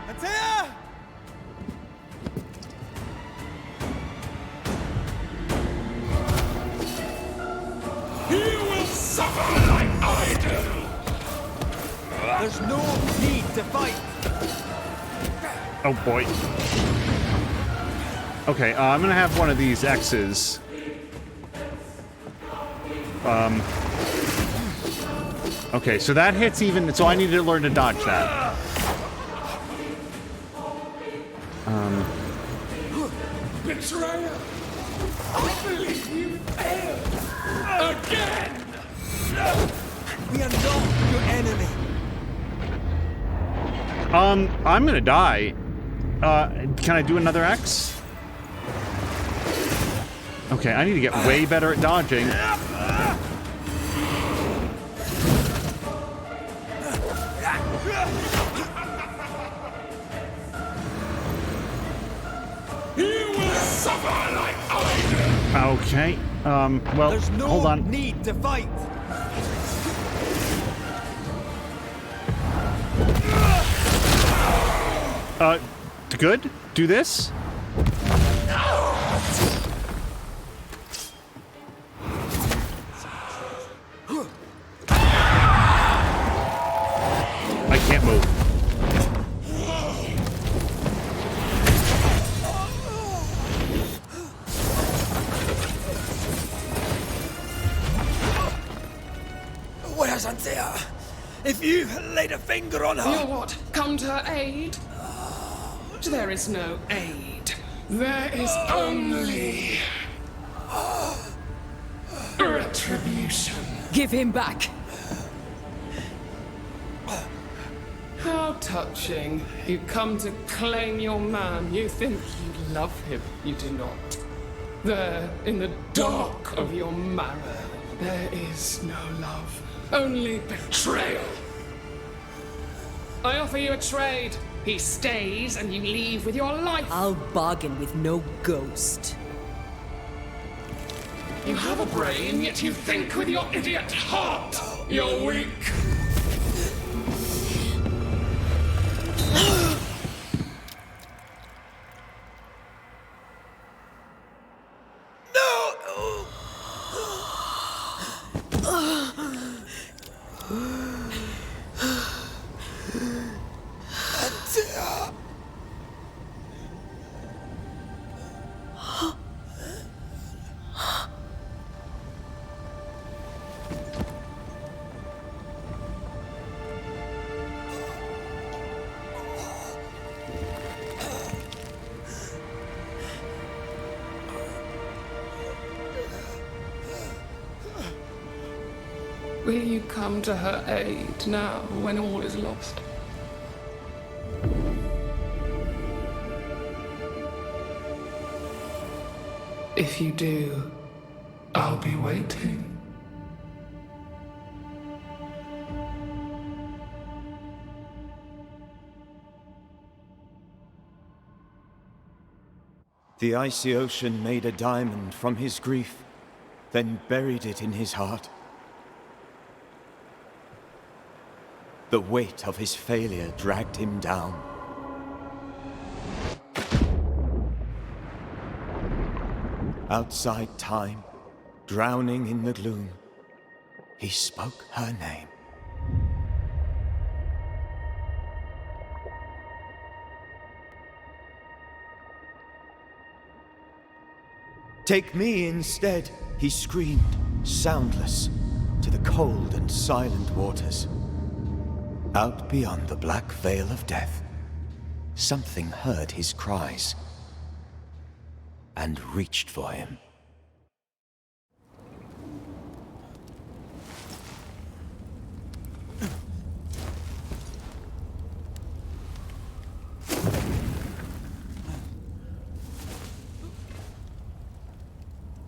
Antea! There's no need to fight. Oh boy. Okay, I'm gonna have one of these X's. Okay, so that hits even, so I need to learn to dodge that. Betrayer! I believe you failed! Again! We are not your enemy. I'm gonna die. Can I do another X? Okay, I need to get way better at dodging. You will suffer like I do! Okay, well, There's no hold on. need to fight. Good? Do this? I can't move. Where's Antea? If you laid a finger on her... You'll what? Come to her aid? There is no aid. There is only... retribution. Give him back. How touching. You come to claim your man. You think you love him. You do not. There, in the dark of your marrow, there is no love. Only betrayal. I offer you a trade. He stays and you leave with your life. I'll bargain with no ghost. You have a brain, yet you think with your idiot heart. You're weak. Will you come to her aid now, when all is lost? If you do, I'll be waiting. The icy ocean made a diamond from his grief, then buried it in his heart. The weight of his failure dragged him down. Outside time, drowning in the gloom, he spoke her name. Take me instead, he screamed, soundless, to the cold and silent waters. Out beyond the black veil of death, something heard his cries and reached for him.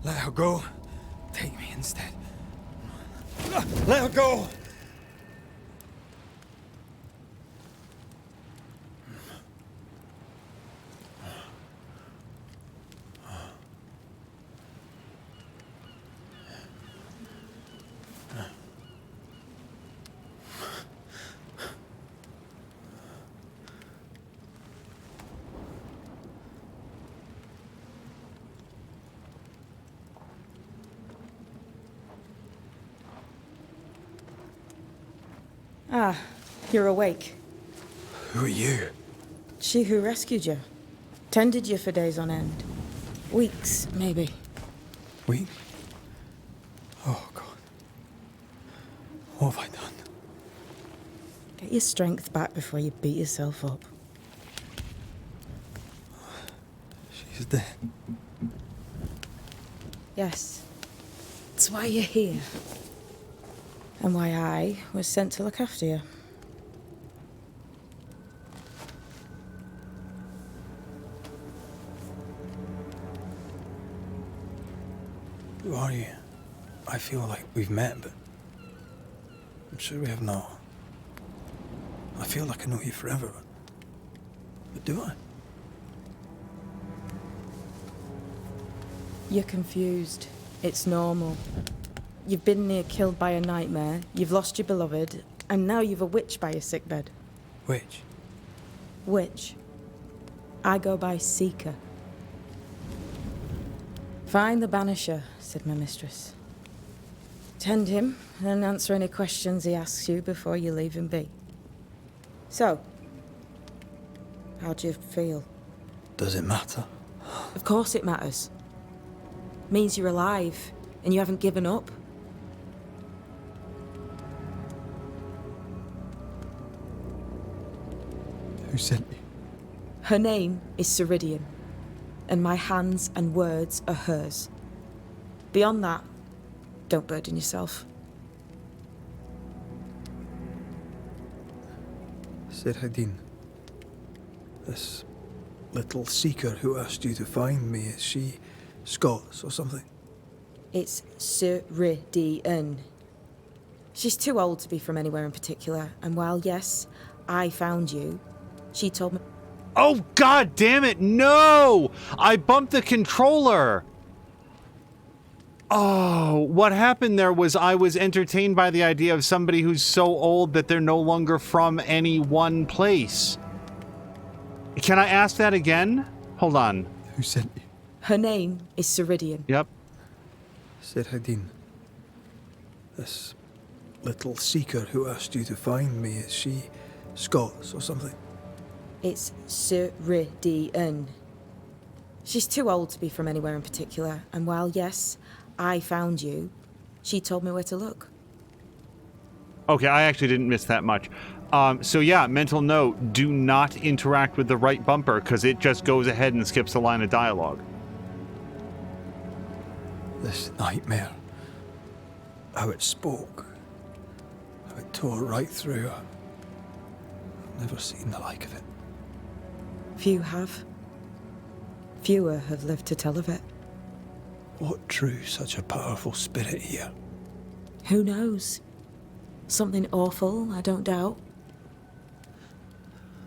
Let her go. Take me instead. Let her go! You're awake. Who are you? She who rescued you. Tended you for days on end. Weeks, maybe. Weeks? Oh, God. What have I done? Get your strength back before you beat yourself up. She's dead. Yes. That's why you're here. And why I was sent to look after you. Who are you? I feel like we've met, but I'm sure we have not. I feel like I know you forever, but do I? You're confused. It's normal. You've been near killed by a nightmare, you've lost your beloved, and now you've a witch by your sickbed. Which? Witch. I go by Seeker. Find the Banisher, said my mistress. Tend him, and answer any questions he asks you before you leave him be. So, how do you feel? Does it matter? Of course it matters. Means you're alive, and you haven't given up. Who sent you? Her name is Ceridian, and my hands and words are hers. Beyond that, don't burden yourself. Ceridian. This little seeker who asked you to find me, is she Scots or something? It's Ceridian. She's too old to be from anywhere in particular, and while yes, I found you, she told me... Oh, God damn it, no! I bumped the controller! Oh, what happened there was I was entertained by the idea of somebody who's so old that they're no longer from any one place. Can I ask that again? Hold on. Who sent you? Her name is Ceridian. Yep. Ceridian. This little seeker who asked you to find me, is she Scots or something? It's Ceridian. She's too old to be from anywhere in particular, and while yes, I found you, she told me where to look. Okay, I actually didn't miss that much. So yeah, mental note, do not interact with the right bumper, because it just goes ahead and skips a line of dialogue. This nightmare. How it spoke. How it tore right through her. I've never seen the like of it. Few have. Fewer have lived to tell of it. What drew such a powerful spirit here? Who knows? Something awful, I don't doubt.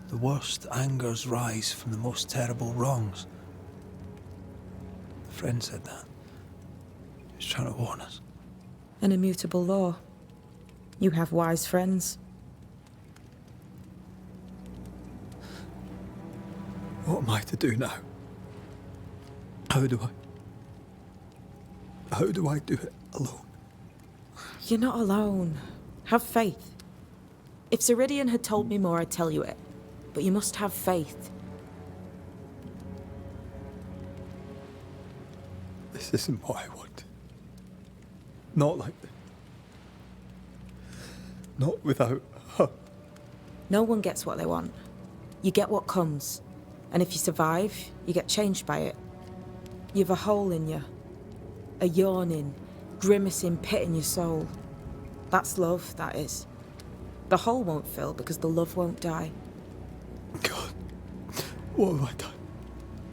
The worst angers rise from the most terrible wrongs. A friend said that. He was trying to warn us. An immutable law. You have wise friends. What am I to do now? How do I do it alone? You're not alone. Have faith. If Ceridian had told me more, I'd tell you it. But you must have faith. This isn't what I want. Not like this. Not without her. No one gets what they want. You get what comes. And if you survive, you get changed by it. You've a hole in you. A yawning, grimacing pit in your soul. That's love, that is. The hole won't fill because the love won't die. God, what have I done?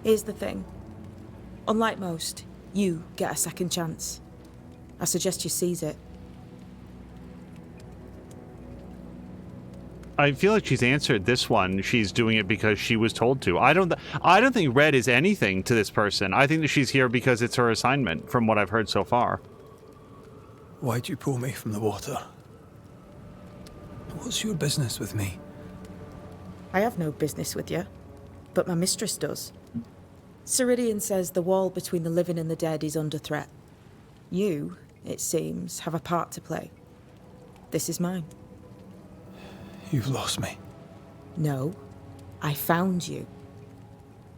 Here's the thing. Unlike most, you get a second chance. I suggest you seize it. I feel like she's answered this one. She's doing it because she was told to. I don't think Red is anything to this person. I think that she's here because it's her assignment, from what I've heard so far. Why'd you pull me from the water? What's your business with me? I have no business with you, but my mistress does. Ceridian says the wall between the living and the dead is under threat. You, it seems, have a part to play. This is mine. You've lost me. No, I found you.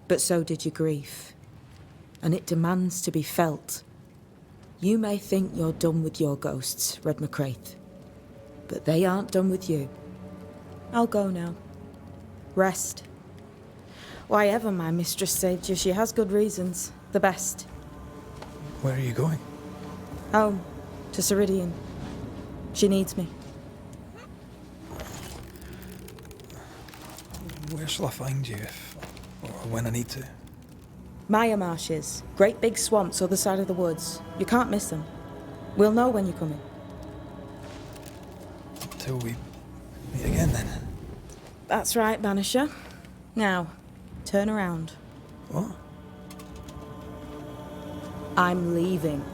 But so did your grief. And it demands to be felt. You may think you're done with your ghosts, Red McCraith. But they aren't done with you. I'll go now. Rest. Why ever my mistress saved you, she has good reasons. The best. Where are you going? Home. To Ceridian. She needs me. Where shall I find you or when I need to? Maya Marshes. Great big swamps other side of the woods. You can't miss them. We'll know when you're coming. Until we meet again, then. That's right, Banisher. Now, turn around. What? I'm leaving.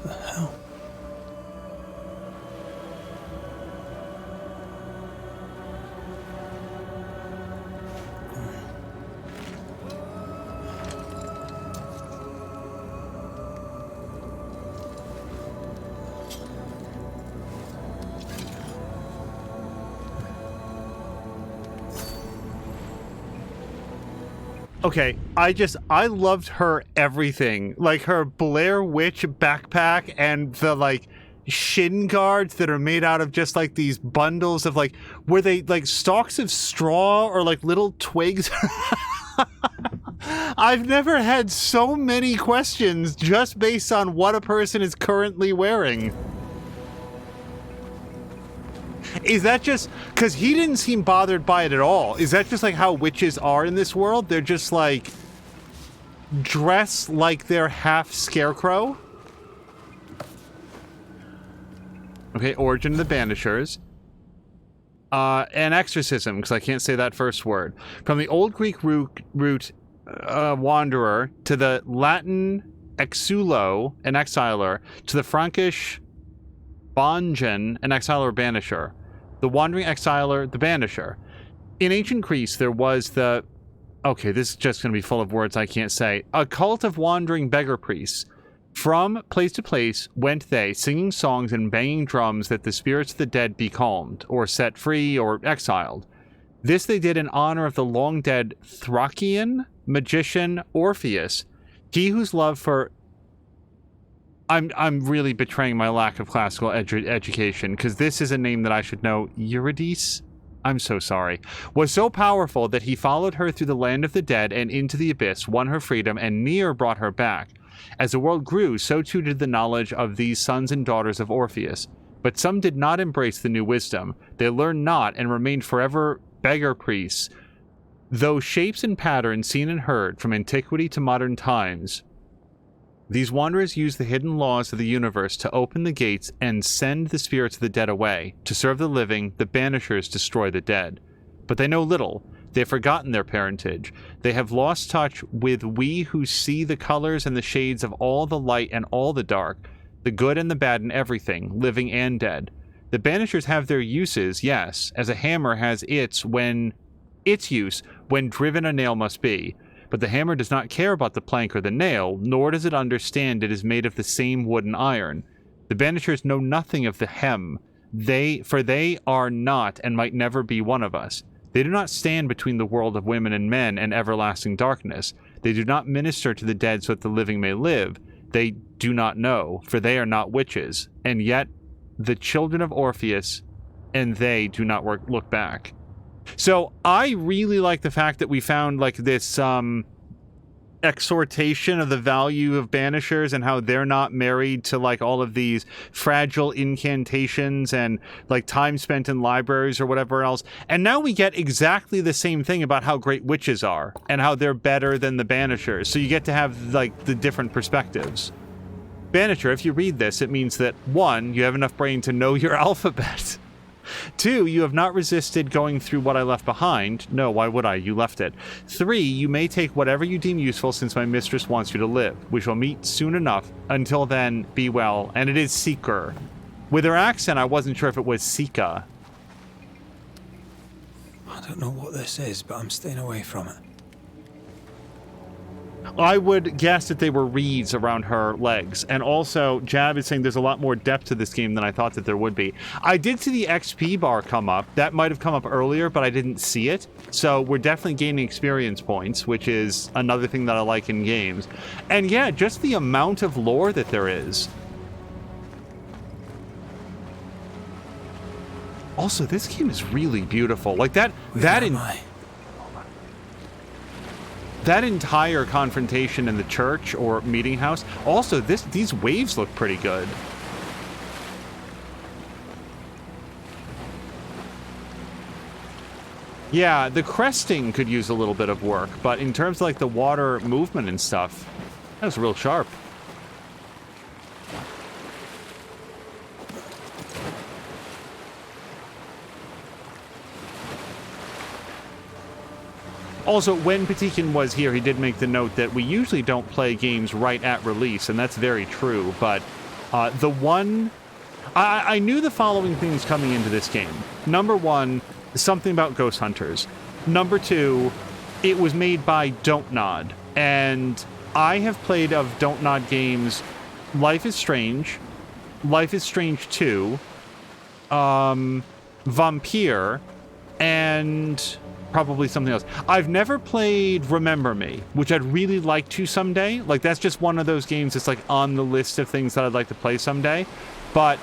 The hell? Okay, I loved her everything. Like her Blair Witch backpack and the like shin guards that are made out of just like these bundles of like, were they like stalks of straw or like little twigs? I've never had so many questions just based on what a person is currently wearing. Is that just because he didn't seem bothered by it at all? Is that just like how witches are in this world? They're just like dress like they're half scarecrow. Okay, origin of the Banishers. An exorcism, because I can't say that first word. From the old Greek root wanderer to the Latin exulo, an exiler, to the Frankish bongen, an exiler or banisher. The wandering exiler, the banisher. In ancient Greece, there was the... Okay, this is just going to be full of words I can't say. A cult of wandering beggar priests. From place to place went they, singing songs and banging drums that the spirits of the dead be calmed, or set free, or exiled. This they did in honor of the long-dead Thracian magician Orpheus, he whose love for... I'm really betraying my lack of classical education, because this is a name that I should know. Eurydice? I'm so sorry. Was so powerful that he followed her through the land of the dead and into the abyss, won her freedom, and near brought her back. As the world grew, so too did the knowledge of these sons and daughters of Orpheus. But some did not embrace the new wisdom. They learned not and remained forever beggar priests. Though shapes and patterns seen and heard from antiquity to modern times, these wanderers use the hidden laws of the universe to open the gates and send the spirits of the dead away. To serve the living, the Banishers destroy the dead. But they know little. They have forgotten their parentage. They have lost touch with we who see the colors and the shades of all the light and all the dark, the good and the bad in everything, living and dead. The Banishers have their uses, yes, as a hammer has its use when driven a nail must be. But the hammer does not care about the plank or the nail, nor does it understand it is made of the same wood and iron. The Banishers know nothing of the hem, for they are not and might never be one of us. They do not stand between the world of women and men and everlasting darkness. They do not minister to the dead so that the living may live. They do not know, for they are not witches. And yet, the children of Orpheus, and they do not look back. So I really like the fact that we found like this exhortation of the value of Banishers and how they're not married to like all of these fragile incantations and like time spent in libraries or whatever else. And now we get exactly the same thing about how great witches are and how they're better than the Banishers. So you get to have like the different perspectives. Banisher, if you read this, it means that 1, you have enough brain to know your alphabet. 2, you have not resisted going through what I left behind. No, why would I? You left it. 3, you may take whatever you deem useful since my mistress wants you to live. We shall meet soon enough. Until then, be well. And it is Seeker. With her accent, I wasn't sure if it was Sika. I don't know what this is, but I'm staying away from it. I would guess that they were reeds around her legs. And also, Jab is saying there's a lot more depth to this game than I thought that there would be. I did see the XP bar come up. That might have come up earlier, but I didn't see it. So we're definitely gaining experience points, which is another thing that I like in games. And yeah, just the amount of lore that there is. Also, this game is really beautiful. Like that entire confrontation in the church or meeting house. Also, these waves look pretty good. Yeah, the cresting could use a little bit of work, but in terms of like the water movement and stuff, that was real sharp. Also, when Patikin was here, he did make the note that we usually don't play games right at release, and that's very true, but I knew the following things coming into this game. Number one, something about Ghost Hunters. Number two, it was made by Don't Nod, and I have played of Don't Nod games Life is Strange 2, Vampire, and probably something else. I've never played Remember Me, which I'd really like to someday. Like, that's just one of those games that's like on the list of things that I'd like to play someday. But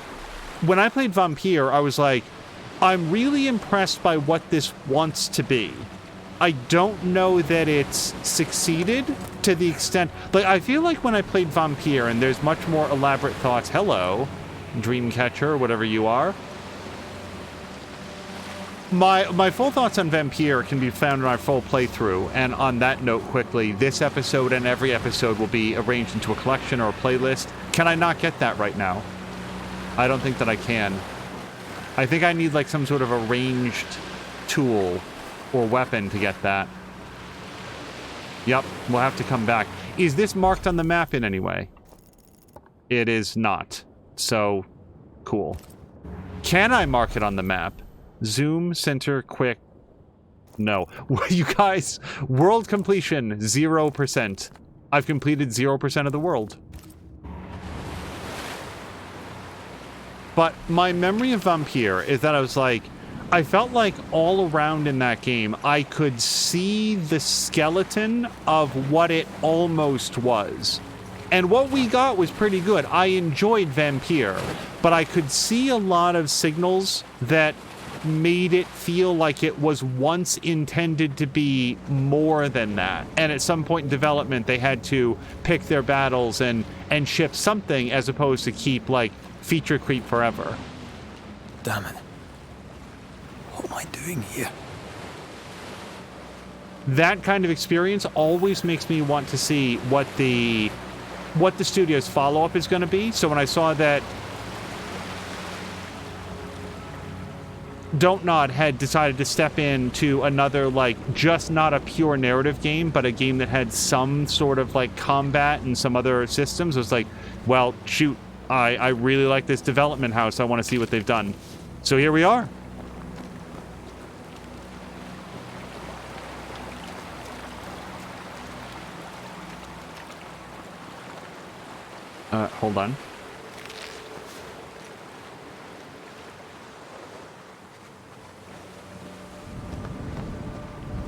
when I played Vampire, I was like, I'm really impressed by what this wants to be. I don't know that it's succeeded to the extent... Like, I feel like when I played Vampire, and there's much more elaborate thoughts... Hello, Dreamcatcher, whatever you are. My full thoughts on Vampire can be found in our full playthrough, and on that note, quickly, this episode and every episode will be arranged into a collection or a playlist. Can I not get that right now? I don't think that I can. I think I need like some sort of a ranged tool or weapon to get that. Yep, we'll have to come back. Is this marked on the map in any way? It is not. So, cool. Can I mark it on the map? Zoom, center, quick. No. You guys, world completion, 0%. I've completed 0% of the world. But my memory of Vampire is that I was like, I felt like all around in that game, I could see the skeleton of what it almost was. And what we got was pretty good. I enjoyed Vampire, but I could see a lot of signals that made it feel like it was once intended to be more than that. And at some point in development, they had to pick their battles and ship something as opposed to keep, like, feature creep forever. Damn it. What am I doing here? That kind of experience always makes me want to see what the studio's follow-up is going to be. So when I saw that Don't Nod had decided to step into another, like, just not a pure narrative game, but a game that had some sort of, like, combat and some other systems, I was like, well, shoot, I really like this development house. I want to see what they've done. So here we are. Hold on.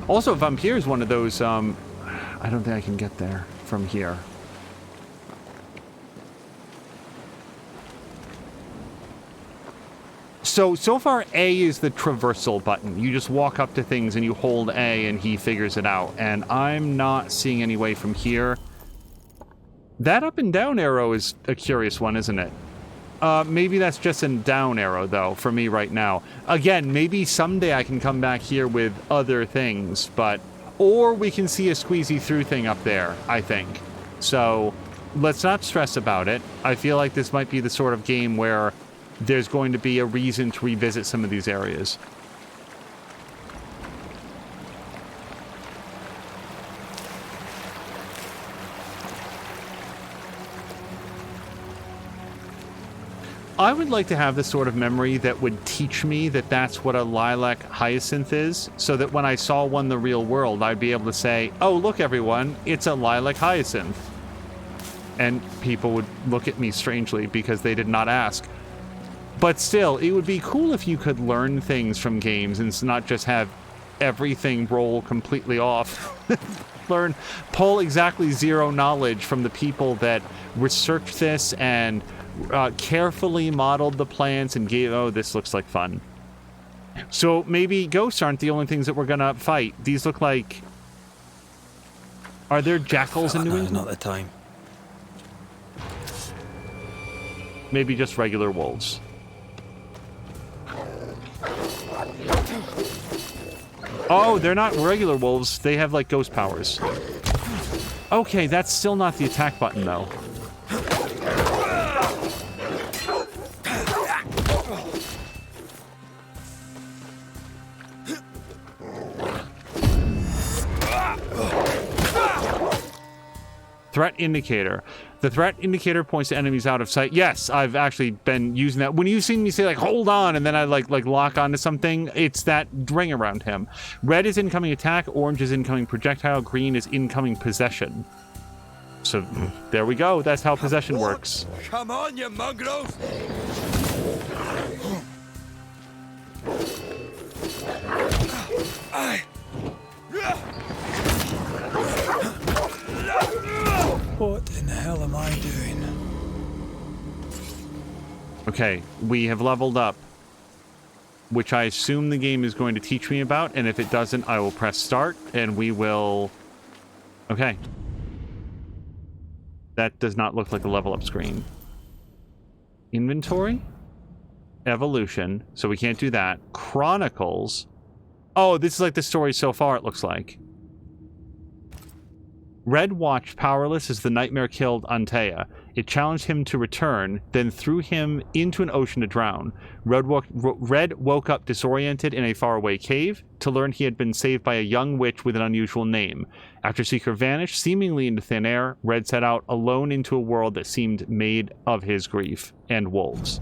Also, Vampire is one of those, I don't think I can get there from here. So far, A is the traversal button. You just walk up to things and you hold A and he figures it out. And I'm not seeing any way from here. That up and down arrow is a curious one, isn't it? Maybe that's just a down arrow, though, for me right now. Again, maybe someday I can come back here with other things, but... Or we can see a squeezy through thing up there, I think. So, let's not stress about it. I feel like this might be the sort of game where there's going to be a reason to revisit some of these areas. I would like to have the sort of memory that would teach me that that's what a lilac hyacinth is, so that when I saw one in the real world, I'd be able to say, oh, look, everyone, it's a lilac hyacinth. And people would look at me strangely because they did not ask. But still, it would be cool if you could learn things from games and not just have everything roll completely off. Pull exactly zero knowledge from the people that researched this and carefully modeled the plants and gave, oh, this looks like fun. So maybe ghosts aren't the only things that we're gonna fight. These look like... Are there jackals in New England? Not the time. Maybe just regular wolves. Oh, they're not regular wolves. They have, like, ghost powers. Okay, that's still not the attack button, though. Threat indicator. The threat indicator points to enemies out of sight. Yes, I've actually been using that. When you've seen me say, like, hold on, and then I, like lock onto something, it's that ring around him. Red is incoming attack, orange is incoming projectile, green is incoming possession. So, there we go. That's how possession works. Come on, you mongrels! What in the hell am I doing? Okay, we have leveled up, which I assume the game is going to teach me about, and if it doesn't, I will press start, and we will... Okay. That does not look like a level up screen. Inventory? Evolution, so we can't do that. Chronicles. Oh, this is like the story so far, it looks like. Red watched powerless as the nightmare killed Antea. It challenged him to return, then threw him into an ocean to drown. Red woke up disoriented in a faraway cave to learn he had been saved by a young witch with an unusual name. After Seeker vanished, seemingly into thin air, Red set out alone into a world that seemed made of his grief and wolves.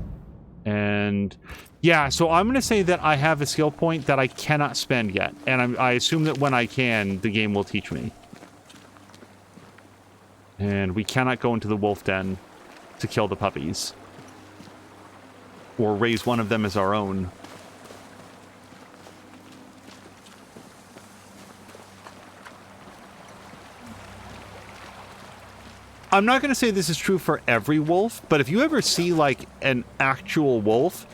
And yeah, so I'm going to say that I have a skill point that I cannot spend yet. And I assume that when I can, the game will teach me. And we cannot go into the wolf den to kill the puppies. Or raise one of them as our own. I'm not going to say this is true for every wolf, but if you ever see, like, an actual wolf,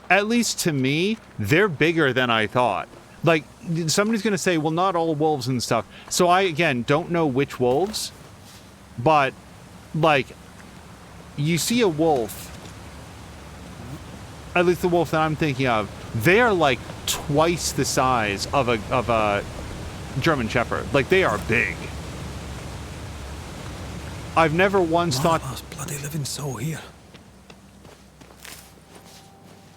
at least to me, they're bigger than I thought. Like, somebody's going to say, well, not all wolves and stuff. So I, again, don't know which wolves. But, like, you see a wolf, at least the wolf that I'm thinking of, they are like twice the size of a German Shepherd. Like, they are big. I've never once thought bloody living soul here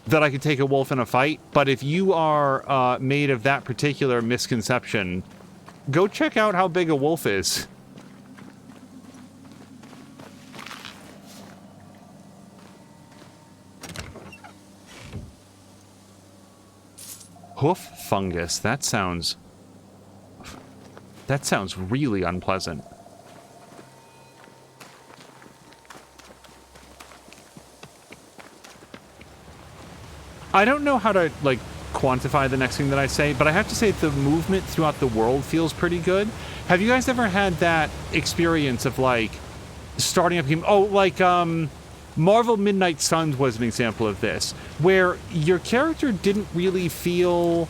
that I could take a wolf in a fight, but if you are made of that particular misconception, go check out how big a wolf is. Hoof fungus. That sounds really unpleasant. I don't know how to, like, quantify the next thing that I say, but I have to say the movement throughout the world feels pretty good. Have you guys ever had that experience of, like, starting up a game? Oh, like, Marvel Midnight Suns was an example of this, where your character didn't really feel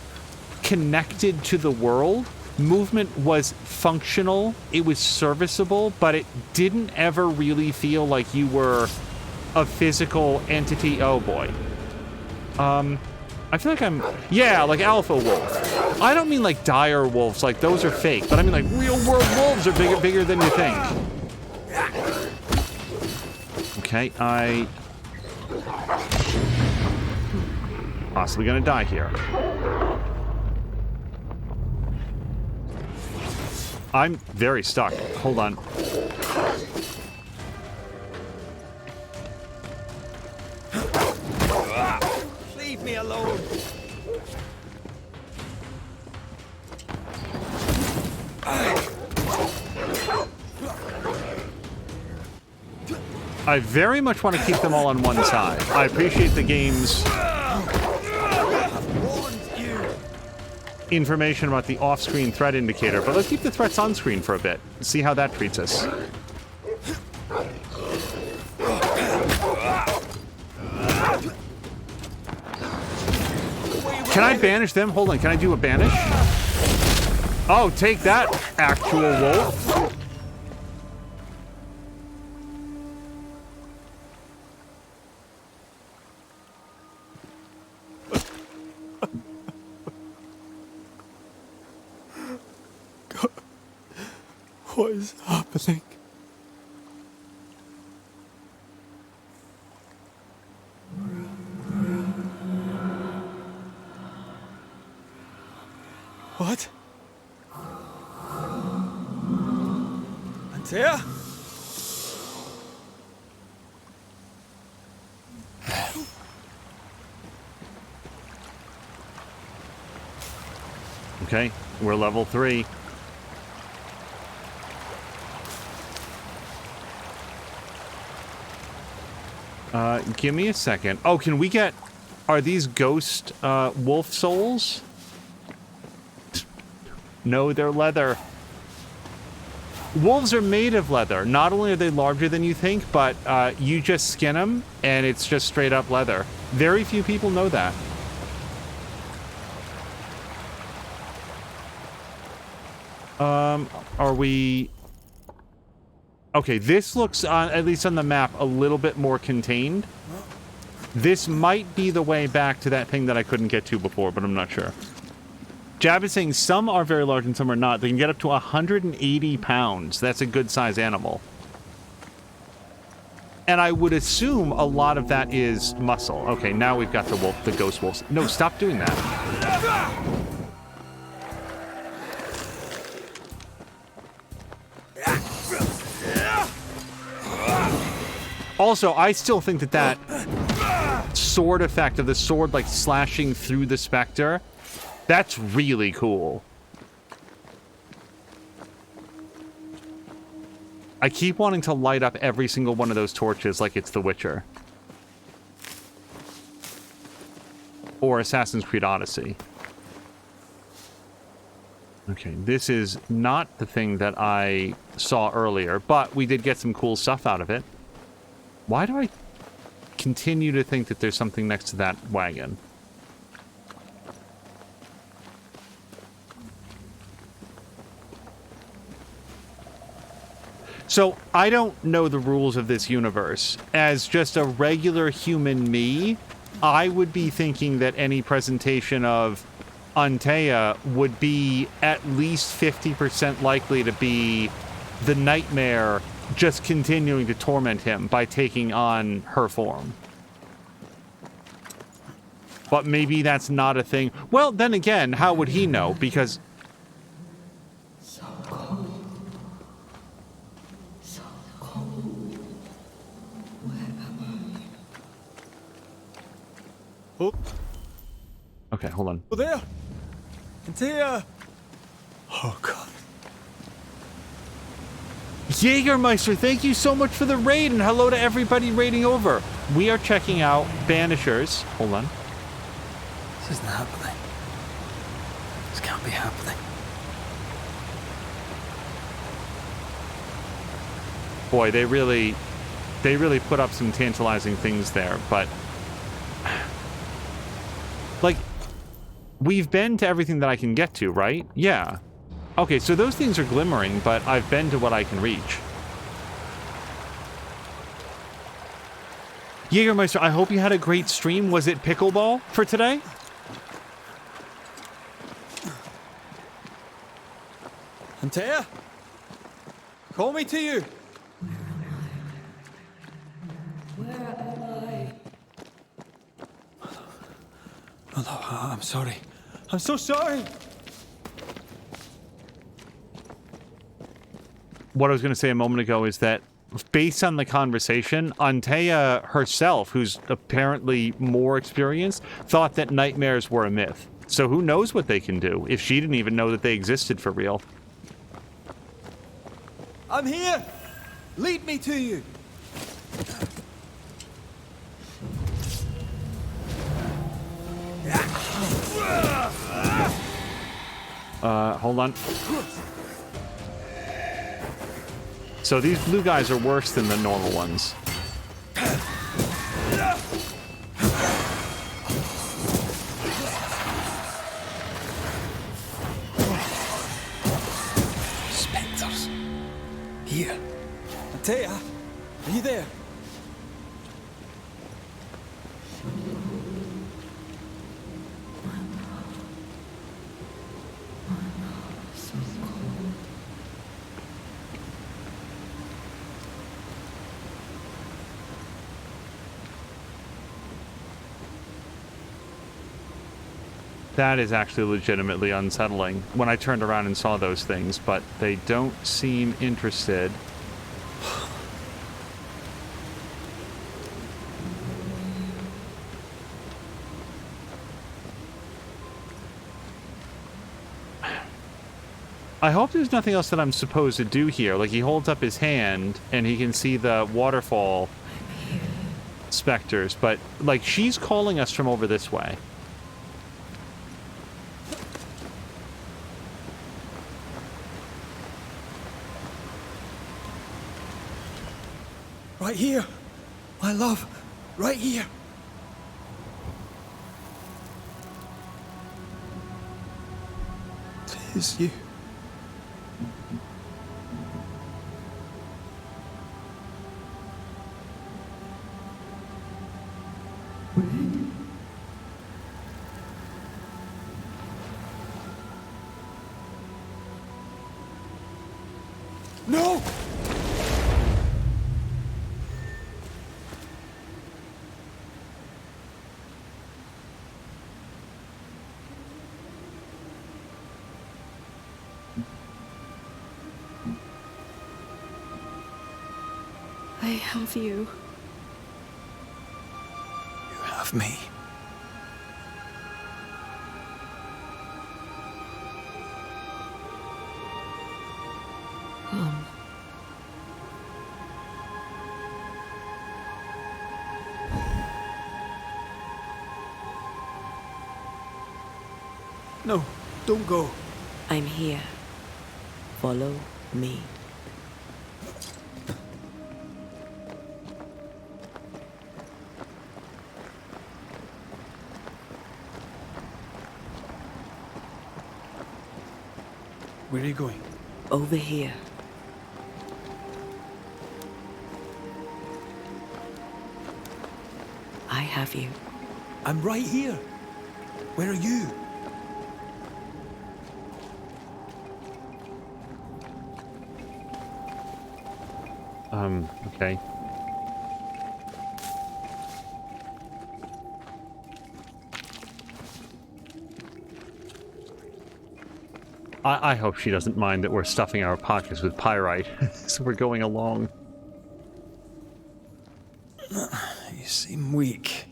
connected to the world. Movement was functional, it was serviceable, but it didn't ever really feel like you were a physical entity. Oh boy. I feel like yeah, like Alpha Wolf. I don't mean like dire wolves, like those are fake, but I mean like real world wolves are bigger than you think. Okay, possibly gonna die here. I'm very stuck. Hold on. leave me alone. I very much want to keep them all on one side. I appreciate the game's information about the off-screen threat indicator, but let's keep the threats on screen for a bit. See how that treats us. Can I banish them? Hold on, can I do a banish? Oh, take that, actual wolf. God, what is happening? What? Antea? Okay, we're level 3. Give me a second. Oh, can we get... Are these ghost wolf souls? No, they're leather. Wolves are made of leather. Not only are they larger than you think, but you just skin them, and it's just straight up leather. Very few people know that. Are we... Okay, this looks, at least on the map, a little bit more contained. This might be the way back to that thing that I couldn't get to before, but I'm not sure. Jab is saying some are very large and some are not. They can get up to 180 pounds. That's a good size animal. And I would assume a lot of that is muscle. Okay, now we've got the wolf, the ghost wolves. No, stop doing that. Also, I still think that that sword effect of the sword like slashing through the specter, that's really cool. I keep wanting to light up every single one of those torches like it's The Witcher. Or Assassin's Creed Odyssey. Okay, this is not the thing that I saw earlier, but we did get some cool stuff out of it. Why do I continue to think that there's something next to that wagon? So, I don't know the rules of this universe. As just a regular human me, I would be thinking that any presentation of Antea would be at least 50% likely to be the nightmare just continuing to torment him by taking on her form. But maybe that's not a thing. Well, then again, how would he know? Because... So cold. So cold. Where am I? Oh. Okay, hold on. Oh, there! Antea! Oh, God. Jägermeister, thank you so much for the raid, and hello to everybody raiding over. We are checking out Banishers. Hold on. This isn't happening. This can't be happening. Boy, they really put up some tantalizing things there, but... Like, we've been to everything that I can get to, right? Yeah. Okay, so those things are glimmering, but I've been to what I can reach. Jägermeister, I hope you had a great stream. Was it pickleball for today? Antea? Call me to you. Where am I? Hello, I'm sorry. I'm so sorry! What I was going to say a moment ago is that based on the conversation, Antea herself, who's apparently more experienced, thought that nightmares were a myth. So who knows what they can do if she didn't even know that they existed for real. I'm here! Lead me to you! Hold on. So these blue guys are worse than the normal ones. Spectres. Here. Antea, are you there? That is actually legitimately unsettling when I turned around and saw those things, but they don't seem interested. I hope there's nothing else that I'm supposed to do here. Like, he holds up his hand and he can see the waterfall specters, but, like, she's calling us from over this way. Right here. My love. Right here. Tis you. No! I have you. You have me. Come. No, don't go. I'm here. Follow me. Where are you going? Over here. I have you. I'm right here. Where are you? Okay. I hope she doesn't mind that we're stuffing our pockets with pyrite as we're going along. You seem weak.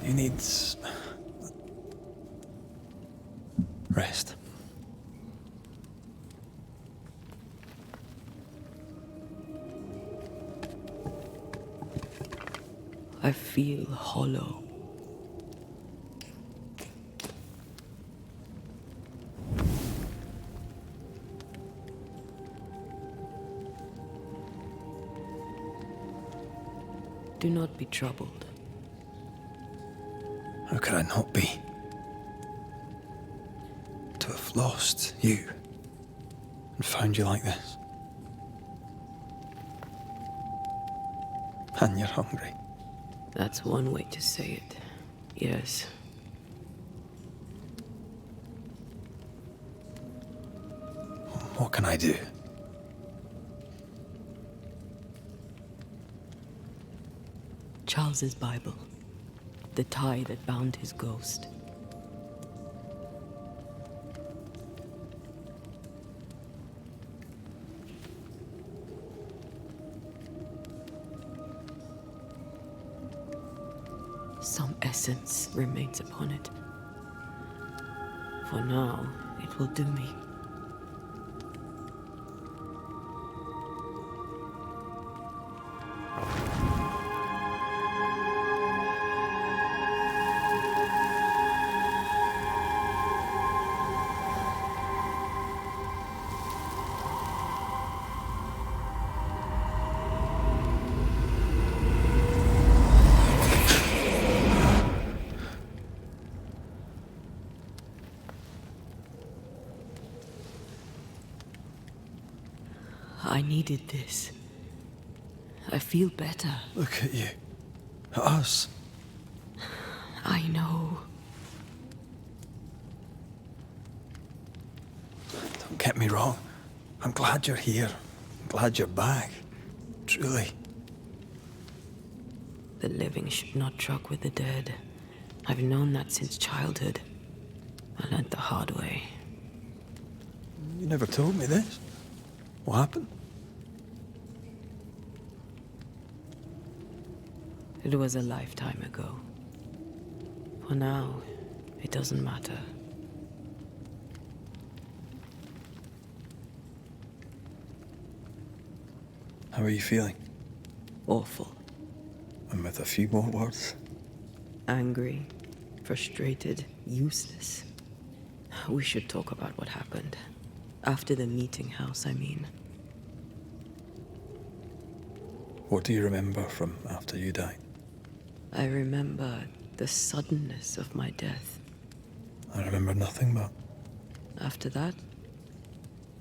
You need rest. I feel hollow. Do not be troubled. How could I not be? To have lost you and found you like this. And you're hungry. That's one way to say it. Yes. What can I do? Charles's Bible. The tie that bound his ghost. Some essence remains upon it. For now, it will do me. I needed this. I feel better. Look at you. At us. I know. Don't get me wrong. I'm glad you're here. I'm glad you're back. Truly. The living should not truck with the dead. I've known that since childhood. I learned the hard way. You never told me this. What happened? It was a lifetime ago. For now, it doesn't matter. How are you feeling? Awful. And with a few more words? Angry, frustrated, useless. We should talk about what happened. After the meeting house, I mean. What do you remember from after you died? I remember the suddenness of my death. I remember nothing but... After that,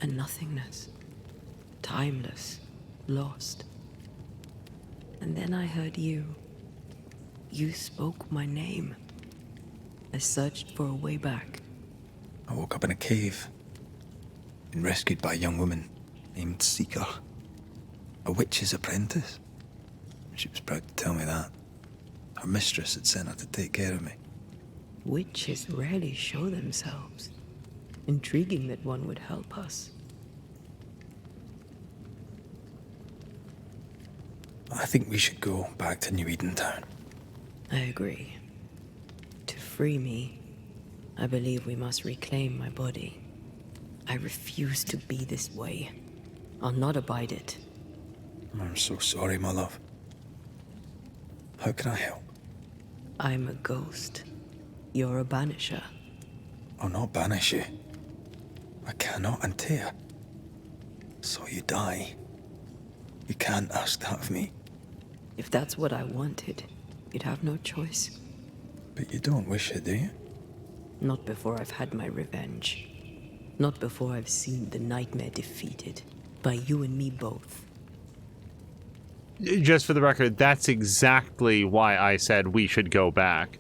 a nothingness. Timeless, lost. And then I heard you. You spoke my name. I searched for a way back. I woke up in a cave. Been rescued by a young woman named Seeker. A witch's apprentice. She was proud to tell me that. Her mistress had sent her to take care of me. Witches rarely show themselves. Intriguing that one would help us. I think we should go back to New Eden Town. I agree. To free me, I believe we must reclaim my body. I refuse to be this way. I'll not abide it. I'm so sorry, my love. How can I help? I'm a ghost. You're a banisher. I'll not banish you. I cannot, Antea. So you die. You can't ask that of me. If that's what I wanted, you'd have no choice. But you don't wish it, do you? Not before I've had my revenge. Not before I've seen the nightmare defeated. By you and me both. Just for the record, that's exactly why I said we should go back.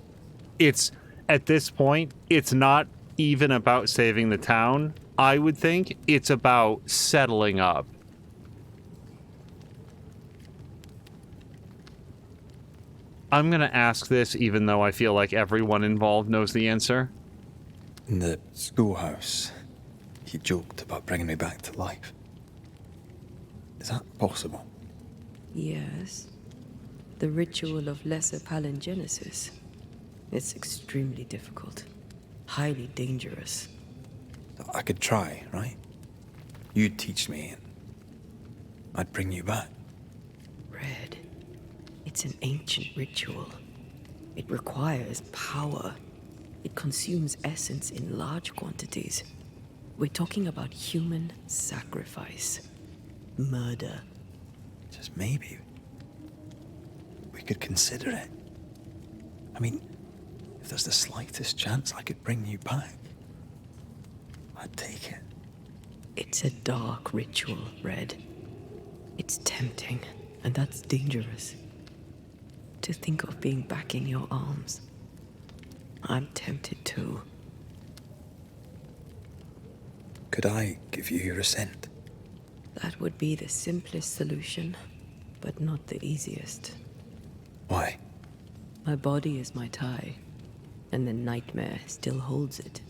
It's, at this point, it's not even about saving the town, I would think. It's about settling up. I'm going to ask this even though I feel like everyone involved knows the answer. In the schoolhouse, he joked about bringing me back to life. Is that possible? Yes. The ritual of lesser palingenesis. It's extremely difficult. Highly dangerous. I could try, right? You'd teach me and I'd bring you back. Red. It's an ancient ritual. It requires power. It consumes essence in large quantities. We're talking about human sacrifice. Murder. Just maybe we could consider it. I mean, if there's the slightest chance I could bring you back, I'd take it. It's a dark ritual, Red. It's tempting, and that's dangerous. To think of being back in your arms. I'm tempted too. Could I give you your assent? That would be the simplest solution, but not the easiest. Why? My body is my tie, and the nightmare still holds it.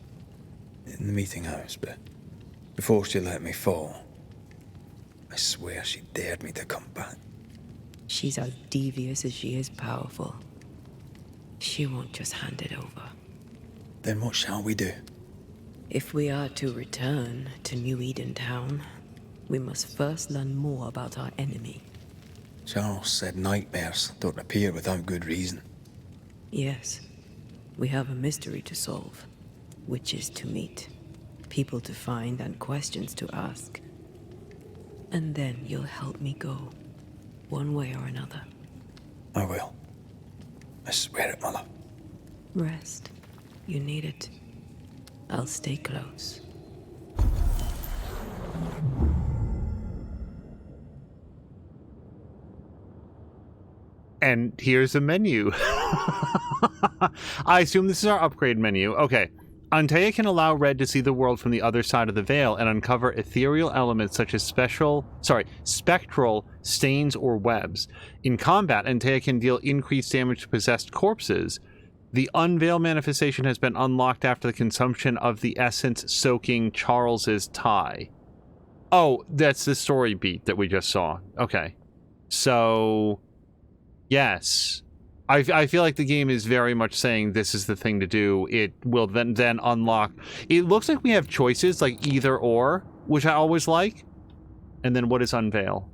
In the meeting house, but before she let me fall, I swear she dared me to come back. She's as devious as she is powerful. She won't just hand it over. Then what shall we do? If we are to return to New Eden Town, we must first learn more about our enemy. Charles said nightmares don't appear without good reason. Yes, we have a mystery to solve, witches to meet, people to find, and questions to ask. And then you'll help me go, one way or another. I will. I swear it, Mother. Rest. You need it. I'll stay close. And here's a menu. I assume this is our upgrade menu. Okay. Antea can allow Red to see the world from the other side of the veil and uncover ethereal elements such as spectral stains or webs. In combat, Antea can deal increased damage to possessed corpses. The Unveil manifestation has been unlocked after the consumption of the essence soaking Charles's tie. Oh, that's the story beat that we just saw. Okay. So, yes. I feel like the game is very much saying this is the thing to do. It will then unlock. It looks like we have choices like either or, which I always like. And then what is Unveil?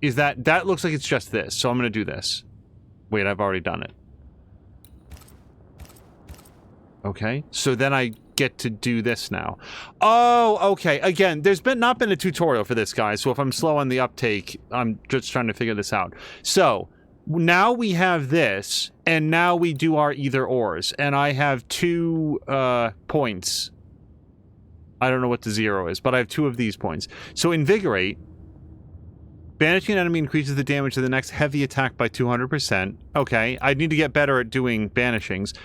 Is that looks like it's just this. So I'm going to do this. Wait, I've already done it. Okay, so then I get to do this now. Oh, okay. Again, there's not been a tutorial for this, guys, so if I'm slow on the uptake, I'm just trying to figure this out. So, now we have this, and now we do our either-ors, and I have 2 points. I don't know what the 0 is, but I have 2 of these points. So, Invigorate. Banishing an enemy increases the damage of the next heavy attack by 200%. Okay, I need to get better at doing banishings.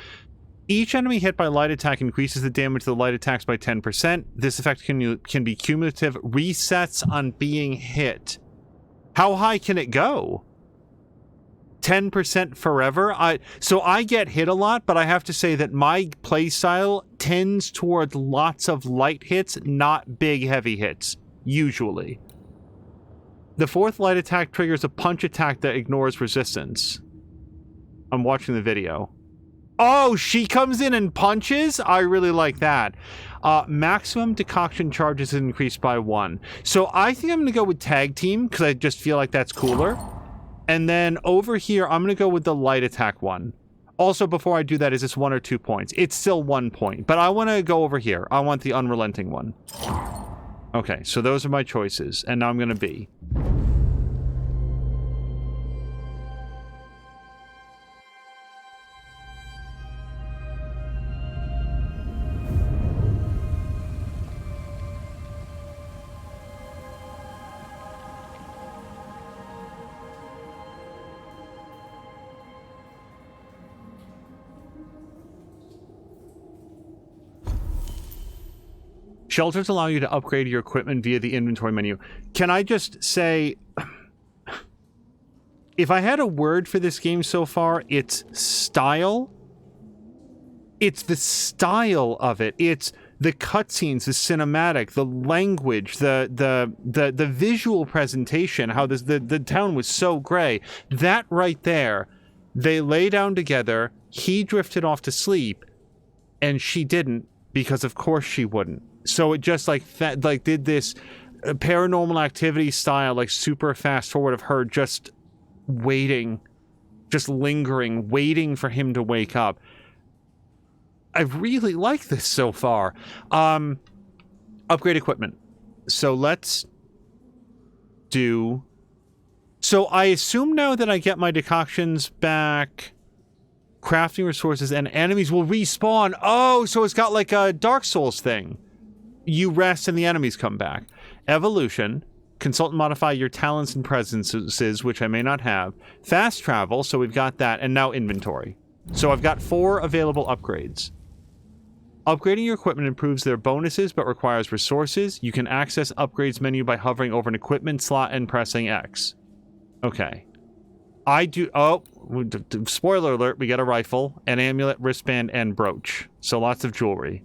Each enemy hit by light attack increases the damage of the light attacks by 10%. This effect can be cumulative. Resets on being hit. How high can it go? 10% forever? So I get hit a lot, but I have to say that my playstyle tends towards lots of light hits, not big heavy hits, usually. The 4th light attack triggers a punch attack that ignores resistance. I'm watching the video. Oh, she comes in and punches? I really like that. Maximum decoction charges increased by 1. So I think I'm going to go with tag team because I just feel like that's cooler. And then over here, I'm going to go with the light attack one. Also, before I do that, is this 1 or 2 points? It's still 1 point, but I want to go over here. I want the unrelenting one. Okay, so those are my choices, and now I'm going to be. Shelters allow you to upgrade your equipment via the inventory menu. Can I just say, if I had a word for this game so far, it's style. It's the style of it. It's the cutscenes, the cinematic, the language, the visual presentation, how the town was so gray. That right there, they lay down together, he drifted off to sleep, and she didn't, because of course she wouldn't. So it just like did this Paranormal Activity style, like super fast forward of her just waiting, just lingering, waiting for him to wake up. I really like this so far. Upgrade equipment. So let's do. So I assume now that I get my decoctions back, crafting resources and enemies will respawn. Oh, so it's got like a Dark Souls thing. You rest and the enemies come back. Evolution. Consult and modify your talents and presences, which I may not have. Fast travel, so we've got that. And now inventory. So I've got 4 available upgrades. Upgrading your equipment improves their bonuses, but requires resources. You can access upgrades menu by hovering over an equipment slot and pressing X. Okay. I do... Oh, spoiler alert, we get a rifle, an amulet, wristband, and brooch. So lots of jewelry.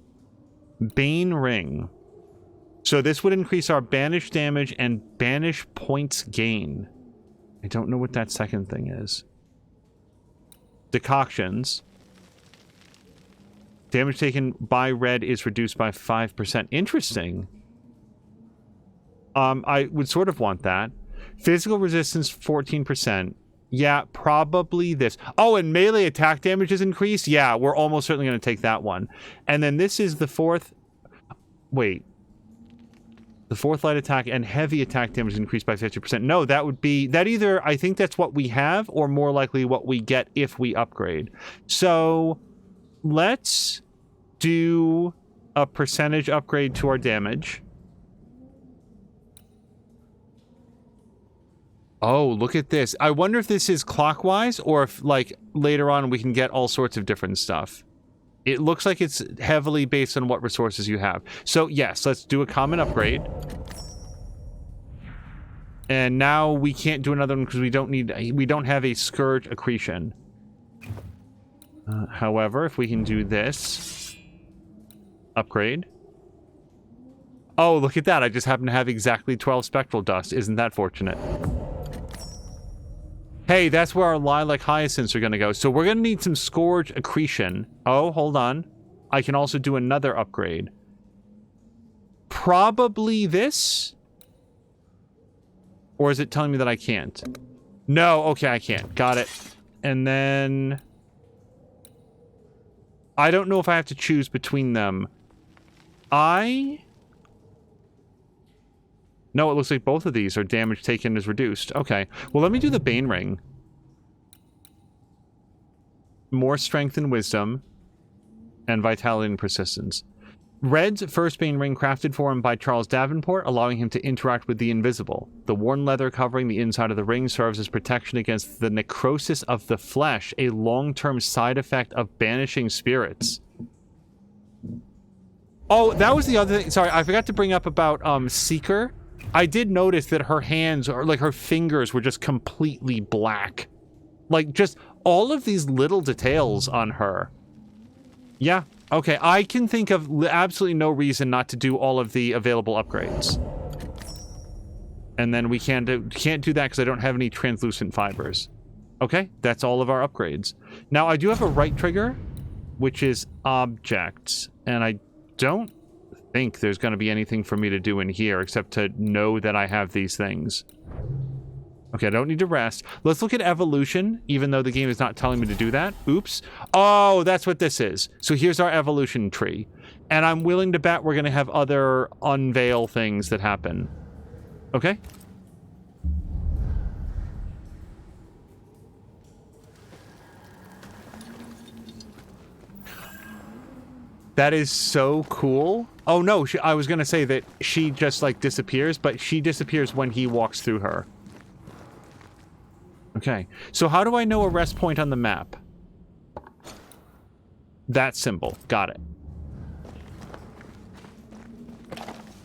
Bane Ring. So this would increase our banish damage and banish points gain. I don't know what that second thing is. decoctions. Damage taken by red is reduced by 5%. Interesting. I would sort of want that. Physical resistance, 14%. Yeah, probably this. Oh, and melee attack damage is increased? Yeah, we're almost certainly going to take that one. And then this is the fourth... Wait. The fourth light attack and heavy attack damage is increased by 50%. No, that would be... That either, I think that's what we have, or more likely what we get if we upgrade. So, let's do a percentage upgrade to our damage. Oh, look at this. I wonder if this is clockwise or if, like, later on we can get all sorts of different stuff. It looks like it's heavily based on what resources you have. So, yes, let's do a common upgrade. And now we can't do another one because we don't have a Scourge accretion. However, if we can do this. Upgrade. Oh, look at that. I just happen to have exactly 12 spectral dust. Isn't that fortunate? Hey, that's where our lilac hyacinths are going to go. So we're going to need some Scourge accretion. Oh, hold on. I can also do another upgrade. Probably this? Or is it telling me that I can't? No, okay, I can't. Got it. And then... I don't know if I have to choose between them. No, it looks like both of these are damage taken is reduced. Okay. Well, let me do the Bane Ring. More strength and wisdom. And vitality and persistence. Red's first Bane Ring crafted for him by Charles Davenport, allowing him to interact with the invisible. The worn leather covering the inside of the ring serves as protection against the necrosis of the flesh, a long-term side effect of banishing spirits. Oh, that was the other thing. Sorry, I forgot to bring up about Seeker. I did notice that her hands, or like her fingers, were just completely black. Like, just all of these little details on her. Yeah, okay. I can think of absolutely no reason not to do all of the available upgrades. And then we can't do that because I don't have any translucent fibers. Okay, that's all of our upgrades. Now, I do have a right trigger, which is objects. And I don't think there's going to be anything for me to do in here except to know that I have these things. Okay, I don't need to rest. Let's look at evolution, even though the game is not telling me to do that. Oops. Oh, that's what this is. So here's our evolution tree. And I'm willing to bet we're going to have other unveil things that happen. Okay? That is so cool. Oh no, I was gonna say that she just like disappears, but she disappears when he walks through her. Okay, so how do I know a rest point on the map? That symbol, got it.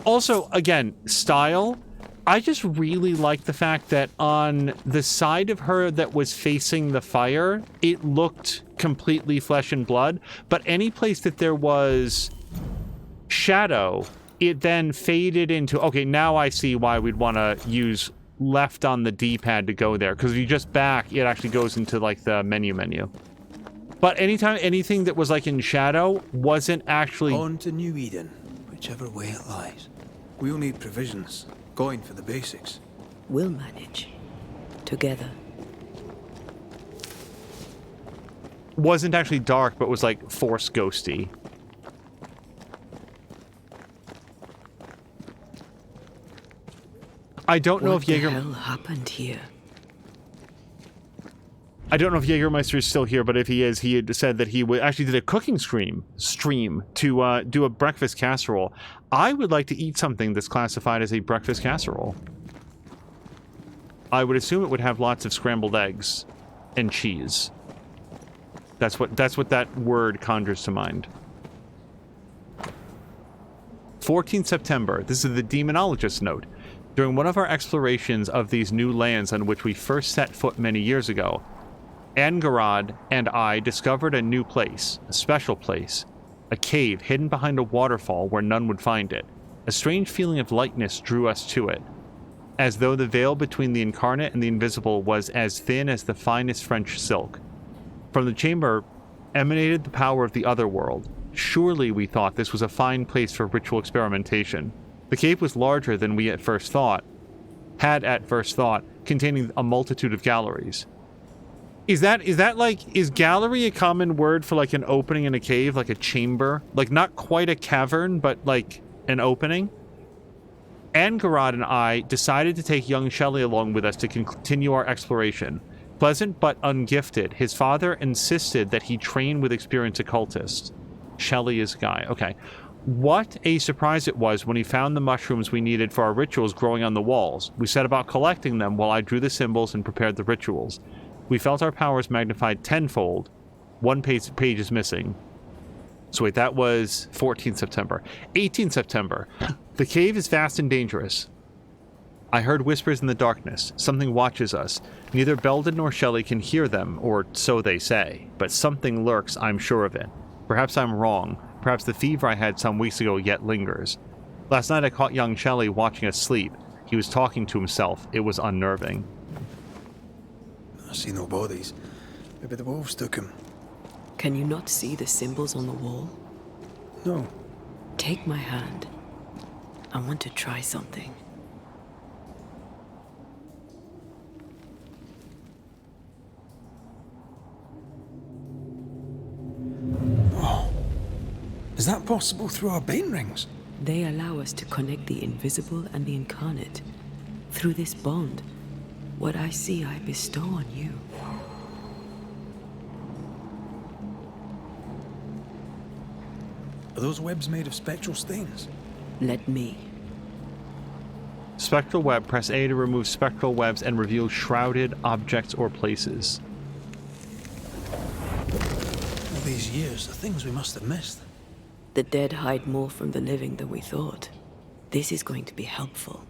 Also, again, style. I just really like the fact that on the side of her that was facing the fire, it looked completely flesh and blood, but any place that there was shadow, it then faded into, okay, now I see why we'd want to use left on the D-pad to go there, because if you just back, it actually goes into like the menu. But anytime anything that was like in shadow wasn't actually... On to New Eden, whichever way it lies. We'll need provisions. Going for the basics. We'll manage. Together. Wasn't actually dark, but was like force ghosty. I don't know if Jaeger... What the hell happened here? I don't know if Jägermeister is still here, but if he is, he had said that he actually did a cooking stream to do a breakfast casserole. I would like to eat something that's classified as a breakfast casserole. I would assume it would have lots of scrambled eggs and cheese. That's what that word conjures to mind. 14th September. This is the Demonologist note. During one of our explorations of these new lands on which we first set foot many years ago, Angarad and I discovered a new place, a special place, a cave hidden behind a waterfall where none would find it. A strange feeling of lightness drew us to it, as though the veil between the incarnate and the invisible was as thin as the finest French silk. From the chamber emanated the power of the other world. Surely, we thought, this was a fine place for ritual experimentation. The cave was larger than we had at first thought, containing a multitude of galleries. Is gallery a common word for like an opening in a cave, like a chamber? Like not quite a cavern, but like an opening? Angarad and I decided to take young Shelley along with us to continue our exploration. Pleasant but ungifted, his father insisted that he train with experienced occultists. Shelley is a guy. Okay. What a surprise it was when he found the mushrooms we needed for our rituals growing on the walls. We set about collecting them while I drew the symbols and prepared the rituals. We felt our powers magnified tenfold. One page is missing. So wait, that was 14th September. 18th September. The cave is vast and dangerous. I heard whispers in the darkness. Something watches us. Neither Belden nor Shelley can hear them, or so they say. But something lurks, I'm sure of it. Perhaps I'm wrong. Perhaps the fever I had some weeks ago yet lingers. Last night I caught young Shelley watching us sleep. He was talking to himself. It was unnerving. I see no bodies. Maybe the wolves took him. Can you not see the symbols on the wall? No. Take my hand. I want to try something. Oh. Is that possible through our bane rings? They allow us to connect the invisible and the incarnate. Through this bond, what I see I bestow on you. Are those webs made of spectral stains? Let me. Spectral web. Press A to remove spectral webs and reveal shrouded objects or places. All these years, the things we must have missed. The dead hide more from the living than we thought. This is going to be helpful.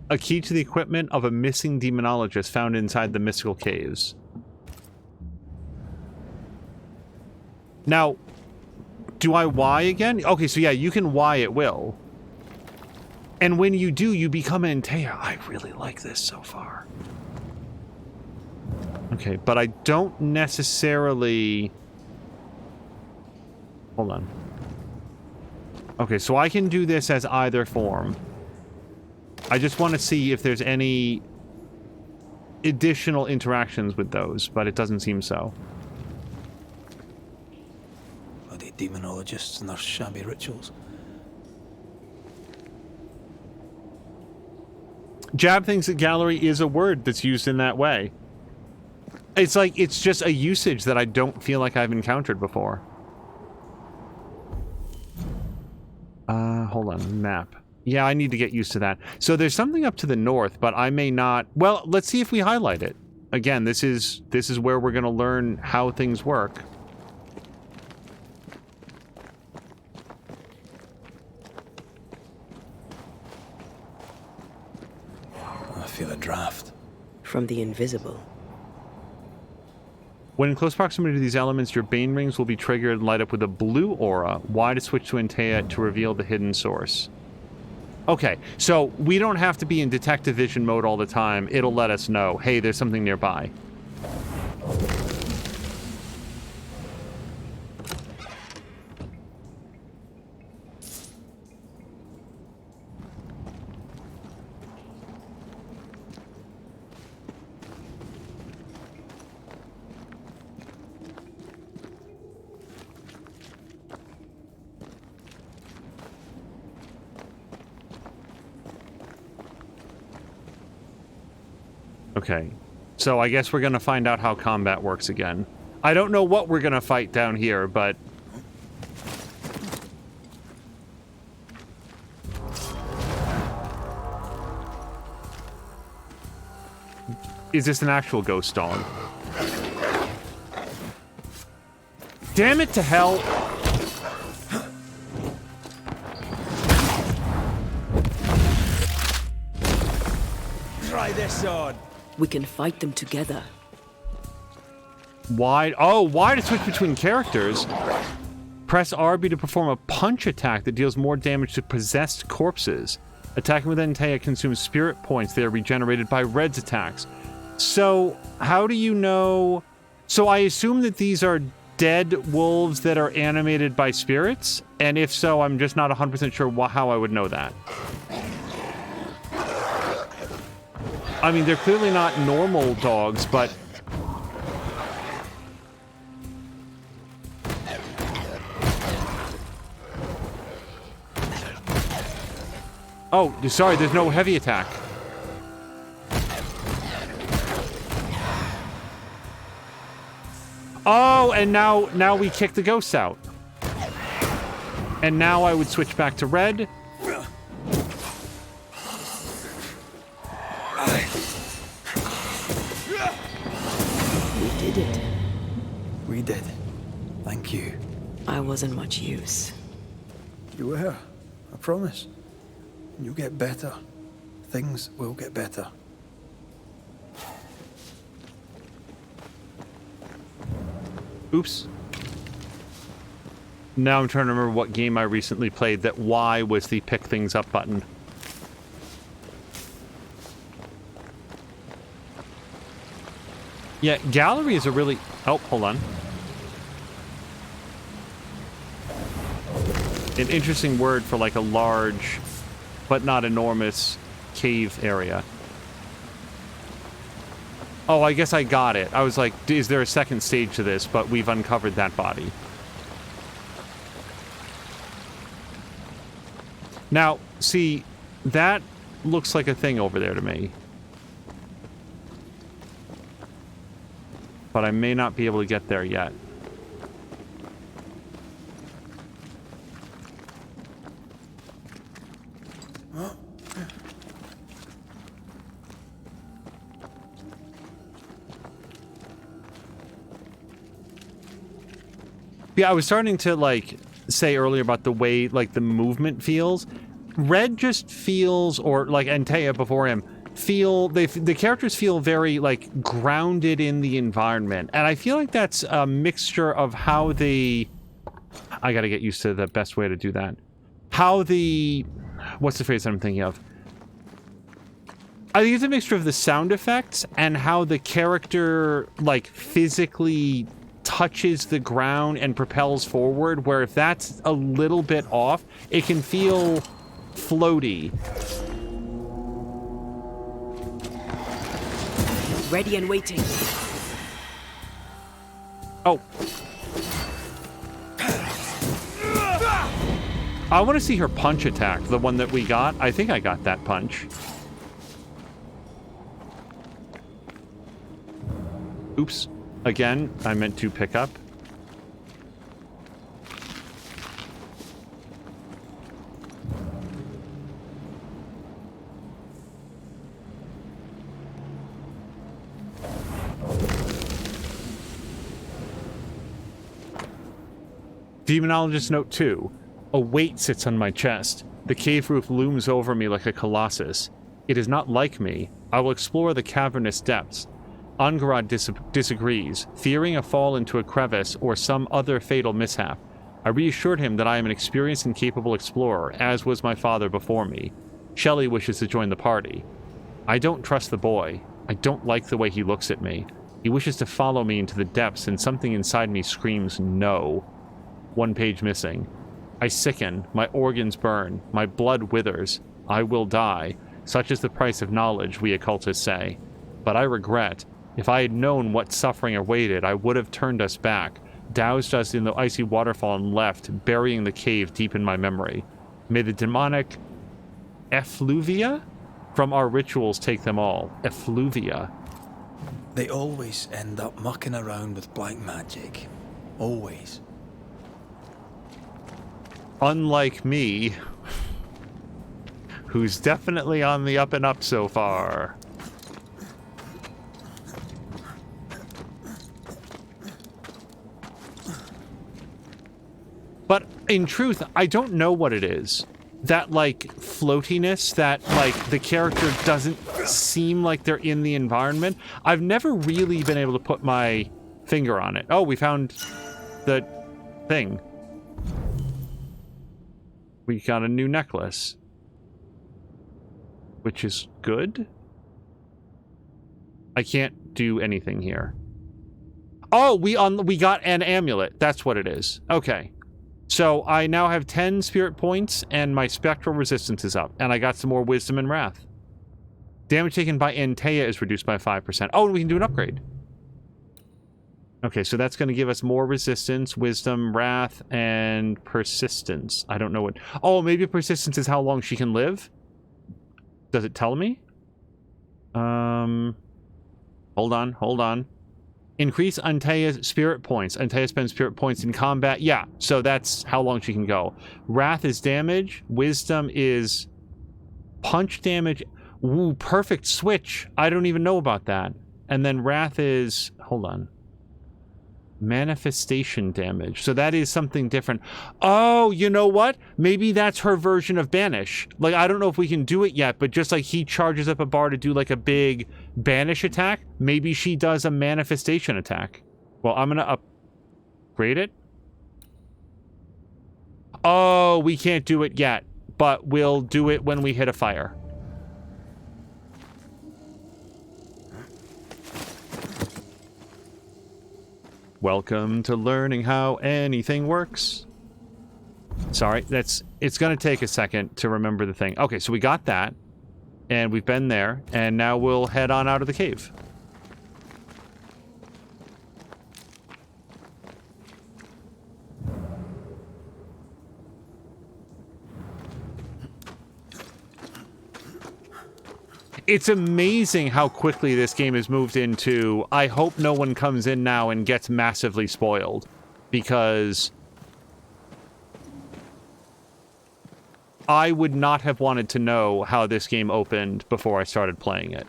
A key to the equipment of a missing demonologist found inside the mystical caves. Now, do I Y again? Okay, so yeah, you can Y at will. And when you do, you become an Antea. I really like this so far. Okay, but I don't necessarily... Hold on. Okay, so I can do this as either form. I just want to see if there's any additional interactions with those, but it doesn't seem so. Bloody demonologists and their shabby rituals. Jab thinks that gallery is a word that's used in that way. It's like, it's just a usage that I don't feel like I've encountered before. Hold on, map. Yeah, I need to get used to that. So there's something up to the north, but I may not... Well, let's see if we highlight it. Again, this is where we're going to learn how things work. I feel a draft. From the invisible. When in close proximity to these elements, your bane rings will be triggered and light up with a blue aura. Y to switch to Antea to reveal the hidden source. Okay, so we don't have to be in detective vision mode all the time. It'll let us know, hey, there's something nearby. Okay, so I guess we're gonna find out how combat works again. I don't know what we're gonna fight down here, but... Is this an actual ghost dog? Damn it to hell! Try this on. We can fight them together. Why? Oh, why to switch between characters? Press RB to perform a punch attack that deals more damage to possessed corpses. Attacking with Antea consumes spirit points. They are regenerated by Red's attacks. So, how do you know... So, I assume that these are dead wolves that are animated by spirits? And if so, I'm just not 100% sure how I would know that. I mean, they're clearly not normal dogs, but... Oh, sorry, there's no heavy attack. Oh, and now we kick the ghosts out. And now I would switch back to red. We did it. We did. Thank you. I wasn't much use. You were. I promise. You'll get better. Things will get better. Oops. Now I'm trying to remember what game I recently played that Y was the pick things up button. Yeah, gallery is a really... Oh, hold on. An interesting word for like a large, but not enormous, cave area. Oh, I guess I got it. I was like, is there a second stage to this? But we've uncovered that body. Now, see, that looks like a thing over there to me. But I may not be able to get there yet. Yeah, I was starting to, like, say earlier about the way, like, the movement feels. Red just feels, or, like, Antea before him, the characters feel very, like, grounded in the environment. And I feel like that's a mixture of how I gotta get used to the best way to do that. What's the phrase that I'm thinking of? I think it's a mixture of the sound effects and how the character, like, physically touches the ground and propels forward, where if that's a little bit off, it can feel floaty. Ready and waiting. Oh. I want to see her punch attack, the one that we got. I think I got that punch. Oops. Again, I meant to pick up. Demonologist Note 2. A weight sits on my chest. The cave roof looms over me like a colossus. It is not like me. I will explore the cavernous depths. Angarad disagrees, fearing a fall into a crevice or some other fatal mishap. I reassured him that I am an experienced and capable explorer, as was my father before me. Shelley wishes to join the party. I don't trust the boy. I don't like the way he looks at me. He wishes to follow me into the depths, and something inside me screams no. 1 page missing. I sicken, my organs burn, my blood withers. I will die. Such is the price of knowledge, we occultists say. But I regret. If I had known what suffering awaited, I would have turned us back, doused us in the icy waterfall and left, burying the cave deep in my memory. May the demonic effluvia from our rituals take them all. Effluvia. They always end up mucking around with black magic. Always. Unlike me, who's definitely on the up and up so far. But in truth, I don't know what it is. That, like, floatiness, that, like, the character doesn't seem like they're in the environment. I've never really been able to put my finger on it. Oh, we found the thing. We got a new necklace. Which is good. I can't do anything here. Oh, we got an amulet. That's what it is. Okay. So I now have 10 spirit points, and my spectral resistance is up. And I got some more wisdom and wrath. Damage taken by Antea is reduced by 5%. Oh, and we can do an upgrade. Okay, so that's going to give us more resistance, wisdom, wrath, and persistence. I don't know what... Oh, maybe persistence is how long she can live? Does it tell me? Hold on. Increase Antea's spirit points. Antea spends spirit points in combat. Yeah, so that's how long she can go. Wrath is damage. Wisdom is punch damage. Ooh, perfect switch. I don't even know about that. And then wrath is... Hold on. Manifestation damage. So that is something different. Oh, you know what? Maybe that's her version of banish. Like, I don't know if we can do it yet, but just like he charges up a bar to do like a big banish attack, maybe she does a manifestation attack. Well, I'm gonna upgrade it. Oh, we can't do it yet, but we'll do it when we hit a fire. Welcome to learning how anything works. Sorry, it's gonna take a second to remember the thing. Okay, so we got that, and we've been there, and now we'll head on out of the cave. It's amazing how quickly this game has moved into, I hope no one comes in now and gets massively spoiled, because I would not have wanted to know how this game opened before I started playing it.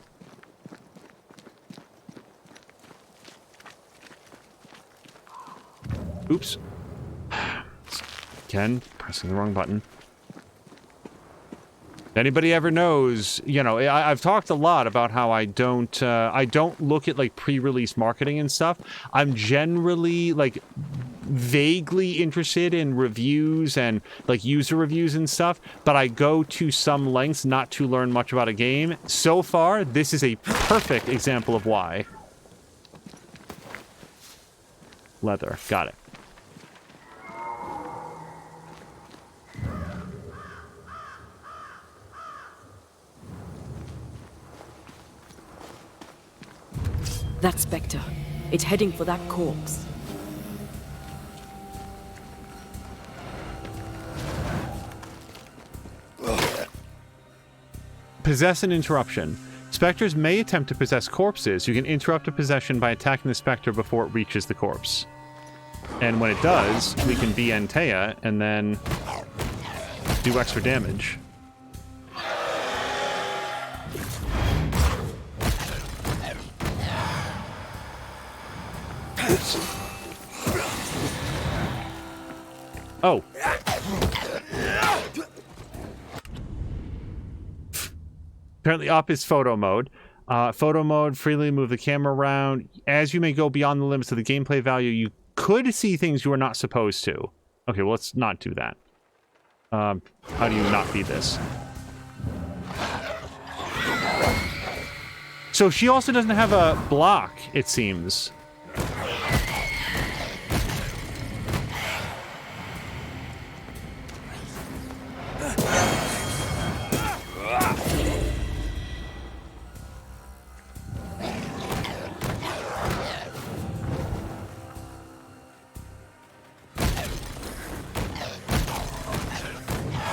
Oops. Again, pressing the wrong button. Anybody ever knows, you know, I've talked a lot about how I don't look at like pre-release marketing and stuff. I'm generally like vaguely interested in reviews and like user reviews and stuff, but I go to some lengths not to learn much about a game. So far, this is a perfect example of why. Leather, got it. That spectre. It's heading for that corpse. Possess an interruption. Spectres may attempt to possess corpses. You can interrupt a possession by attacking the spectre before it reaches the corpse. And when it does, we can be Antea and then do extra damage. Oh. Apparently up is photo mode. Photo mode, freely move the camera around. As you may go beyond the limits of the gameplay value, you could see things you are not supposed to. Okay, well, let's not do that. How do you not beat this? So she also doesn't have a block, it seems.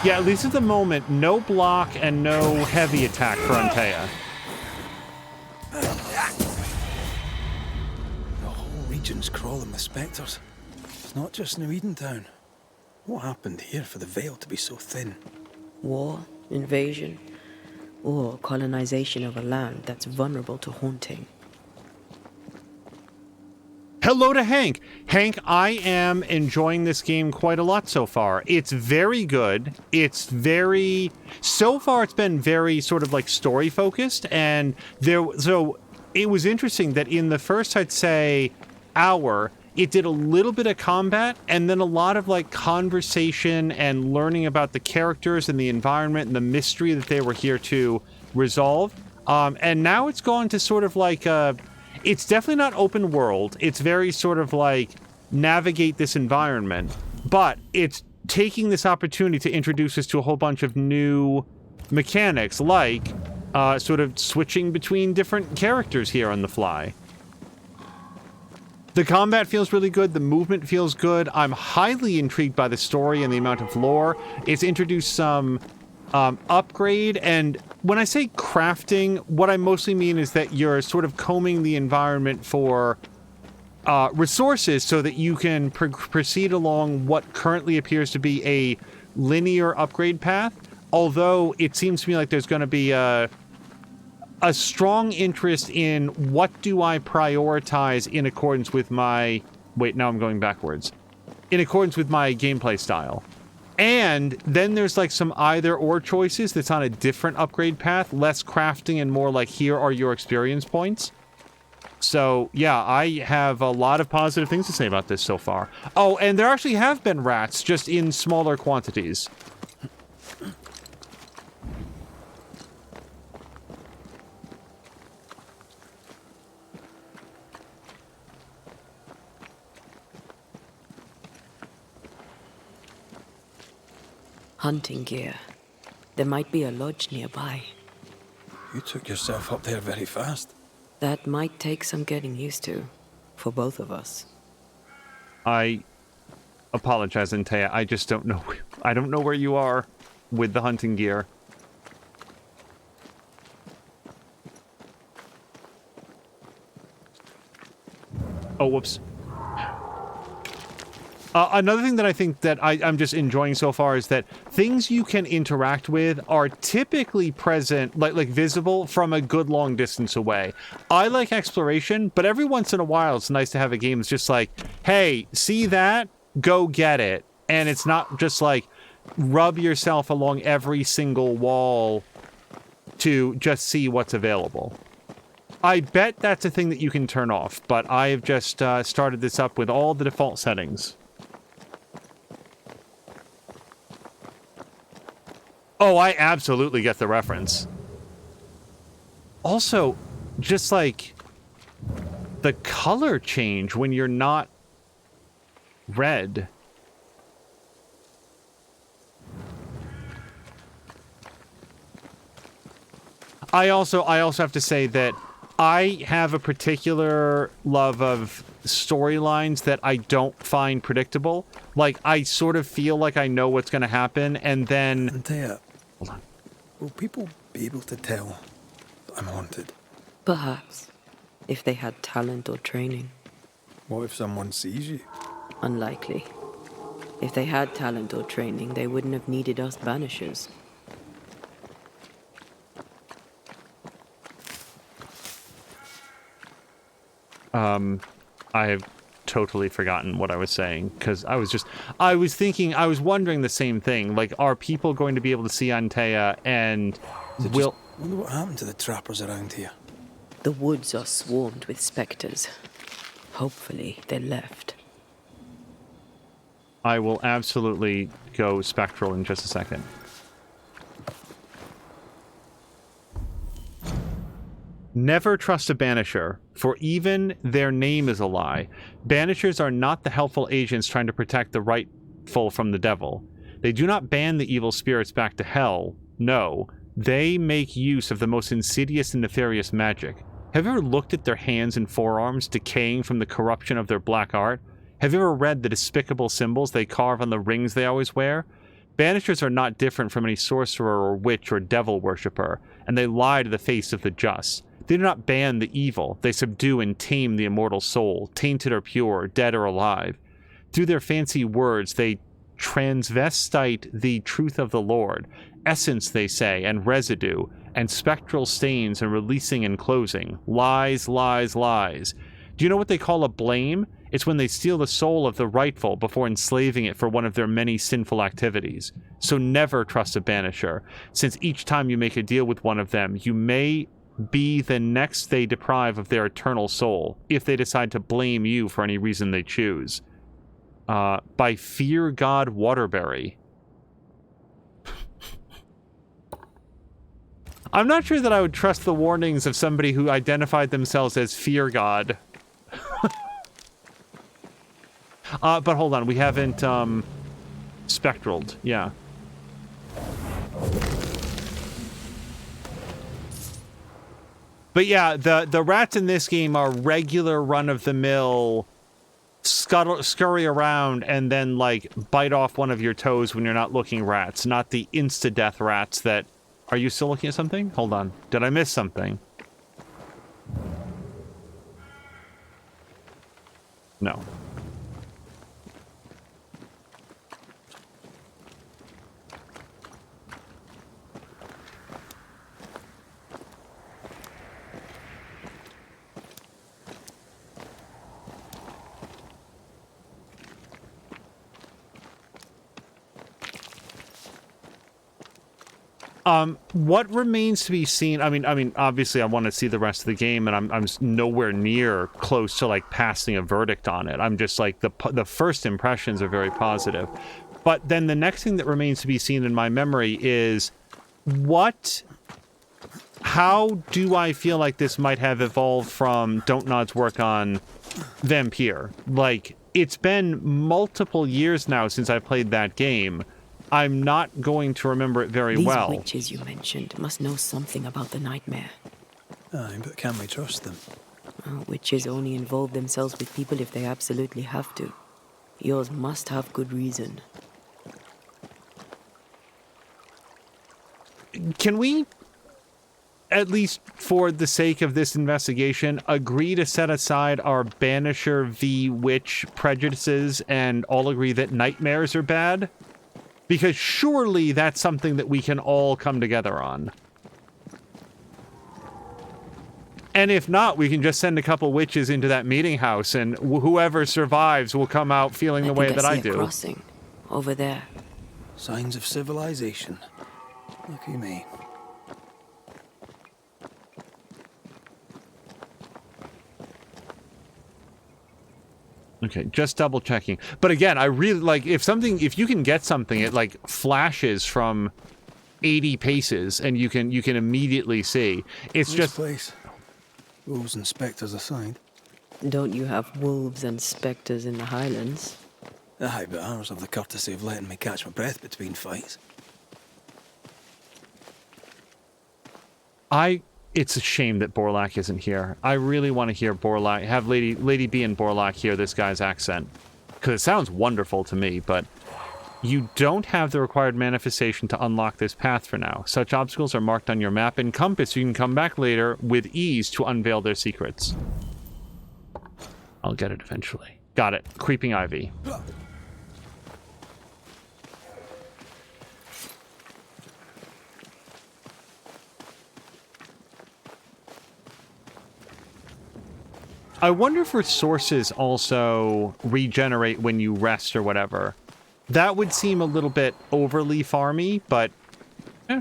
Yeah, at least at the moment, no block and no heavy attack for Antea. The whole region's crawling with spectres. It's not just New Edentown. What happened here for the veil to be so thin? War, invasion, or colonization of a land that's vulnerable to haunting. Hello to Hank. Hank, I am enjoying this game quite a lot so far. It's very good. It's very... So far, it's been very sort of like story focused, and so it was interesting that in the first, I'd say, hour, it did a little bit of combat, and then a lot of like conversation and learning about the characters and the environment and the mystery that they were here to resolve. And now it's gone to sort of like it's definitely not open world. It's very sort of like navigate this environment, but it's taking this opportunity to introduce us to a whole bunch of new mechanics, like sort of switching between different characters here on the fly. The combat feels really good. The movement feels good. I'm highly intrigued by the story and the amount of lore. It's introduced some upgrade, and when I say crafting, what I mostly mean is that you're sort of combing the environment for resources so that you can proceed along what currently appears to be a linear upgrade path, although it seems to me like there's going to be a strong interest in what do I prioritize in accordance with my... Wait, now I'm going backwards. In accordance with my gameplay style. And then there's like some either-or choices that's on a different upgrade path, less crafting and more like here are your experience points. So, yeah, I have a lot of positive things to say about this so far. Oh, and there actually have been rats, just in smaller quantities. Hunting gear. There might be a lodge nearby. You took yourself up there very fast. That might take some getting used to, for both of us. I apologize, Antea. I just don't know. I don't know where you are with the hunting gear. Oh, whoops. Another thing that I think that I'm just enjoying so far is that things you can interact with are typically present, like visible from a good long distance away. I like exploration, but every once in a while it's nice to have a game that's just like, hey, see that? Go get it. And it's not just like, rub yourself along every single wall to just see what's available. I bet that's a thing that you can turn off, but I've just started this up with all the default settings. Oh, I absolutely get the reference. Also, just like the color change when you're not red. I also have to say that I have a particular love of storylines that I don't find predictable. Like, I sort of feel like I know what's going to happen, and then... Antea, hold on. Will people be able to tell that I'm haunted? Perhaps, if they had talent or training. What if someone sees you? Unlikely. If they had talent or training, they wouldn't have needed us Banishers. I have totally forgotten what I was saying, because I was wondering the same thing. Like, are people going to be able to see Antea, and I wonder what happened to the trappers around here. The woods are swarmed with specters. Hopefully, they left. I will absolutely go spectral in just a second. Never trust a Banisher, for even their name is a lie. Banishers are not the helpful agents trying to protect the rightful from the devil. They do not ban the evil spirits back to hell. No, they make use of the most insidious and nefarious magic. Have you ever looked at their hands and forearms decaying from the corruption of their black art? Have you ever read the despicable symbols they carve on the rings they always wear? Banishers are not different from any sorcerer or witch or devil worshipper, and they lie to the face of the just. They do not ban the evil, they subdue and tame the immortal soul, tainted or pure, dead or alive. Through their fancy words, they transvestite the truth of the Lord, essence, they say, and residue, and spectral stains and releasing and closing. Lies, lies, lies. Do you know what they call a blame? It's when they steal the soul of the rightful before enslaving it for one of their many sinful activities. So never trust a Banisher, since each time you make a deal with one of them, you may be the next they deprive of their eternal soul, if they decide to blame you for any reason they choose. By Fear God Waterbury. I'm not sure that I would trust the warnings of somebody who identified themselves as Fear God. But hold on, we haven't, spectraled, yeah. But yeah, the rats in this game are regular run-of-the-mill, scurry around and then, like, bite off one of your toes when you're not looking rats, not the insta-death rats that... Are you still looking at something? Hold on. Did I miss something? No. What remains to be seen? I mean, obviously, I want to see the rest of the game, and I'm nowhere near close to like passing a verdict on it. I'm just like the first impressions are very positive, but then the next thing that remains to be seen in my memory is how do I feel like this might have evolved from Don't Nod's work on Vampire? Like, it's been multiple years now since I played that game. I'm not going to remember it very well. These witches you mentioned must know something about the nightmare. Aye, but can we trust them? Witches only involve themselves with people if they absolutely have to. Yours must have good reason. Can we, at least for the sake of this investigation, agree to set aside our Banisher v. Witch prejudices and all agree that nightmares are bad? Because surely that's something that we can all come together on. And if not, we can just send a couple witches into that meeting house, and whoever survives will come out feeling the way that I do. Crossing over there. Signs of civilization. Lucky me. Okay, just double checking. But again, I really like if you can get something, it like flashes from 80 paces and you can immediately see. It's this just place. Wolves and spectres aside. Don't you have wolves and spectres in the Highlands? Aye, but ours have the courtesy of letting me catch my breath between fights. It's a shame that Borlak isn't here. I really want to hear Borlak, have Lady B and Borlak hear this guy's accent. Because it sounds wonderful to me, but you don't have the required manifestation to unlock this path for now. Such obstacles are marked on your map and compass. You can come back later with ease to unveil their secrets. I'll get it eventually. Got it. Creeping Ivy. I wonder if resources also regenerate when you rest or whatever. That would seem a little bit overly farmy, but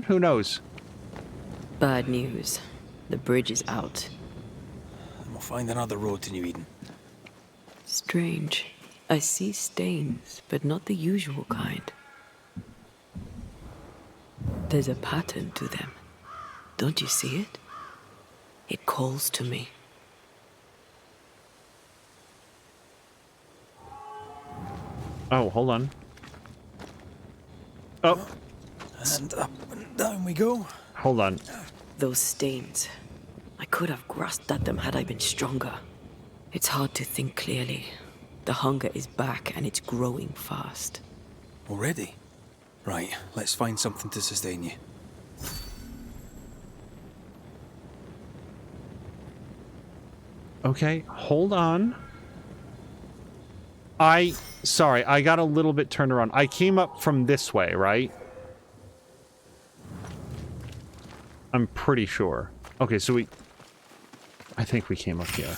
who knows? Bad news. The bridge is out. And we'll find another road to New Eden. Strange. I see stains, but not the usual kind. There's a pattern to them. Don't you see it? It calls to me. Oh, hold on. Oh. And up and down we go. Hold on. Those stains. I could have grasped at them had I been stronger. It's hard to think clearly. The hunger is back and it's growing fast. Already? Right, let's find something to sustain you. Okay, hold on. Sorry, I got a little bit turned around. I came up from this way, right? I'm pretty sure. Okay, so I think we came up here.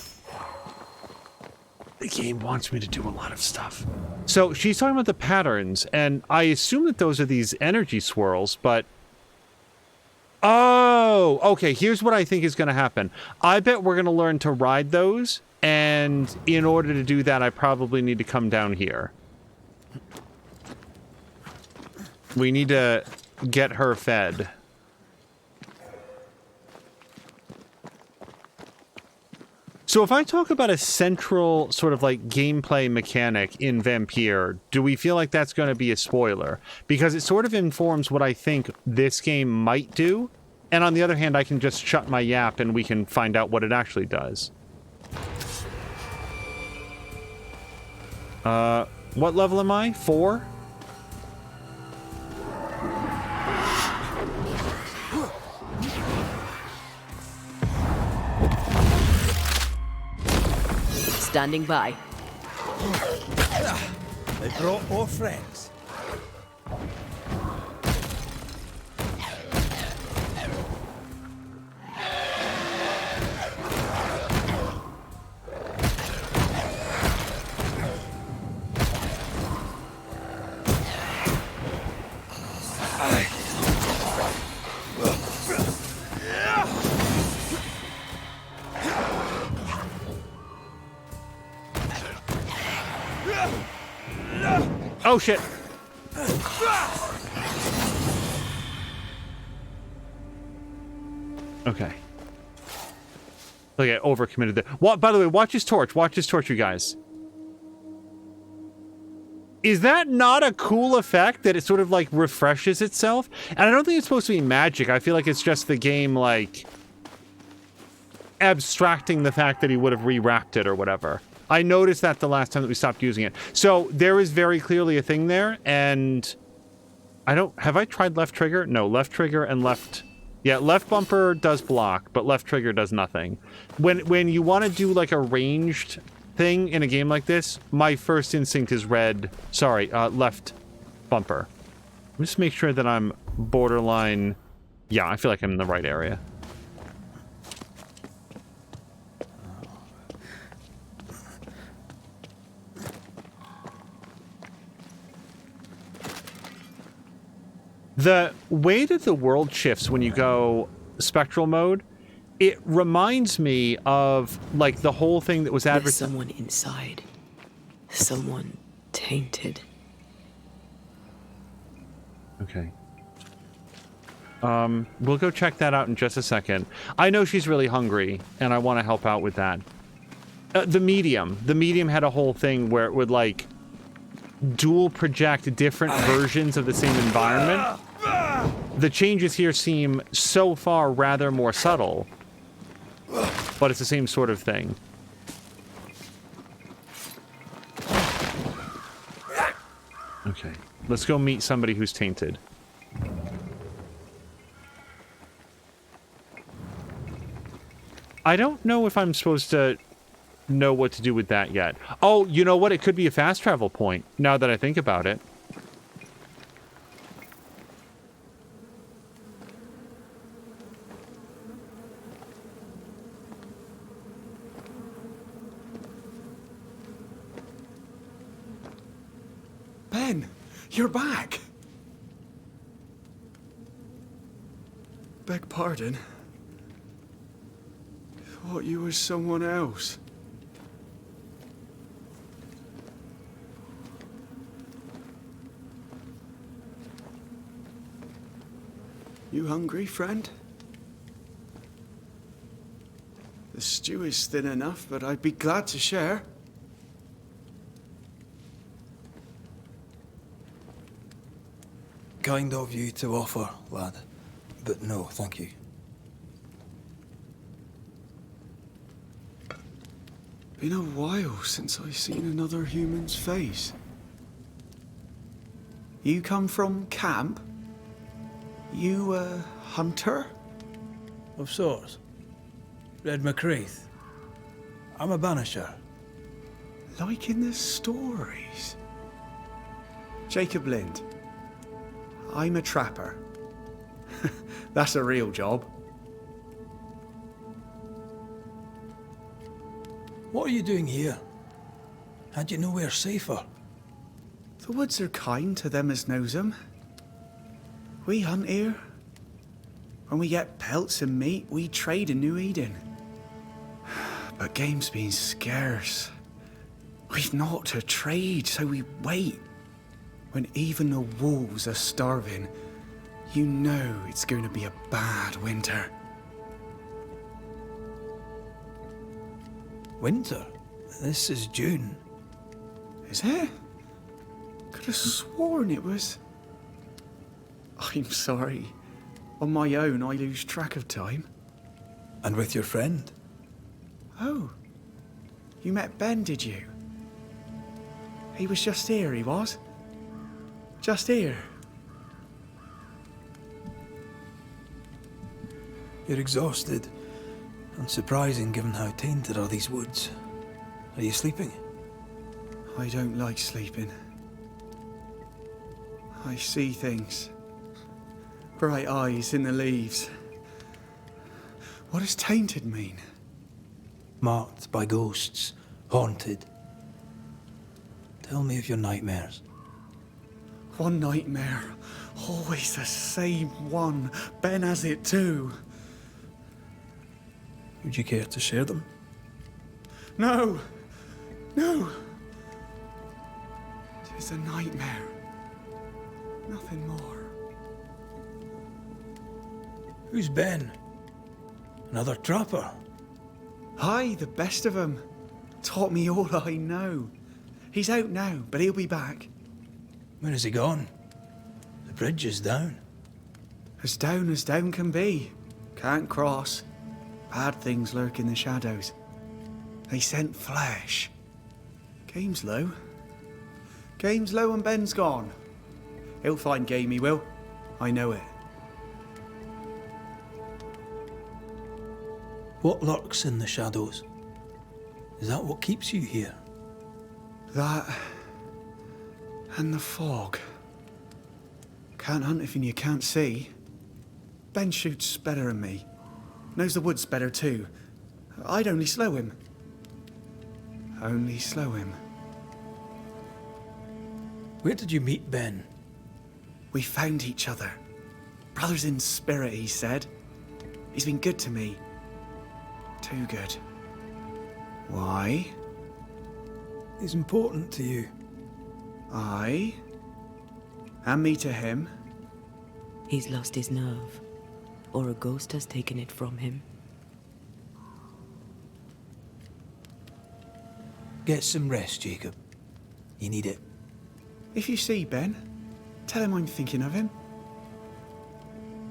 The game wants me to do a lot of stuff. So she's talking about the patterns, and I assume that those are these energy swirls, but... Oh, okay, here's what I think is going to happen. I bet we're going to learn to ride those, and in order to do that, I probably need to come down here. We need to get her fed. So if I talk about a central sort of like gameplay mechanic in Vampire, do we feel like that's going to be a spoiler? Because it sort of informs what I think this game might do. And on the other hand, I can just shut my yap and we can find out what it actually does. What level am I? 4? Standing by. They brought more friends. Oh shit. Okay. Okay, overcommitted there. What, by the way, watch his torch. Watch his torch, you guys. Is that not a cool effect that it sort of like refreshes itself? And I don't think it's supposed to be magic. I feel like it's just the game like abstracting the fact that he would have re-wrapped it or whatever. I noticed that the last time that we stopped using it. So there is very clearly a thing there, and I don't... Have I tried left trigger? No, left trigger and left... Yeah, left bumper does block, but left trigger does nothing. When you want to do like a ranged thing in a game like this, my first instinct is left bumper. Just make sure that I'm borderline... Yeah, I feel like I'm in the right area. The way that the world shifts when you go spectral mode, it reminds me of, like, the whole thing that was advertised. There's someone inside. Someone tainted. Okay. We'll go check that out in just a second. I know she's really hungry, and I want to help out with that. The medium had a whole thing where it would, like, dual project different versions of the same environment. The changes here seem so far rather more subtle, but it's the same sort of thing. Okay, let's go meet somebody who's tainted. I don't know if I'm supposed to know what to do with that yet. Oh, you know what? It could be a fast travel point, now that I think about it. Ben, you're back. Beg pardon. Thought you were someone else. You hungry, friend? The stew is thin enough, but I'd be glad to share. Kind of you to offer, lad. But no, thank you. Been a while since I've seen another human's face. You come from camp? You a hunter? Of sorts. Red McCreath. I'm a banisher. Like in the stories. Jacob Lind. I'm a trapper. That's a real job. What are you doing here? Had you nowhere safer? The woods are kind to them as knows 'em. We hunt here. When we get pelts and meat, we trade in New Eden. But game's been scarce. We've naught to trade, so we wait. When even the wolves are starving, you know it's going to be a bad winter. Winter? This is June. Is it? Could have sworn it was... I'm sorry. On my own, I lose track of time. And with your friend? Oh. You met Ben, did you? He was just here, he was. Just here. You're exhausted. Unsurprising given how tainted are these woods. Are you sleeping? I don't like sleeping. I see things. Bright eyes in the leaves. What does tainted mean? Marked by ghosts. Haunted. Tell me of your nightmares. One nightmare. Always the same one. Ben has it too. Would you care to share them? No! No! Tis a nightmare. Nothing more. Who's Ben? Another trapper? Aye, the best of 'em. Taught me all I know. He's out now, but he'll be back. Where has he gone? The bridge is down. As down can be. Can't cross. Bad things lurk in the shadows. They scent flesh. Game's low. Game's low and Ben's gone. He'll find game, he will. I know it. What lurks in the shadows? Is that what keeps you here? That... and the fog. Can't hunt anything you can't see. Ben shoots better than me. Knows the woods better too. I'd only slow him. Only slow him. Where did you meet Ben? We found each other. Brothers in spirit, he said. He's been good to me. Too good. Why? He's important to you. Aye. And me to him. He's lost his nerve, or a ghost has taken it from him. Get some rest, Jacob. You need it. If you see Ben, tell him I'm thinking of him.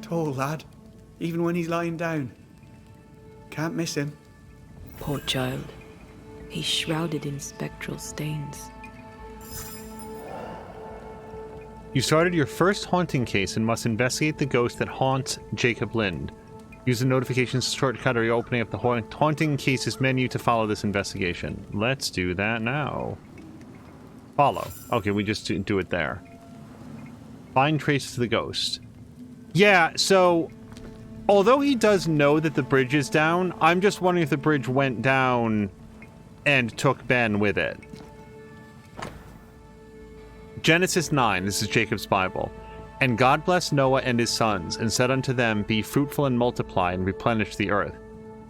Tall lad, even when he's lying down. Can't miss him. Poor child. He's shrouded in spectral stains. You started your first haunting case and must investigate the ghost that haunts Jacob Lind. Use the notifications shortcut or you're opening up the haunting cases menu to follow this investigation. Let's do that now. Follow. Okay, we just do it there. Find traces of the ghost. Yeah, so although he does know that the bridge is down, I'm just wondering if the bridge went down and took Ben with it. Genesis 9, this is Jacob's Bible. And God blessed Noah and his sons, and said unto them, Be fruitful and multiply, and replenish the earth.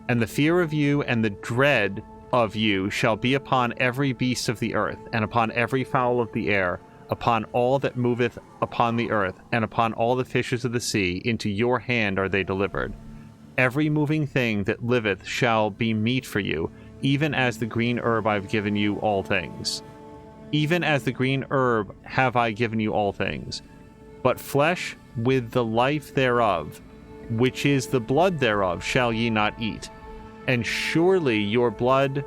And the fear of you and the dread of you shall be upon every beast of the earth, and upon every fowl of the air, upon all that moveth upon the earth, and upon all the fishes of the sea. Into your hand are they delivered. Every moving thing that liveth shall be meat for you, even as the green herb I have given you all things. Even as the green herb have I given you all things. But flesh with the life thereof, which is the blood thereof, shall ye not eat. And surely your blood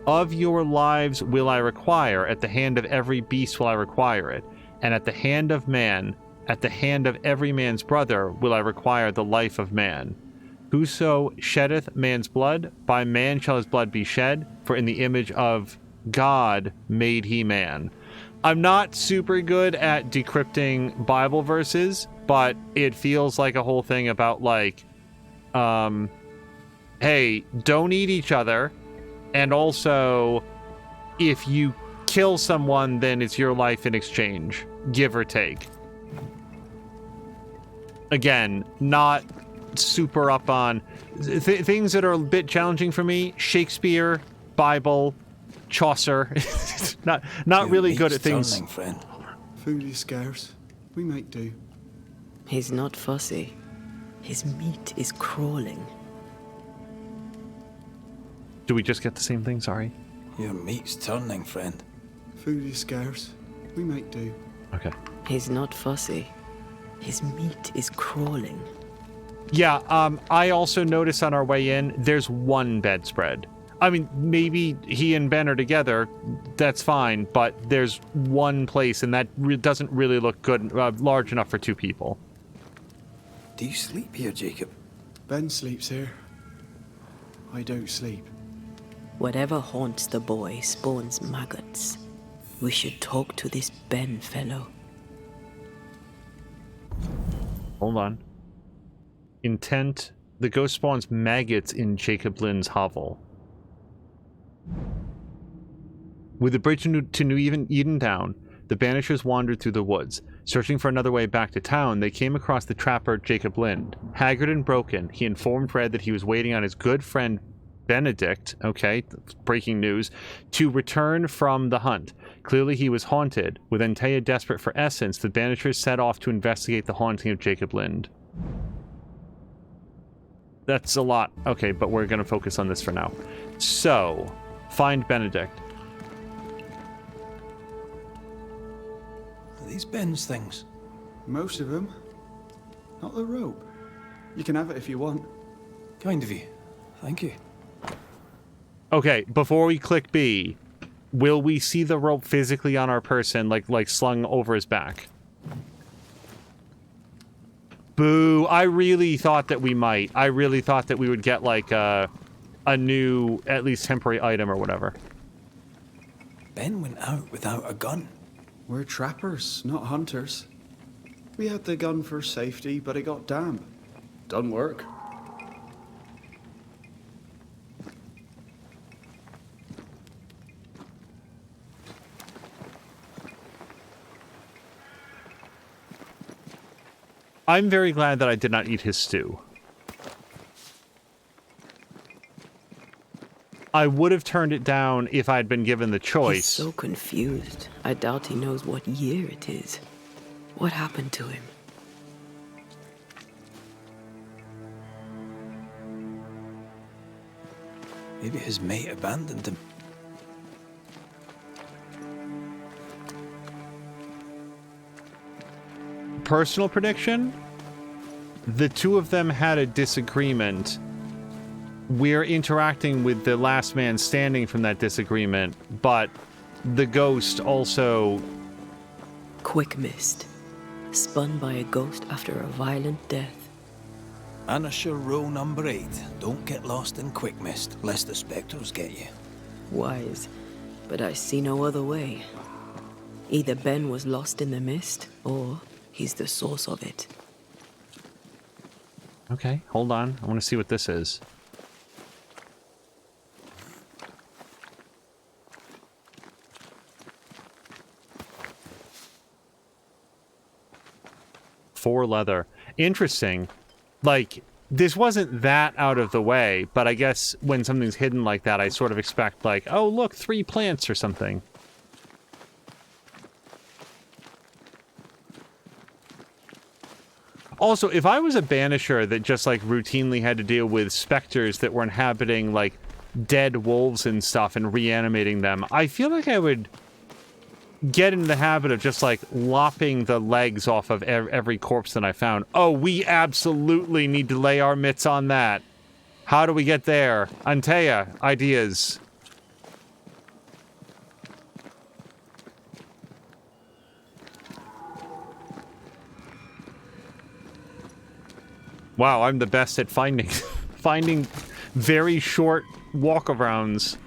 of your lives will I require, at the hand of every beast will I require it, and at the hand of man, at the hand of every man's brother will I require the life of man. Whoso sheddeth man's blood, by man shall his blood be shed, for in the image of God made he man. I'm not super good at decrypting Bible verses, but it feels like a whole thing about like, hey, don't eat each other, and also, if you kill someone, then it's your life in exchange, give or take. Again, not super up on things that are a bit challenging for me. Shakespeare, Bible, Chaucer. not really good at things. Friend. Food is scarce. We make do. He's not fussy. His meat is crawling. Do we just get the same thing? Sorry. Your meat's turning, friend. Food is scarce. We make do. Okay. He's not fussy. His meat is crawling. Yeah, I also noticed on our way in, there's one bedspread. I mean, maybe he and Ben are together, that's fine, but there's one place, and that doesn't really look good, large enough for 2 people. Do you sleep here, Jacob? Ben sleeps here. I don't sleep. Whatever haunts the boy spawns maggots. We should talk to this Ben fellow. Hold on. Intent. The ghost spawns maggots in Jacob Lynn's hovel. With the bridge to New Eden down, the Banishers wandered through the woods. Searching for another way back to town, they came across the trapper Jacob Lind. Haggard and broken, he informed Red that he was waiting on his good friend Benedict, okay, breaking news, to return from the hunt. Clearly he was haunted. With Antea desperate for essence, the Banishers set off to investigate the haunting of Jacob Lind. That's a lot. Okay, but we're going to focus on this for now. So, find Benedict. Are these Ben's things? Most of them. Not the rope. You can have it if you want. Kind of you. Thank you. Okay, before we click B, will we see the rope physically on our person, like slung over his back? Boo, I really thought that we might. I really thought that we would get, like, a new, at least temporary item or whatever. Ben went out without a gun. We're trappers, not hunters. We had the gun for safety, but it got damp. Doesn't work. I'm very glad that I did not eat his stew. I would have turned it down if I'd been given the choice. He's so confused. I doubt he knows what year it is. What happened to him? Maybe his mate abandoned him. Personal prediction? The 2 of them had a disagreement. We're interacting with the last man standing from that disagreement, but the ghost also... Quick mist. Spun by a ghost after a violent death. Banisher rule number 8. Don't get lost in quick mist, lest the spectres get you. Wise, but I see no other way. Either Ben was lost in the mist, or he's the source of it. Okay, hold on. I want to see what this is. For leather. Interesting. Like, this wasn't that out of the way, but I guess when something's hidden like that, I sort of expect, like, oh, look, 3 plants or something. Also, if I was a banisher that just, like, routinely had to deal with specters that were inhabiting, like, dead wolves and stuff and reanimating them, I feel like I would get into the habit of just, like, lopping the legs off of every corpse that I found. Oh, we absolutely need to lay our mitts on that. How do we get there? Antea, ideas. Wow, I'm the best at finding very short walkarounds.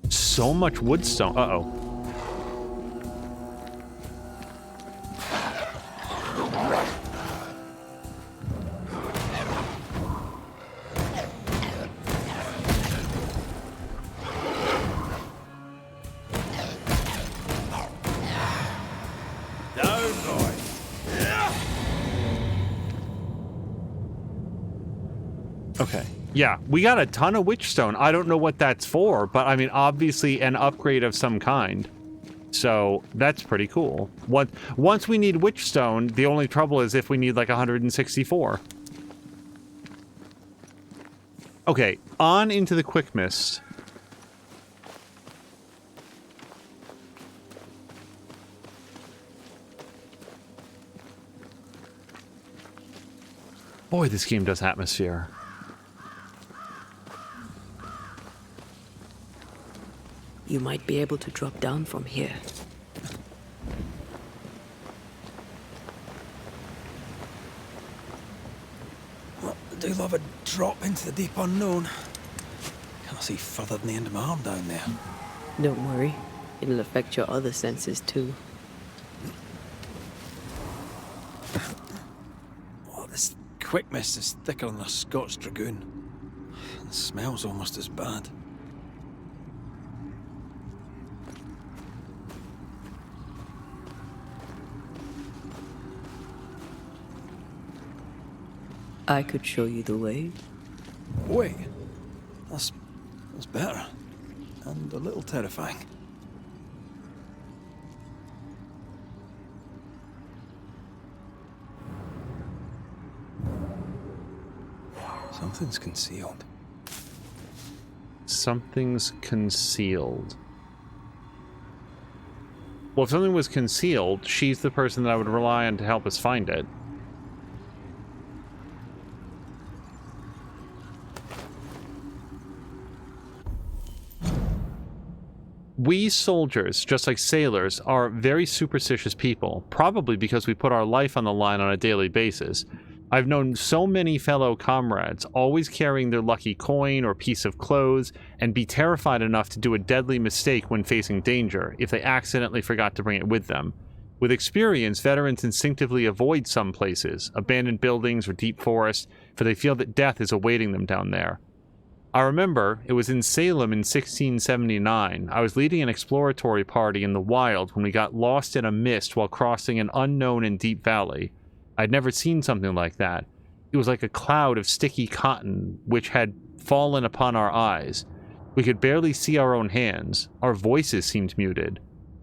So much woodstone. Uh-oh. Okay. Yeah, we got a ton of witchstone. I don't know what that's for, but I mean, obviously an upgrade of some kind. So that's pretty cool. Once we need Witchstone, the only trouble is if we need like 164. Okay, on into the Quick Mist. Boy, this game does atmosphere. You might be able to drop down from here. Well, I do love a drop into the deep unknown. Can't see further than the end of my arm down there. Don't worry. It'll affect your other senses too. Oh, this Quick Mist is thicker than a Scotch Dragoon. The smell's almost as bad. I could show you the way. Wait, that's better. And a little terrifying. Something's concealed. Something's concealed. Well, if something was concealed, she's the person that I would rely on to help us find it. We soldiers, just like sailors, are very superstitious people, probably because we put our life on the line on a daily basis. I've known so many fellow comrades always carrying their lucky coin or piece of clothes and be terrified enough to do a deadly mistake when facing danger if they accidentally forgot to bring it with them. With experience, veterans instinctively avoid some places, abandoned buildings or deep forests, for they feel that death is awaiting them down there. I remember it was in Salem in 1679. I was leading an exploratory party in the wild when we got lost in a mist while crossing an unknown and deep valley. I'd never seen something like that. It was like a cloud of sticky cotton which had fallen upon our eyes. We could barely see our own hands. Our voices seemed muted.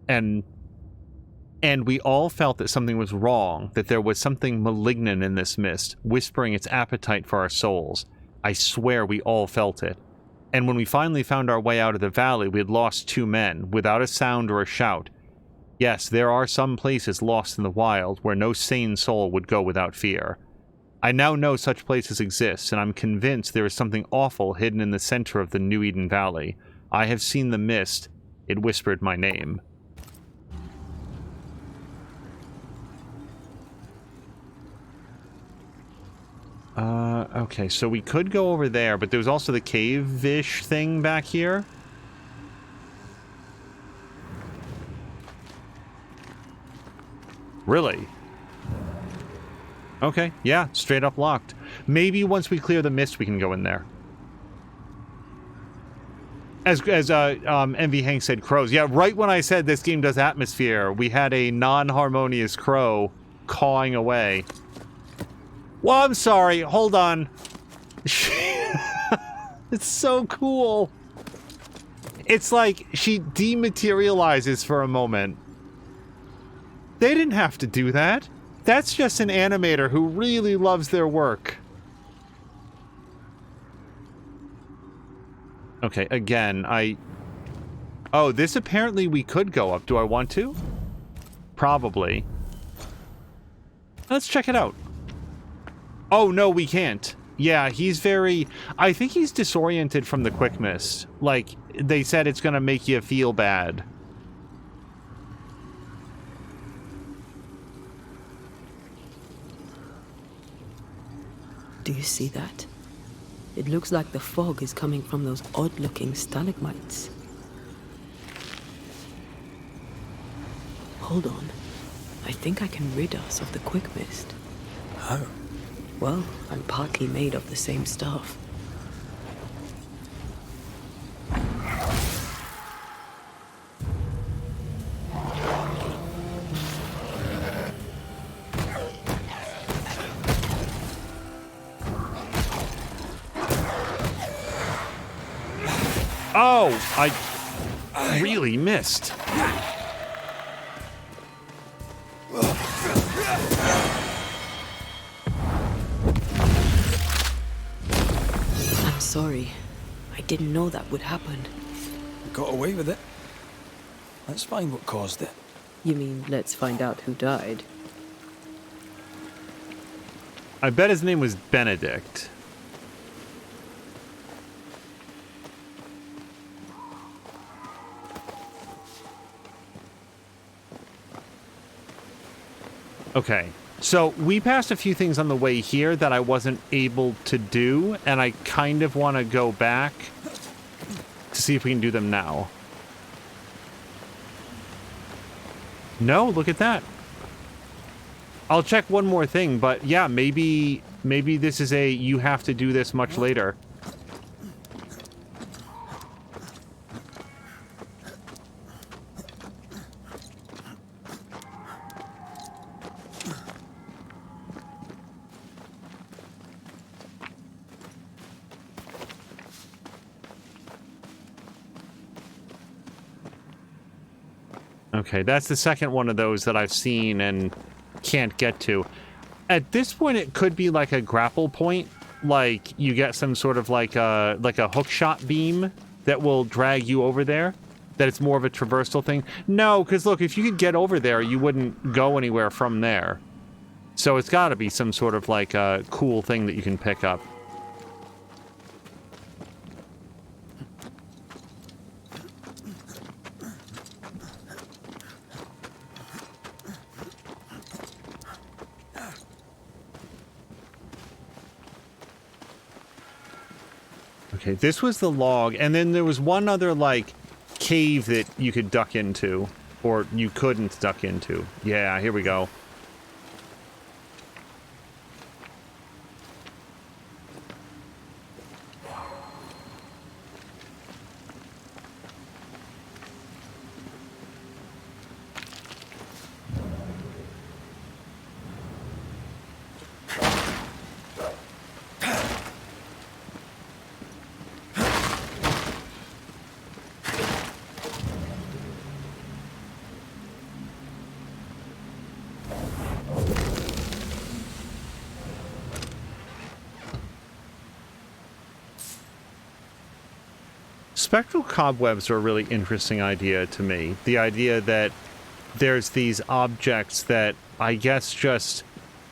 And we all felt that something was wrong, that there was something malignant in this mist, whispering its appetite for our souls. I swear we all felt it. And when we finally found our way out of the valley, we had lost 2 men, without a sound or a shout. Yes, there are some places lost in the wild where no sane soul would go without fear. I now know such places exist, and I'm convinced there is something awful hidden in the center of the New Eden Valley. I have seen the mist. It whispered my name. Okay, so we could go over there, but there's also the cave-ish thing back here. Really? Okay, yeah, straight up locked. Maybe once we clear the mist, we can go in there. As MV Hank said, crows. Yeah, right when I said this game does atmosphere, we had a non-harmonious crow cawing away. Well, I'm sorry. Hold on. It's so cool. It's like she dematerializes for a moment. They didn't have to do that. That's just an animator who really loves their work. Okay, again, Oh, this apparently we could go up. Do I want to? Probably. Let's check it out. Oh, no, we can't. Yeah, he's very... I think he's disoriented from the Quick Mist. Like, they said it's gonna make you feel bad. Do you see that? It looks like the fog is coming from those odd-looking stalagmites. Hold on. I think I can rid us of the Quick Mist. How? Well, I'm partly made of the same stuff. Oh, I really missed. didn't know that would happen. We got away with it. Let's find what caused it. You mean, let's find out who died? I bet his name was Benedict. Okay, so we passed a few things on the way here that I wasn't able to do, and I kind of want to go back to see if we can do them now. No, look at that. I'll check one more thing, but yeah, maybe this is a you have to do this much later. Okay, that's the second one of those that I've seen and can't get to. At this point, it could be like a grapple point, like you get some sort of like a hook shot beam that will drag you over there. That it's more of a traversal thing. No, because look, if you could get over there, you wouldn't go anywhere from there. So it's got to be some sort of like a cool thing that you can pick up. Okay, this was the log, and then there was one other, like, cave that you could duck into, or you couldn't duck into. Yeah, here we go. Spectral cobwebs are a really interesting idea to me. The idea that there's these objects that I guess just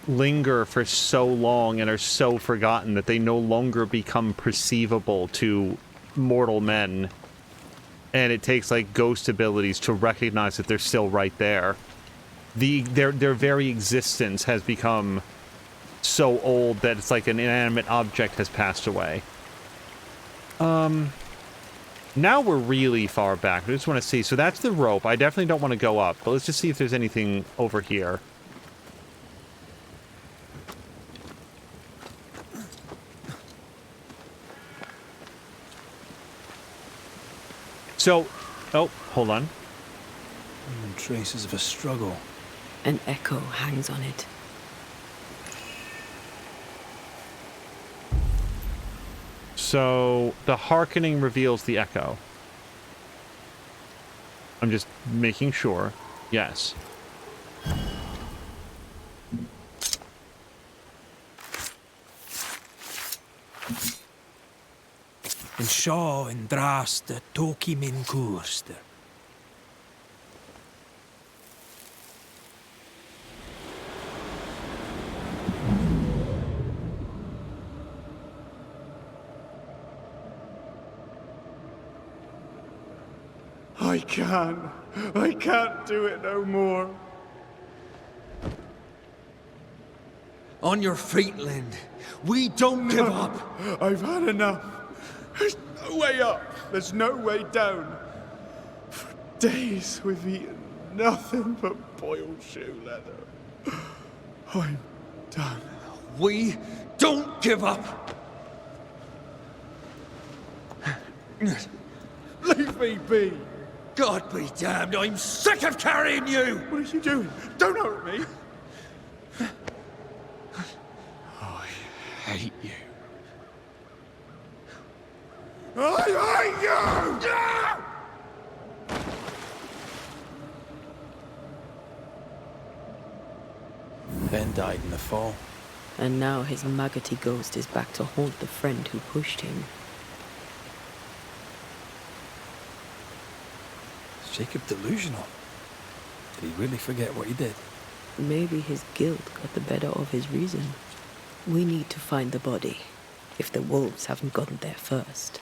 linger for so long and are so forgotten that they no longer become perceivable to mortal men. And it takes like ghost abilities to recognize that they're still right there. Their very existence has become so old that it's like an inanimate object has passed away. Now we're really far back. I just want to see. So that's the rope. I definitely don't want to go up, but let's just see if there's anything over here. So, oh, hold on. Traces of a struggle. An echo hangs on it. So, the hearkening reveals the echo. I'm just making sure. Yes. En Shaw en draste toki min koerster. I can't do it no more. On your feet, Lind. We don't give up. I've had enough. There's no way up. There's no way down. For days we've eaten nothing but boiled shoe leather. I'm done. We don't give up. Leave me be. God be damned, I'm sick of carrying you! What are you doing? Don't hurt me! I hate you. I hate you! Ben died in the fall. And now his maggoty ghost is back to haunt the friend who pushed him. Jacob delusional? Did he really forget what he did? Maybe his guilt got the better of his reason. We need to find the body, if the wolves haven't gotten there first.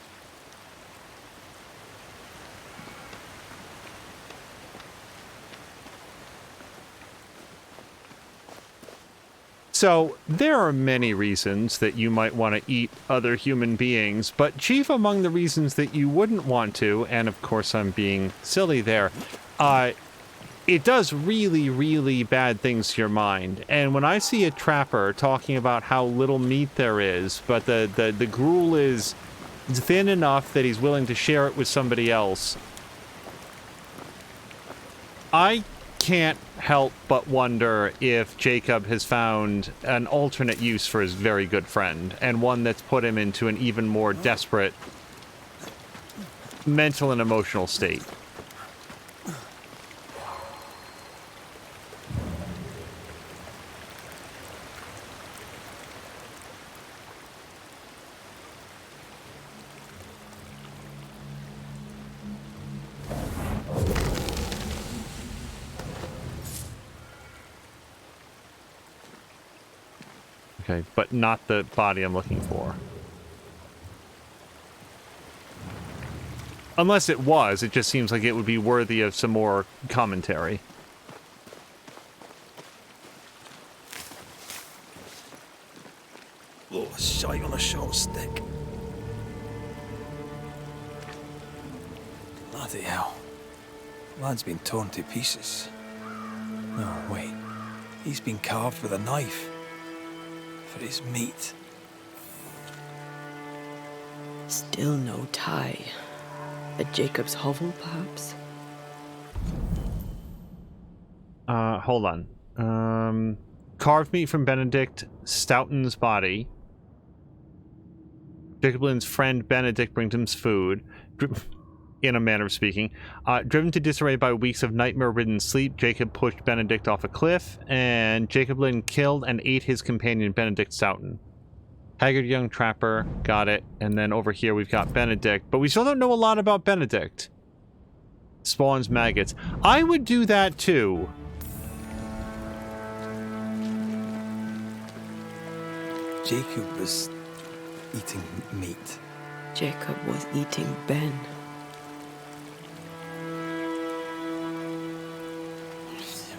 So, there are many reasons that you might want to eat other human beings, but chief among the reasons that you wouldn't want to, and of course I'm being silly there, it does really, really bad things to your mind. And when I see a trapper talking about how little meat there is, but the gruel is thin enough that he's willing to share it with somebody else, I can't help but wonder if Jacob has found an alternate use for his very good friend, and one that's put him into an even more desperate mental and emotional state. Okay, but not the body I'm looking for. Unless it was, it just seems like it would be worthy of some more commentary. Oh, a shite on a short stick. Bloody hell. Lad's been torn to pieces. No, wait. He's been carved with a knife. For his meat. Still no tie. At Jacob's hovel, perhaps? Hold on. Carved meat from Benedict Stoughton's body. Jacob Lynn's friend Benedict brings him food. In a manner of speaking. Driven to disarray by weeks of nightmare-ridden sleep, Jacob pushed Benedict off a cliff, and Jacob Lynn killed and ate his companion, Benedict Stoughton. Haggard young trapper, got it. And then over here we've got Benedict, but we still don't know a lot about Benedict. Spawns maggots. I would do that too. Jacob was eating meat. Jacob was eating Ben.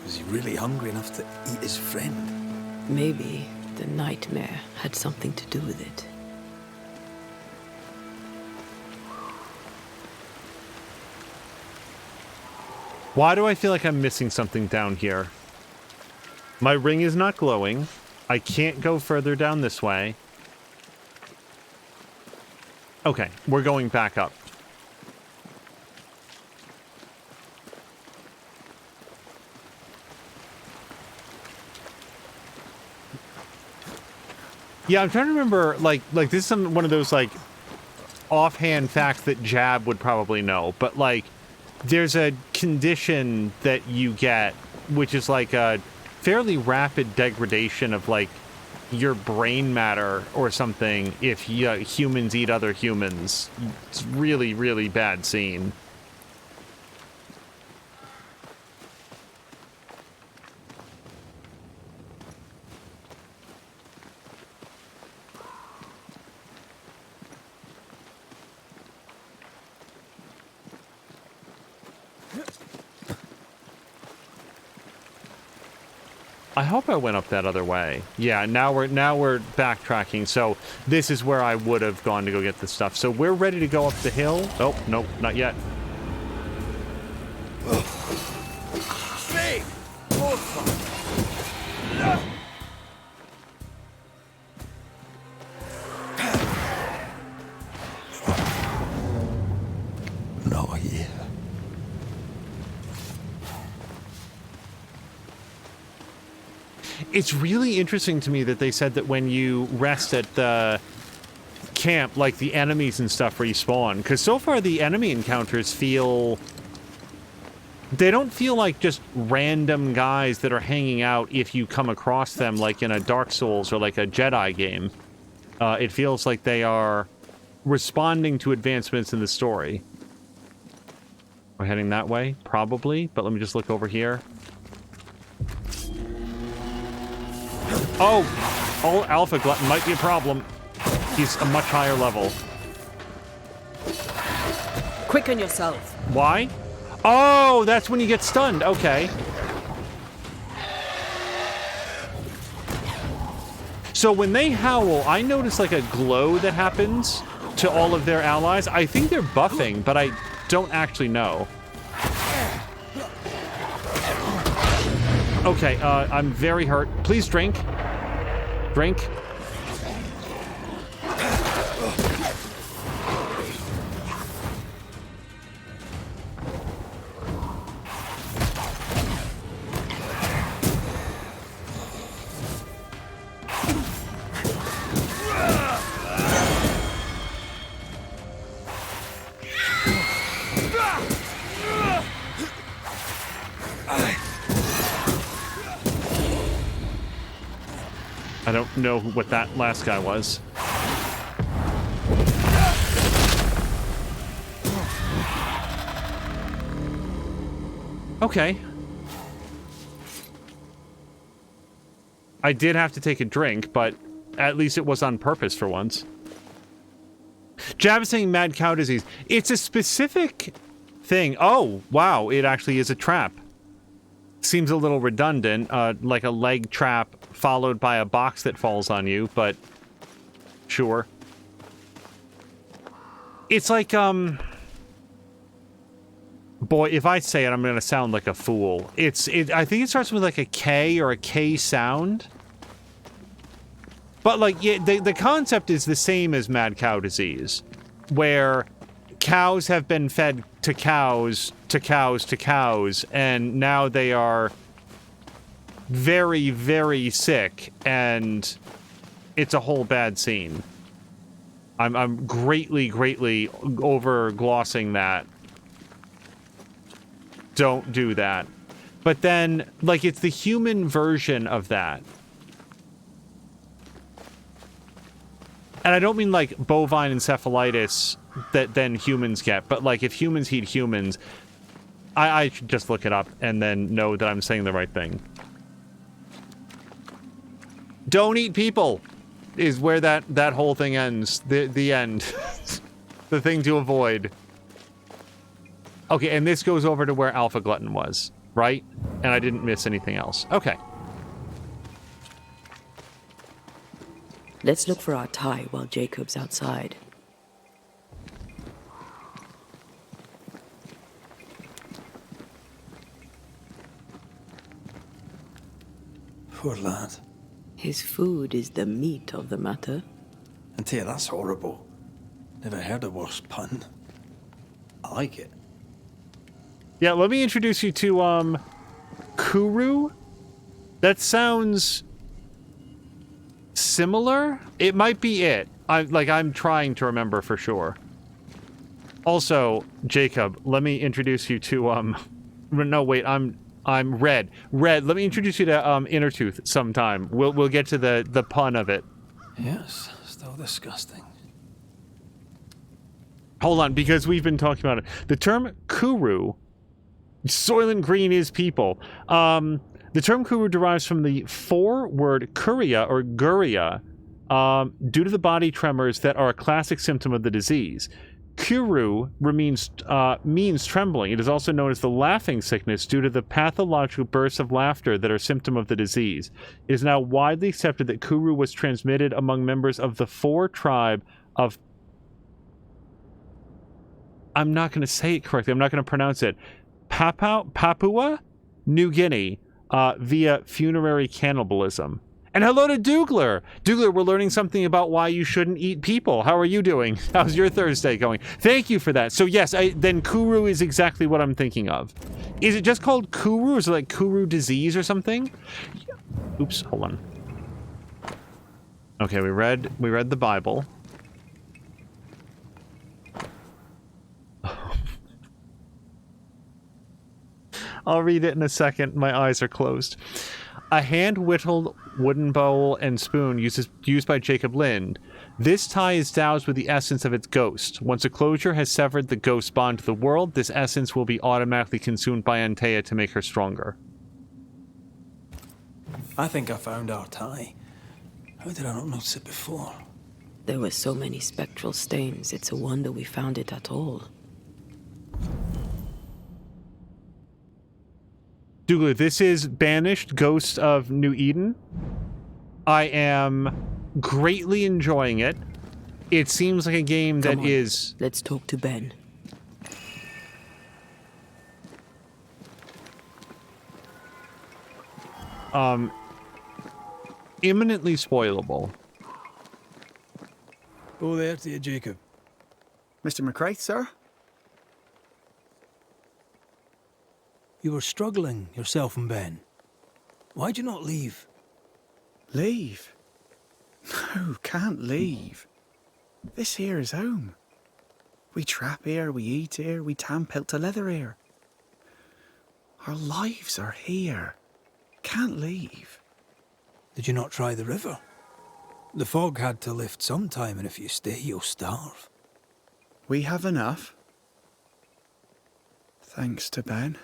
Was he really hungry enough to eat his friend? Maybe the nightmare had something to do with it. Why do I feel like I'm missing something down here? My ring is not glowing. I can't go further down this way. Okay, we're going back up. Yeah, I'm trying to remember, like this is one of those, like, offhand facts that Jab would probably know, but, like, there's a condition that you get, which is, like, a fairly rapid degradation of, like, your brain matter or something if humans eat other humans. It's really, really bad scene. I hope I went up that other way. Yeah, now we're backtracking. So this is where I would have gone to go get the stuff. So we're ready to go up the hill. Oh, nope, not yet. Not here. It's really interesting to me that they said that when you rest at the camp, like, the enemies and stuff respawn. Because so far the enemy encounters feel... They don't feel like just random guys that are hanging out if you come across them, like in a Dark Souls or like a Jedi game. It feels like they are responding to advancements in the story. We're heading that way, probably, but let me just look over here. Oh! All Alpha Glutton might be a problem. He's a much higher level. Quicken yourself. Why? Oh, that's when you get stunned. Okay. So when they howl, I notice like a glow that happens to all of their allies. I think they're buffing, but I don't actually know. Okay, I'm very hurt. Please drink. Drink. I don't know what that last guy was. Okay. I did have to take a drink, but at least it was on purpose for once. Jab is saying mad cow disease. It's a specific thing. Oh, wow. It actually is a trap. Seems a little redundant, like a leg trap followed by a box that falls on you, but sure. It's like, boy, if I say it, I'm gonna sound like a fool. I think it starts with like a K or a K sound. But like, yeah, the concept is the same as mad cow disease, where cows have been fed to cows, to cows, to cows, and now they are very, very sick, and it's a whole bad scene. I'm greatly, greatly over-glossing that. Don't do that. But then, like, it's the human version of that. And I don't mean, like, bovine encephalitis that then humans get, but, like, if humans eat humans, I should just look it up and then know that I'm saying the right thing. Don't eat people is where that whole thing ends. The end. The thing to avoid. Okay, and this goes over to where Alpha Glutton was, right? And I didn't miss anything else. Okay. Let's look for our tie while Jacob's outside. Poor lad. His food is the meat of the matter. Antea, that's horrible. Never heard a worse pun. I like it. Yeah, let me introduce you to, Kuru. That sounds similar. It might be it. I'm trying to remember for sure. Also, Jacob, let me introduce you to, no, wait, I'm Red. Red, let me introduce you to, Innertooth sometime. We'll get to the pun of it. Yes, still disgusting. Hold on, because we've been talking about it. The term Kuru, Soylent Green is people. The term Kuru derives from the four-word kuria or guria, due to the body tremors that are a classic symptom of the disease. Kuru means trembling. It is also known as the laughing sickness due to the pathological bursts of laughter that are a symptom of the disease. It is now widely accepted that Kuru was transmitted among members of the four tribe of... I'm not going to say it correctly. I'm not going to pronounce it. Papua New Guinea via funerary cannibalism. And hello to Dougler! Dougler, we're learning something about why you shouldn't eat people. How are you doing? How's your Thursday going? Thank you for that. So yes, then Kuru is exactly what I'm thinking of. Is it just called Kuru? Is it like Kuru disease or something? Oops, hold on. Okay, we read the Bible. I'll read it in a second. My eyes are closed. A hand-whittled wooden bowl and spoon used by Jacob Lind. This tie is doused with the essence of its ghost. Once a closure has severed the ghost bond to the world, this essence will be automatically consumed by Antea to make her stronger. I think I found our tie. How did I not notice it before? There were so many spectral stains, it's a wonder we found it at all. Douglas, this is Banished, Ghost of New Eden. I am greatly enjoying it. It seems like a game that is... Let's talk to Ben. Imminently spoilable. Oh, there to you, Jacob. Mr. McCraith, sir? You were struggling, yourself and Ben. Why'd you not leave? Leave? No, can't leave. This here is home. We trap here, we eat here, we tan pelt to leather here. Our lives are here. Can't leave. Did you not try the river? The fog had to lift sometime, and if you stay, you'll starve. We have enough. Thanks to Ben.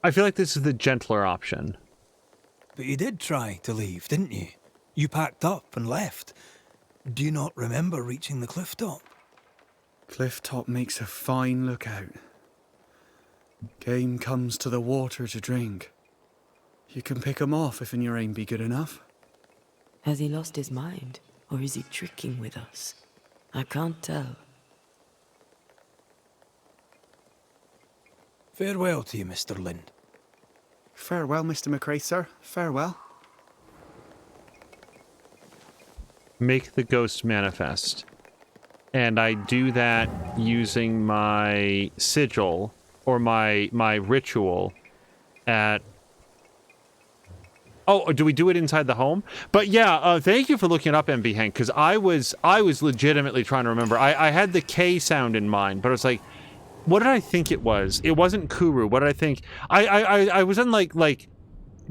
I feel like this is the gentler option. But you did try to leave, didn't you? You packed up and left. Do you not remember reaching the cliff top? Cliff top makes a fine lookout. Game comes to the water to drink. You can pick 'em off if your aim be good enough. Has he lost his mind, or is he tricking with us? I can't tell. Farewell to you, Mr. Lind. Farewell, Mr. McCraith, sir. Farewell. Make the ghost manifest. And I do that using my sigil, or my ritual at... Oh, do we do it inside the home? But yeah, thank you for looking it up, MB Hank, because I was legitimately trying to remember. I had the K sound in mind, but I was like, what did I think it was? It wasn't Kuru. What did I think? I was in like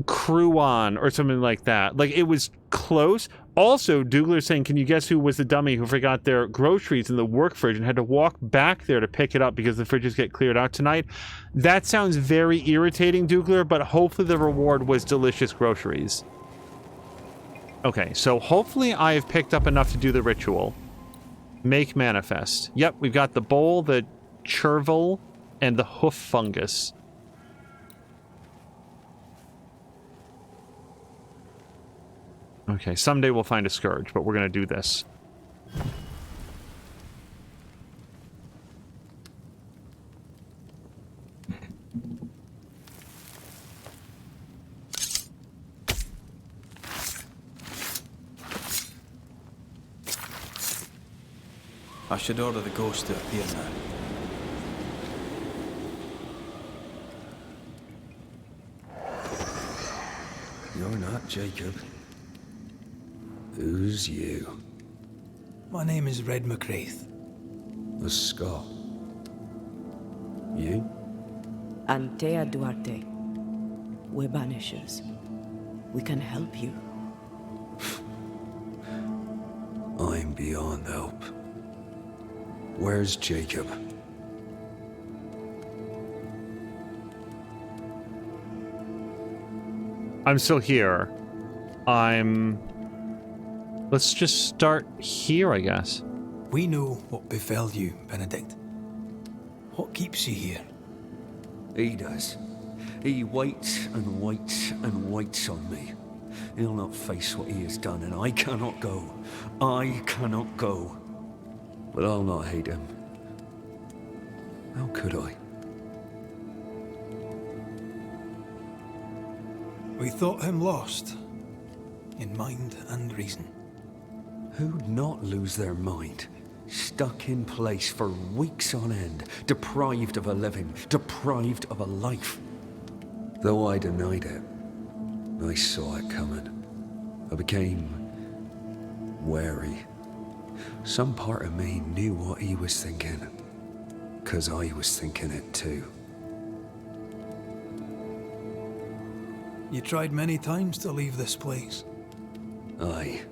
Kruon or something like that. Like, it was close. Also, Douglas saying, can you guess who was the dummy who forgot their groceries in the work fridge and had to walk back there to pick it up because the fridges get cleared out tonight? That sounds very irritating, Douglas, but hopefully the reward was delicious groceries. Okay, so hopefully I have picked up enough to do the ritual. Make manifest. Yep, we've got the bowl, the chervil, and the hoof fungus. Okay, someday we'll find a scourge, but we're gonna do this. I should order the ghost to appear now. You're not Jacob. Who's you? My name is Red McCraith. A Scot. You? Antea Duarte. We're Banishers. We can help you. I'm beyond help. Where's Jacob? I'm still here. Let's just start here, I guess. We know what befell you, Benedict. What keeps you here? He does. He waits and waits and waits on me. He'll not face what he has done, and I cannot go. I cannot go. But I'll not hate him. How could I? We thought him lost, in mind and reason. Who'd not lose their mind? Stuck in place for weeks on end, deprived of a living, deprived of a life. Though I denied it, I saw it coming. I became wary. Some part of me knew what he was thinking. because I was thinking it too. You tried many times to leave this place. I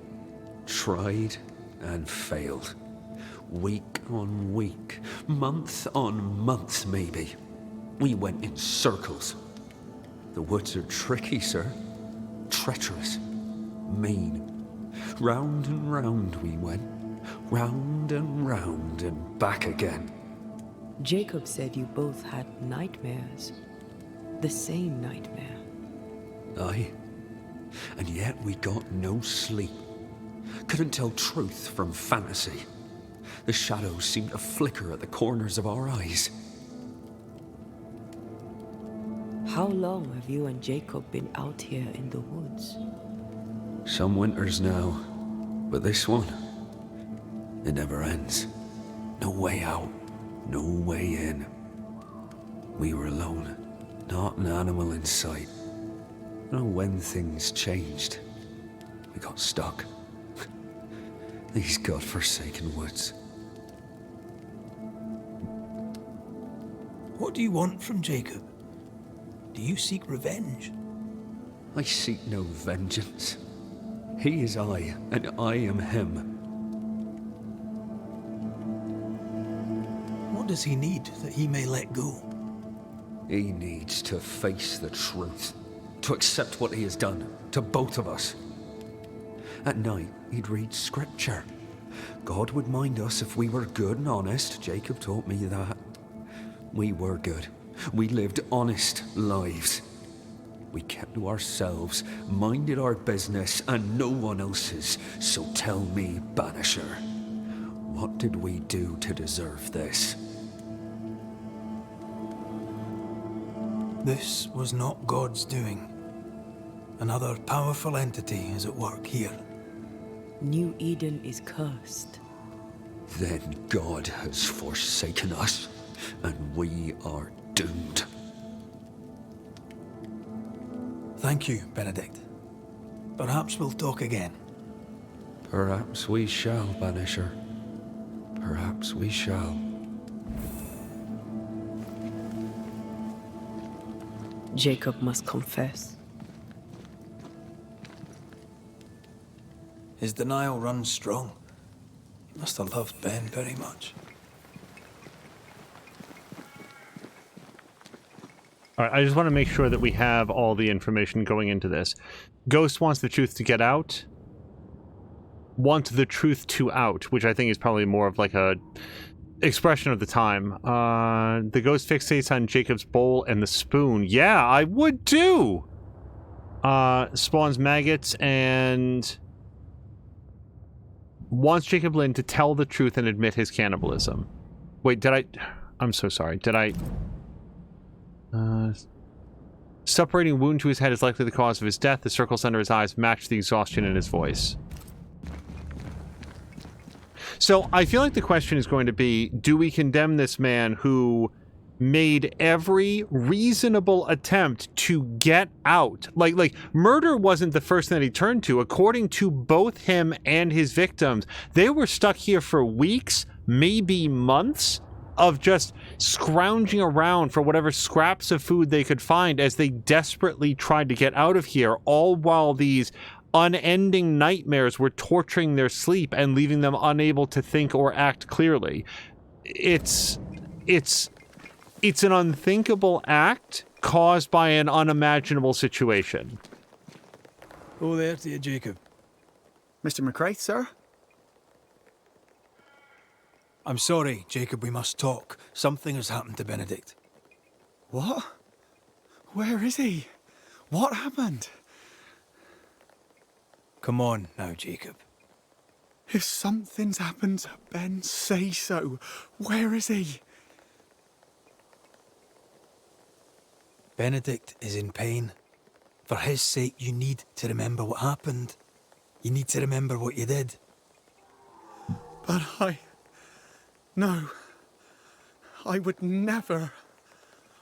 tried and failed. Week on week, month on month maybe. We went in circles. The woods are tricky, sir. Treacherous. Mean. Round and round we went. Round and back again. Jacob said you both had nightmares. The same nightmare. Aye. And yet we got no sleep. Couldn't tell truth from fantasy. The shadows seemed to flicker at the corners of our eyes. How long have you and Jacob been out here in the woods? Some winters now, but this one, it never ends. No way out, no way in. We were alone, not an animal in sight. I don't know when things changed. We got stuck. These godforsaken woods. What do you want from Jacob? Do you seek revenge? I seek no vengeance. He is I, and I am him. What does he need that he may let go? He needs to face the truth, to accept what he has done to both of us. At night, he'd read scripture. God would mind us if we were good and honest. Jacob taught me that. We were good. We lived honest lives. We kept to ourselves, minded our business and no one else's. So tell me, Banisher, what did we do to deserve this? This was not God's doing. Another powerful entity is at work here. New Eden is cursed. Then God has forsaken us, and we are doomed. Thank you, Benedict. Perhaps we'll talk again. Perhaps we shall, Banisher. Perhaps we shall. Jacob must confess. His denial runs strong. He must have loved Ben very much. All right, I just want to make sure that we have all the information going into this. Ghost wants the truth to get out. Want the truth to out, which I think is probably more of like a expression of the time. The ghost fixates on Jacob's bowl and the spoon. Yeah, I would too! Spawns maggots and wants Jacob Lynn to tell the truth and admit his cannibalism. Wait, did I... I'm so sorry. Did I... Separating wound to his head is likely the cause of his death. The circles under his eyes match the exhaustion in his voice. So I feel like the question is going to be, do we condemn this man who made every reasonable attempt to get out? Like murder wasn't the first thing that he turned to. According to both him and his victims, they were stuck here for weeks, maybe months, of just scrounging around for whatever scraps of food they could find as they desperately tried to get out of here, all while these unending nightmares were torturing their sleep and leaving them unable to think or act clearly. It's an unthinkable act caused by an unimaginable situation. Oh, there to you, Jacob. Mr. McCraith, sir? I'm sorry, Jacob, we must talk. Something has happened to Benedict. What? Where is he? What happened? Come on now, Jacob. If something's happened to Ben, say so. Where is he? Benedict is in pain. For his sake, you need to remember what happened. You need to remember what you did. But No. I would never.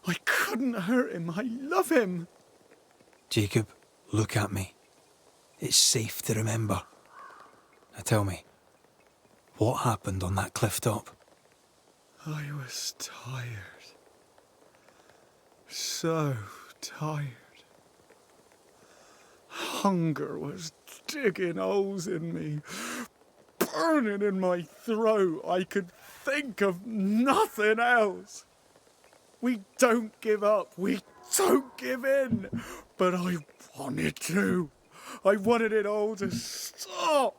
I couldn't hurt him. I love him. Jacob, look at me. It's safe to remember. Now tell me, what happened on that cliff top? I was tired. So tired. Hunger was digging holes in me, burning in my throat. I could think of nothing else. We don't give up. We don't give in. But I wanted to. I wanted it all to stop.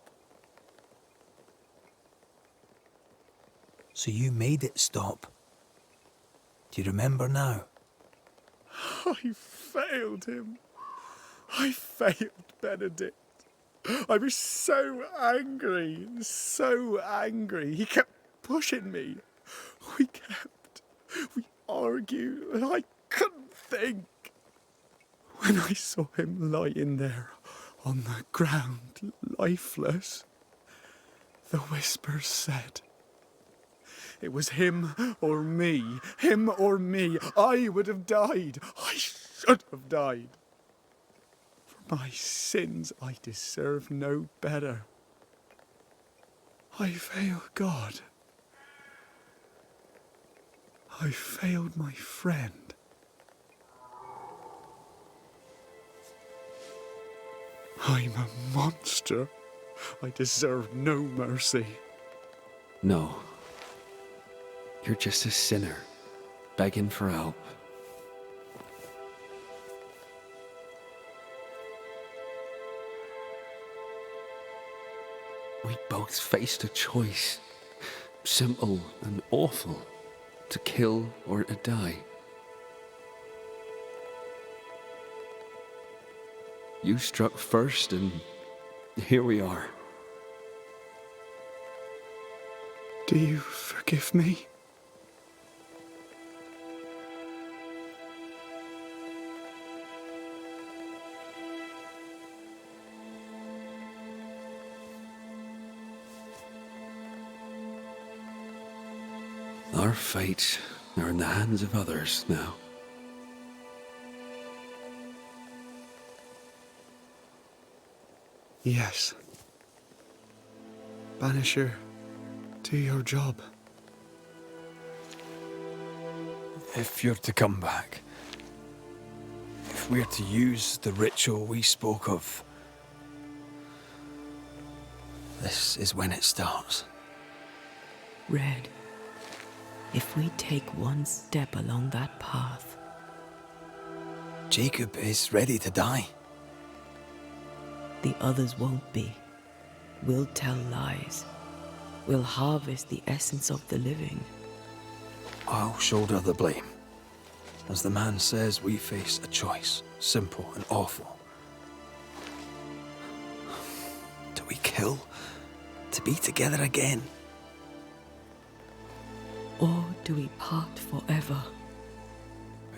So you made it stop. Do you remember now? I failed him. I failed Benedict. I was so angry, so angry. He kept pushing me. We argued, and I couldn't think. When I saw him lying there on the ground, lifeless, the whispers said, it was him or me, him or me. I would have died. I should have died. For my sins, I deserve no better. I failed God. I failed my friend. I'm a monster. I deserve no mercy. No. You're just a sinner, begging for help. We both faced a choice, simple and awful, to kill or to die. You struck first, and here we are. Do you forgive me? Our fates are in the hands of others now. Yes. Banisher, do your job. If you're to come back, if we're to use the ritual we spoke of, this is when it starts. Red, if we take one step along that path... Jacob is ready to die. The others won't be. We'll tell lies. We'll harvest the essence of the living. I'll shoulder the blame. As the man says, we face a choice, simple and awful. Do we kill to be together again? Or do we part forever?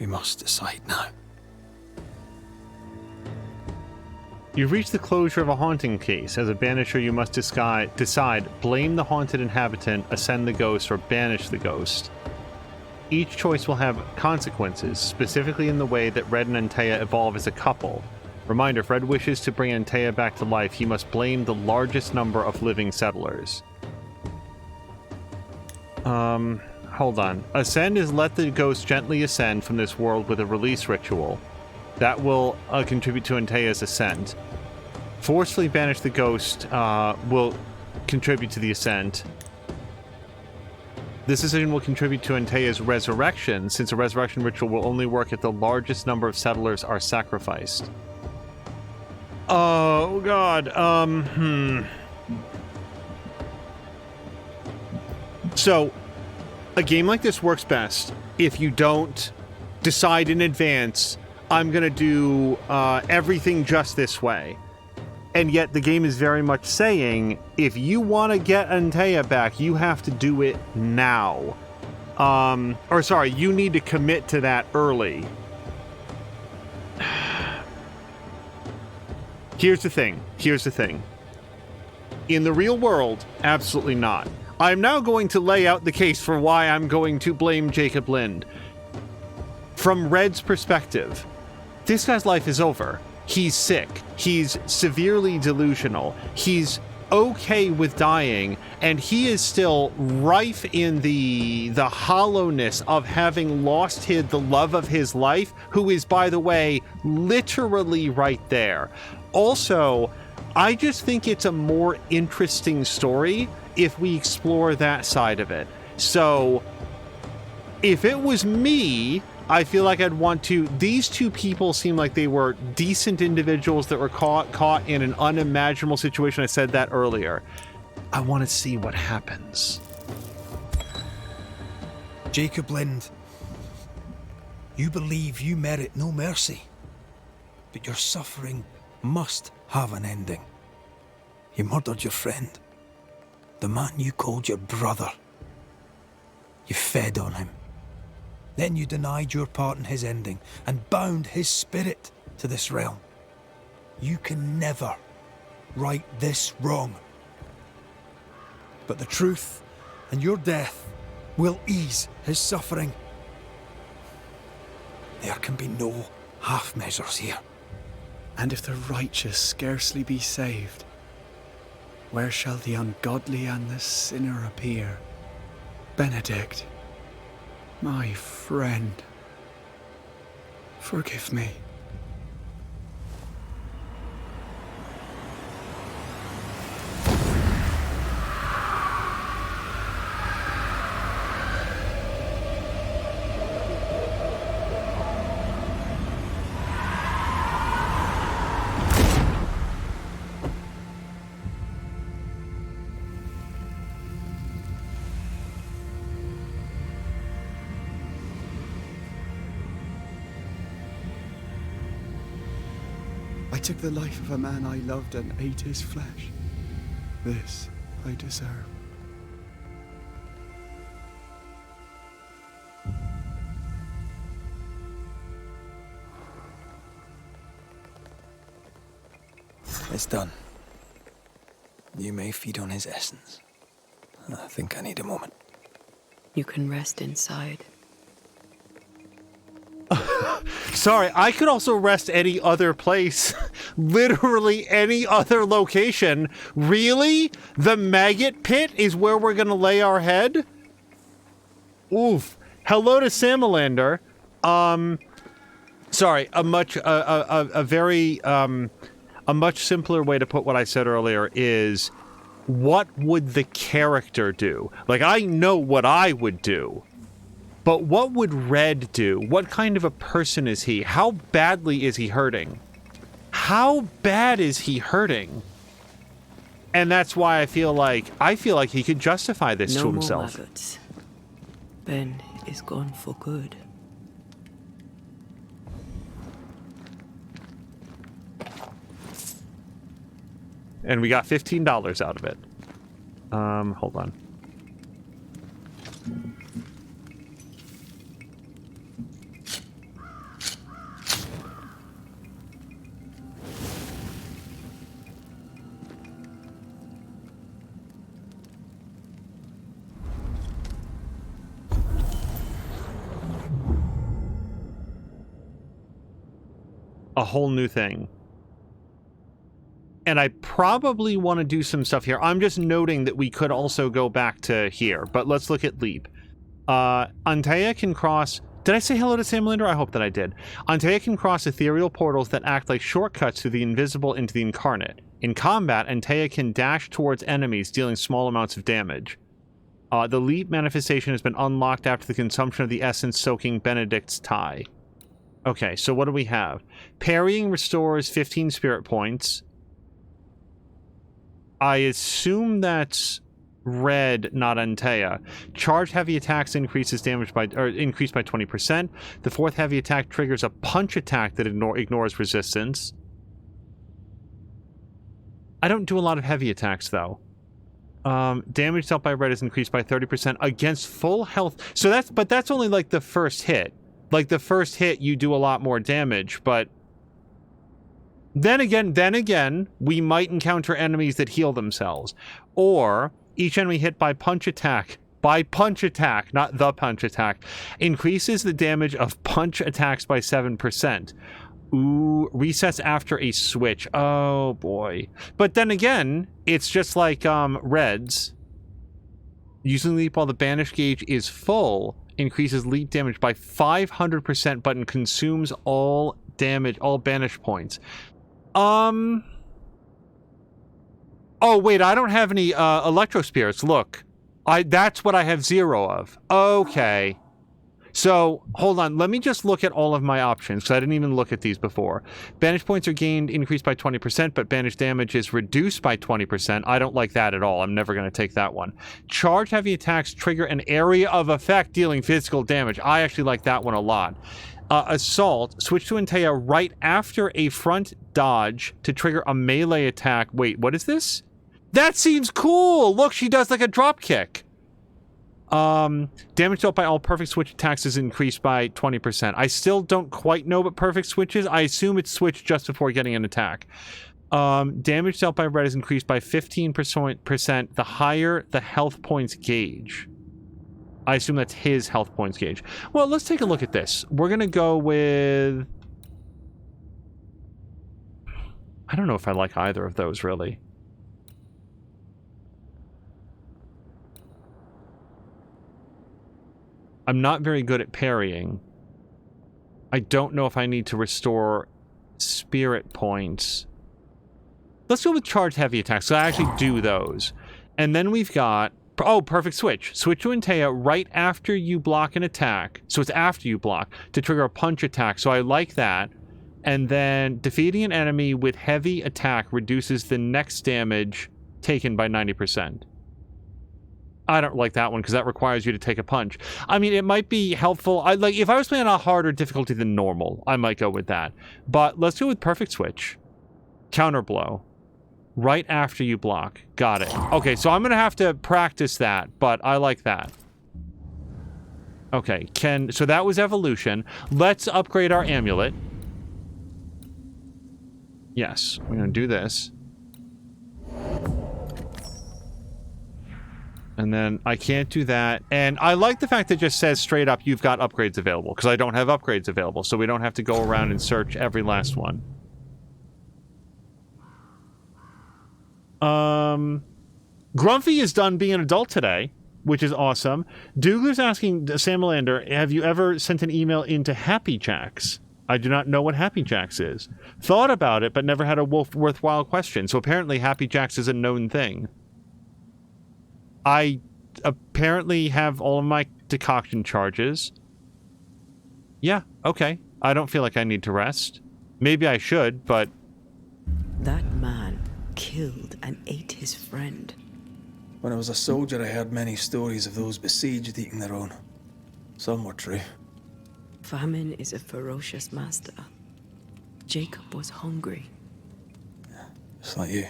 We must decide now. You've reached the closure of a haunting case. As a banisher, you must decide blame the haunted inhabitant, ascend the ghost, or banish the ghost. Each choice will have consequences, specifically in the way that Red and Antea evolve as a couple. Reminder, if Red wishes to bring Antea back to life, he must blame the largest number of living settlers. Hold on. Ascend is let the ghost gently ascend from this world with a release ritual. That will contribute to Antea's ascent. Forcefully banish the ghost will contribute to the ascent. This decision will contribute to Antea's resurrection, since a resurrection ritual will only work if the largest number of settlers are sacrificed. Oh, God. So, a game like this works best if you don't decide in advance, I'm going to do everything just this way. And yet the game is very much saying, if you want to get Antea back, you have to do it now. You need to commit to that early. Here's the thing. In the real world, absolutely not. I'm now going to lay out the case for why I'm going to blame Jacob Lind. From Red's perspective, this guy's life is over. He's sick. He's severely delusional. He's okay with dying, and he is still rife in the hollowness of having lost the love of his life, who is, by the way, literally right there. Also, I just think it's a more interesting story if we explore that side of it. So if it was me, I feel like I'd want to. These two people seem like they were decent individuals that were caught in an unimaginable situation. I said that earlier. I want to see what happens. Jacob Lind, you believe you merit no mercy, but your suffering must have an ending. You murdered your friend, the man you called your brother. You fed on him. Then you denied your part in his ending and bound his spirit to this realm. You can never right this wrong. But the truth and your death will ease his suffering. There can be no half measures here. And if the righteous scarcely be saved, where shall the ungodly and the sinner appear? Benedict, my friend, forgive me. I took the life of a man I loved and ate his flesh. This I deserve. It's done. You may feed on his essence. I think I need a moment. You can rest inside. Sorry, I could also rest any other place. Literally any other location. Really? The maggot pit is where we're gonna lay our head? Oof. Hello to Samalander. Sorry, a much simpler way to put what I said earlier is, what would the character do? Like, I know what I would do. But what would Red do? What kind of a person is he? How badly is he hurting? How bad is he hurting? And that's why I feel like he could justify this to himself. No more maggots. Ben is gone for good. And we got $15 out of it. Hold on. A whole new thing. And I probably want to do some stuff here. I'm just noting that we could also go back to here, but let's look at Leap. Antea can cross... Did I say hello to Samalander? I hope that I did. Antea can cross ethereal portals that act like shortcuts through the invisible into the incarnate. In combat, Antea can dash towards enemies, dealing small amounts of damage. The Leap manifestation has been unlocked after the consumption of the essence soaking Benedict's tie. Okay, so what do we have? Parrying restores 15 spirit points. I assume that's Red, not Antea. Charged heavy attacks increased by 20%. The fourth heavy attack triggers a punch attack that ignores resistance. I don't do a lot of heavy attacks though. Damage dealt by Red is increased by 30% against full health. So that's only like the first hit. Like the first hit you do a lot more damage, but then again, we might encounter enemies that heal themselves. Or each enemy hit by punch attack, not the punch attack, increases the damage of punch attacks by 7%. Ooh, recess after a switch. Oh, boy. But then again, it's just like Red's. Using leap while the banish gauge is full increases leap damage by 500%, but consumes all damage, all banish points. Oh, wait, I don't have any electro spirits. Look, that's what I have 0 of. Okay. So, hold on. Let me just look at all of my options, because I didn't even look at these before. Banish points are gained, increased by 20%, but banish damage is reduced by 20%. I don't like that at all. I'm never going to take that one. Charge heavy attacks trigger an area of effect dealing physical damage. I actually like that one a lot. Assault, switch to Antea right after a front dodge to trigger a melee attack. Wait, what is this? That seems cool! Look, she does like a drop kick. Damage dealt by all perfect switch attacks is increased by 20%. I still don't quite know what perfect switch is. I assume it's switched just before getting an attack. Damage dealt by red is increased by 15% the higher the health points gauge. I assume that's his health points gauge. Well, let's take a look at this. We're gonna go with... I don't know if I like either of those, really. I'm not very good at parrying. I don't know if I need to restore spirit points. Let's go with charged heavy attacks. So I actually do those. And then we've got... Oh, perfect switch. Switch to Antea right after you block an attack. So it's after you block to trigger a punch attack. So I like that. And then defeating an enemy with heavy attack reduces the next damage taken by 90%. I don't like that one because that requires you to take a punch. I mean, it might be helpful. Like if I was playing on a harder difficulty than normal, I might go with that. But let's go with perfect switch. Counter blow. Right after you block. Got it. Okay, so I'm going to have to practice that, but I like that. Okay, so that was evolution. Let's upgrade our amulet. Yes, we're going to do this. And then I can't do that. And I like the fact that it just says straight up, you've got upgrades available. Because I don't have upgrades available. So we don't have to go around and search every last one. Grumpy is done being an adult today, which is awesome. Douglas asking Sam Melander, have you ever sent an email into Happy Jacks? I do not know what Happy Jacks is. Thought about it, but never had a worthwhile question. So apparently Happy Jacks is a known thing. I apparently have all of my decoction charges. Yeah, okay. I don't feel like I need to rest. Maybe I should, but... That man killed and ate his friend. When I was a soldier, I heard many stories of those besieged eating their own. Some were true. Famine is a ferocious master. Jacob was hungry. Yeah, just like you.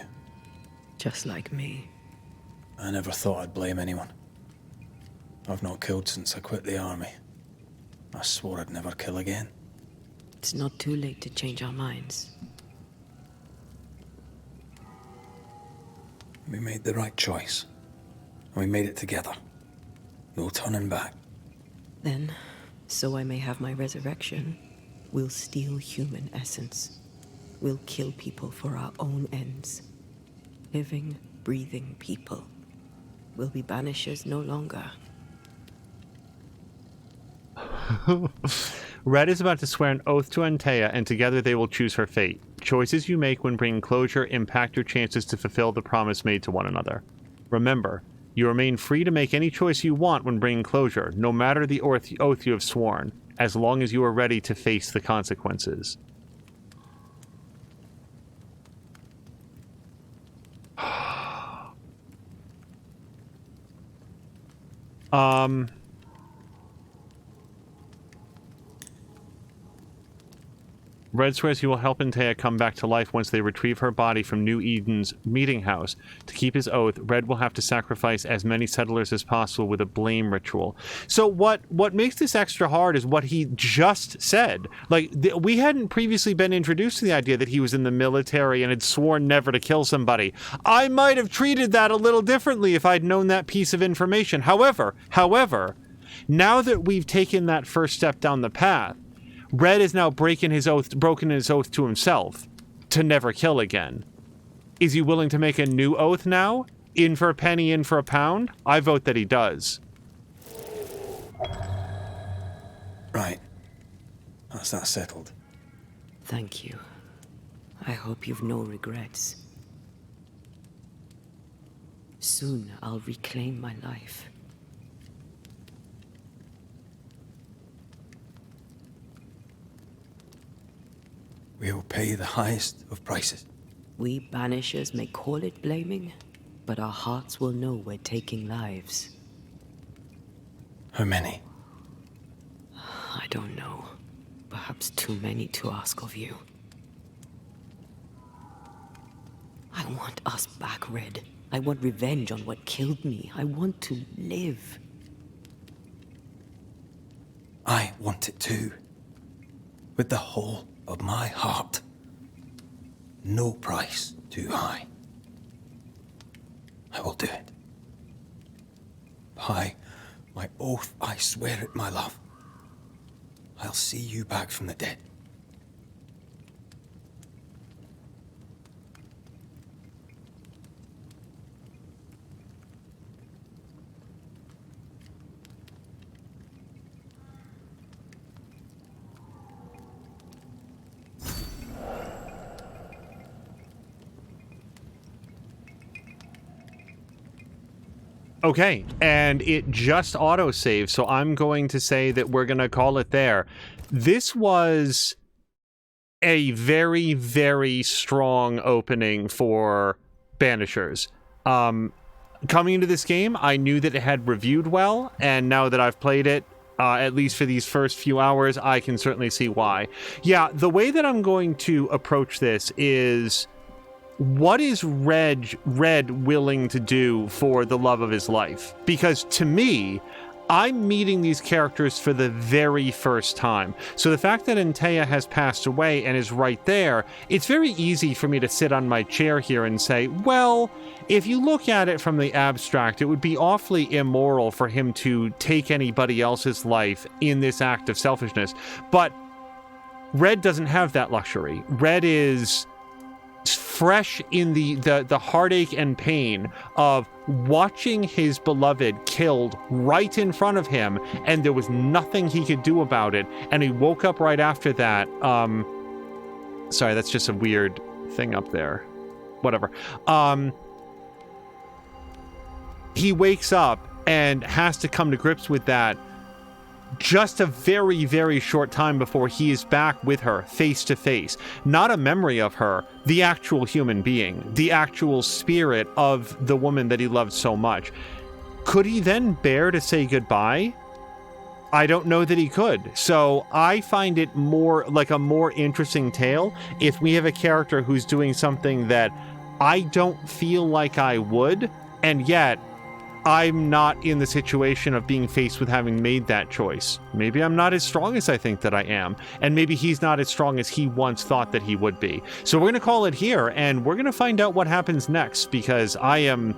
Just like me. I never thought I'd blame anyone. I've not killed since I quit the army. I swore I'd never kill again. It's not too late to change our minds. We made the right choice. And we made it together. No turning back. Then, so I may have my resurrection, we'll steal human essence. We'll kill people for our own ends. Living, breathing people. We'll be banishers no longer. Red is about to swear an oath to Antea, and together they will choose her fate. Choices you make when bringing closure impact your chances to fulfill the promise made to one another. Remember, you remain free to make any choice you want when bringing closure, no matter the oath you have sworn, as long as you are ready to face the consequences. Red swears he will help Antea come back to life once they retrieve her body from New Eden's meeting house. To keep his oath, Red will have to sacrifice as many settlers as possible with a blame ritual. So what makes this extra hard is what he just said. Like, we hadn't previously been introduced to the idea that he was in the military and had sworn never to kill somebody. I might have treated that a little differently if I'd known that piece of information. However, now that we've taken that first step down the path, Red is now broken his oath to himself to never kill again. Is he willing to make a new oath now? In for a penny, in for a pound? I vote that he does. Right. That's that settled. Thank you. I hope you've no regrets. Soon I'll reclaim my life. We will pay the highest of prices. We Banishers may call it blaming, but our hearts will know we're taking lives. How many? I don't know. Perhaps too many to ask of you. I want us back, Red. I want revenge on what killed me. I want to live. I want it too. With the whole of my heart. No price too high. I will do it. By my oath, I swear it, my love. I'll see you back from the dead. Okay, and it just autosaved, so I'm going to say that we're going to call it there. This was a very, very strong opening for Banishers. Coming into this game, I knew that it had reviewed well, and now that I've played it, at least for these first few hours, I can certainly see why. Yeah, the way that I'm going to approach this is... what is Red willing to do for the love of his life? Because to me, I'm meeting these characters for the very first time. So the fact that Antea has passed away and is right there, it's very easy for me to sit on my chair here and say, well, if you look at it from the abstract, it would be awfully immoral for him to take anybody else's life in this act of selfishness. But Red doesn't have that luxury. Red is fresh in the heartache and pain of watching his beloved killed right in front of him, and there was nothing he could do about it, and he woke up right after that. Sorry, that's just a weird thing up there. Whatever. He wakes up and has to come to grips with that just a very, very short time before he is back with her face to face. Not a memory of her, the actual human being, the actual spirit of the woman that he loved so much. Could he then bear to say goodbye? I don't know that he could. So I find it more like a more interesting tale if we have a character who's doing something that I don't feel like I would, and yet I'm not in the situation of being faced with having made that choice. Maybe I'm not as strong as I think that I am, and maybe he's not as strong as he once thought that he would be. So we're going to call it here, and we're going to find out what happens next, because I am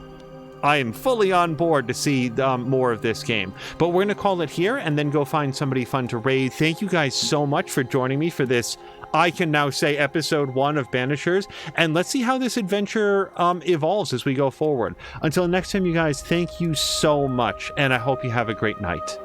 fully on board to see more of this game. But we're going to call it here, and then go find somebody fun to raid. Thank you guys so much for joining me for this, I can now say, episode 1 of Banishers, and let's see how this adventure evolves as we go forward. Until next time, you guys, thank you so much, and I hope you have a great night.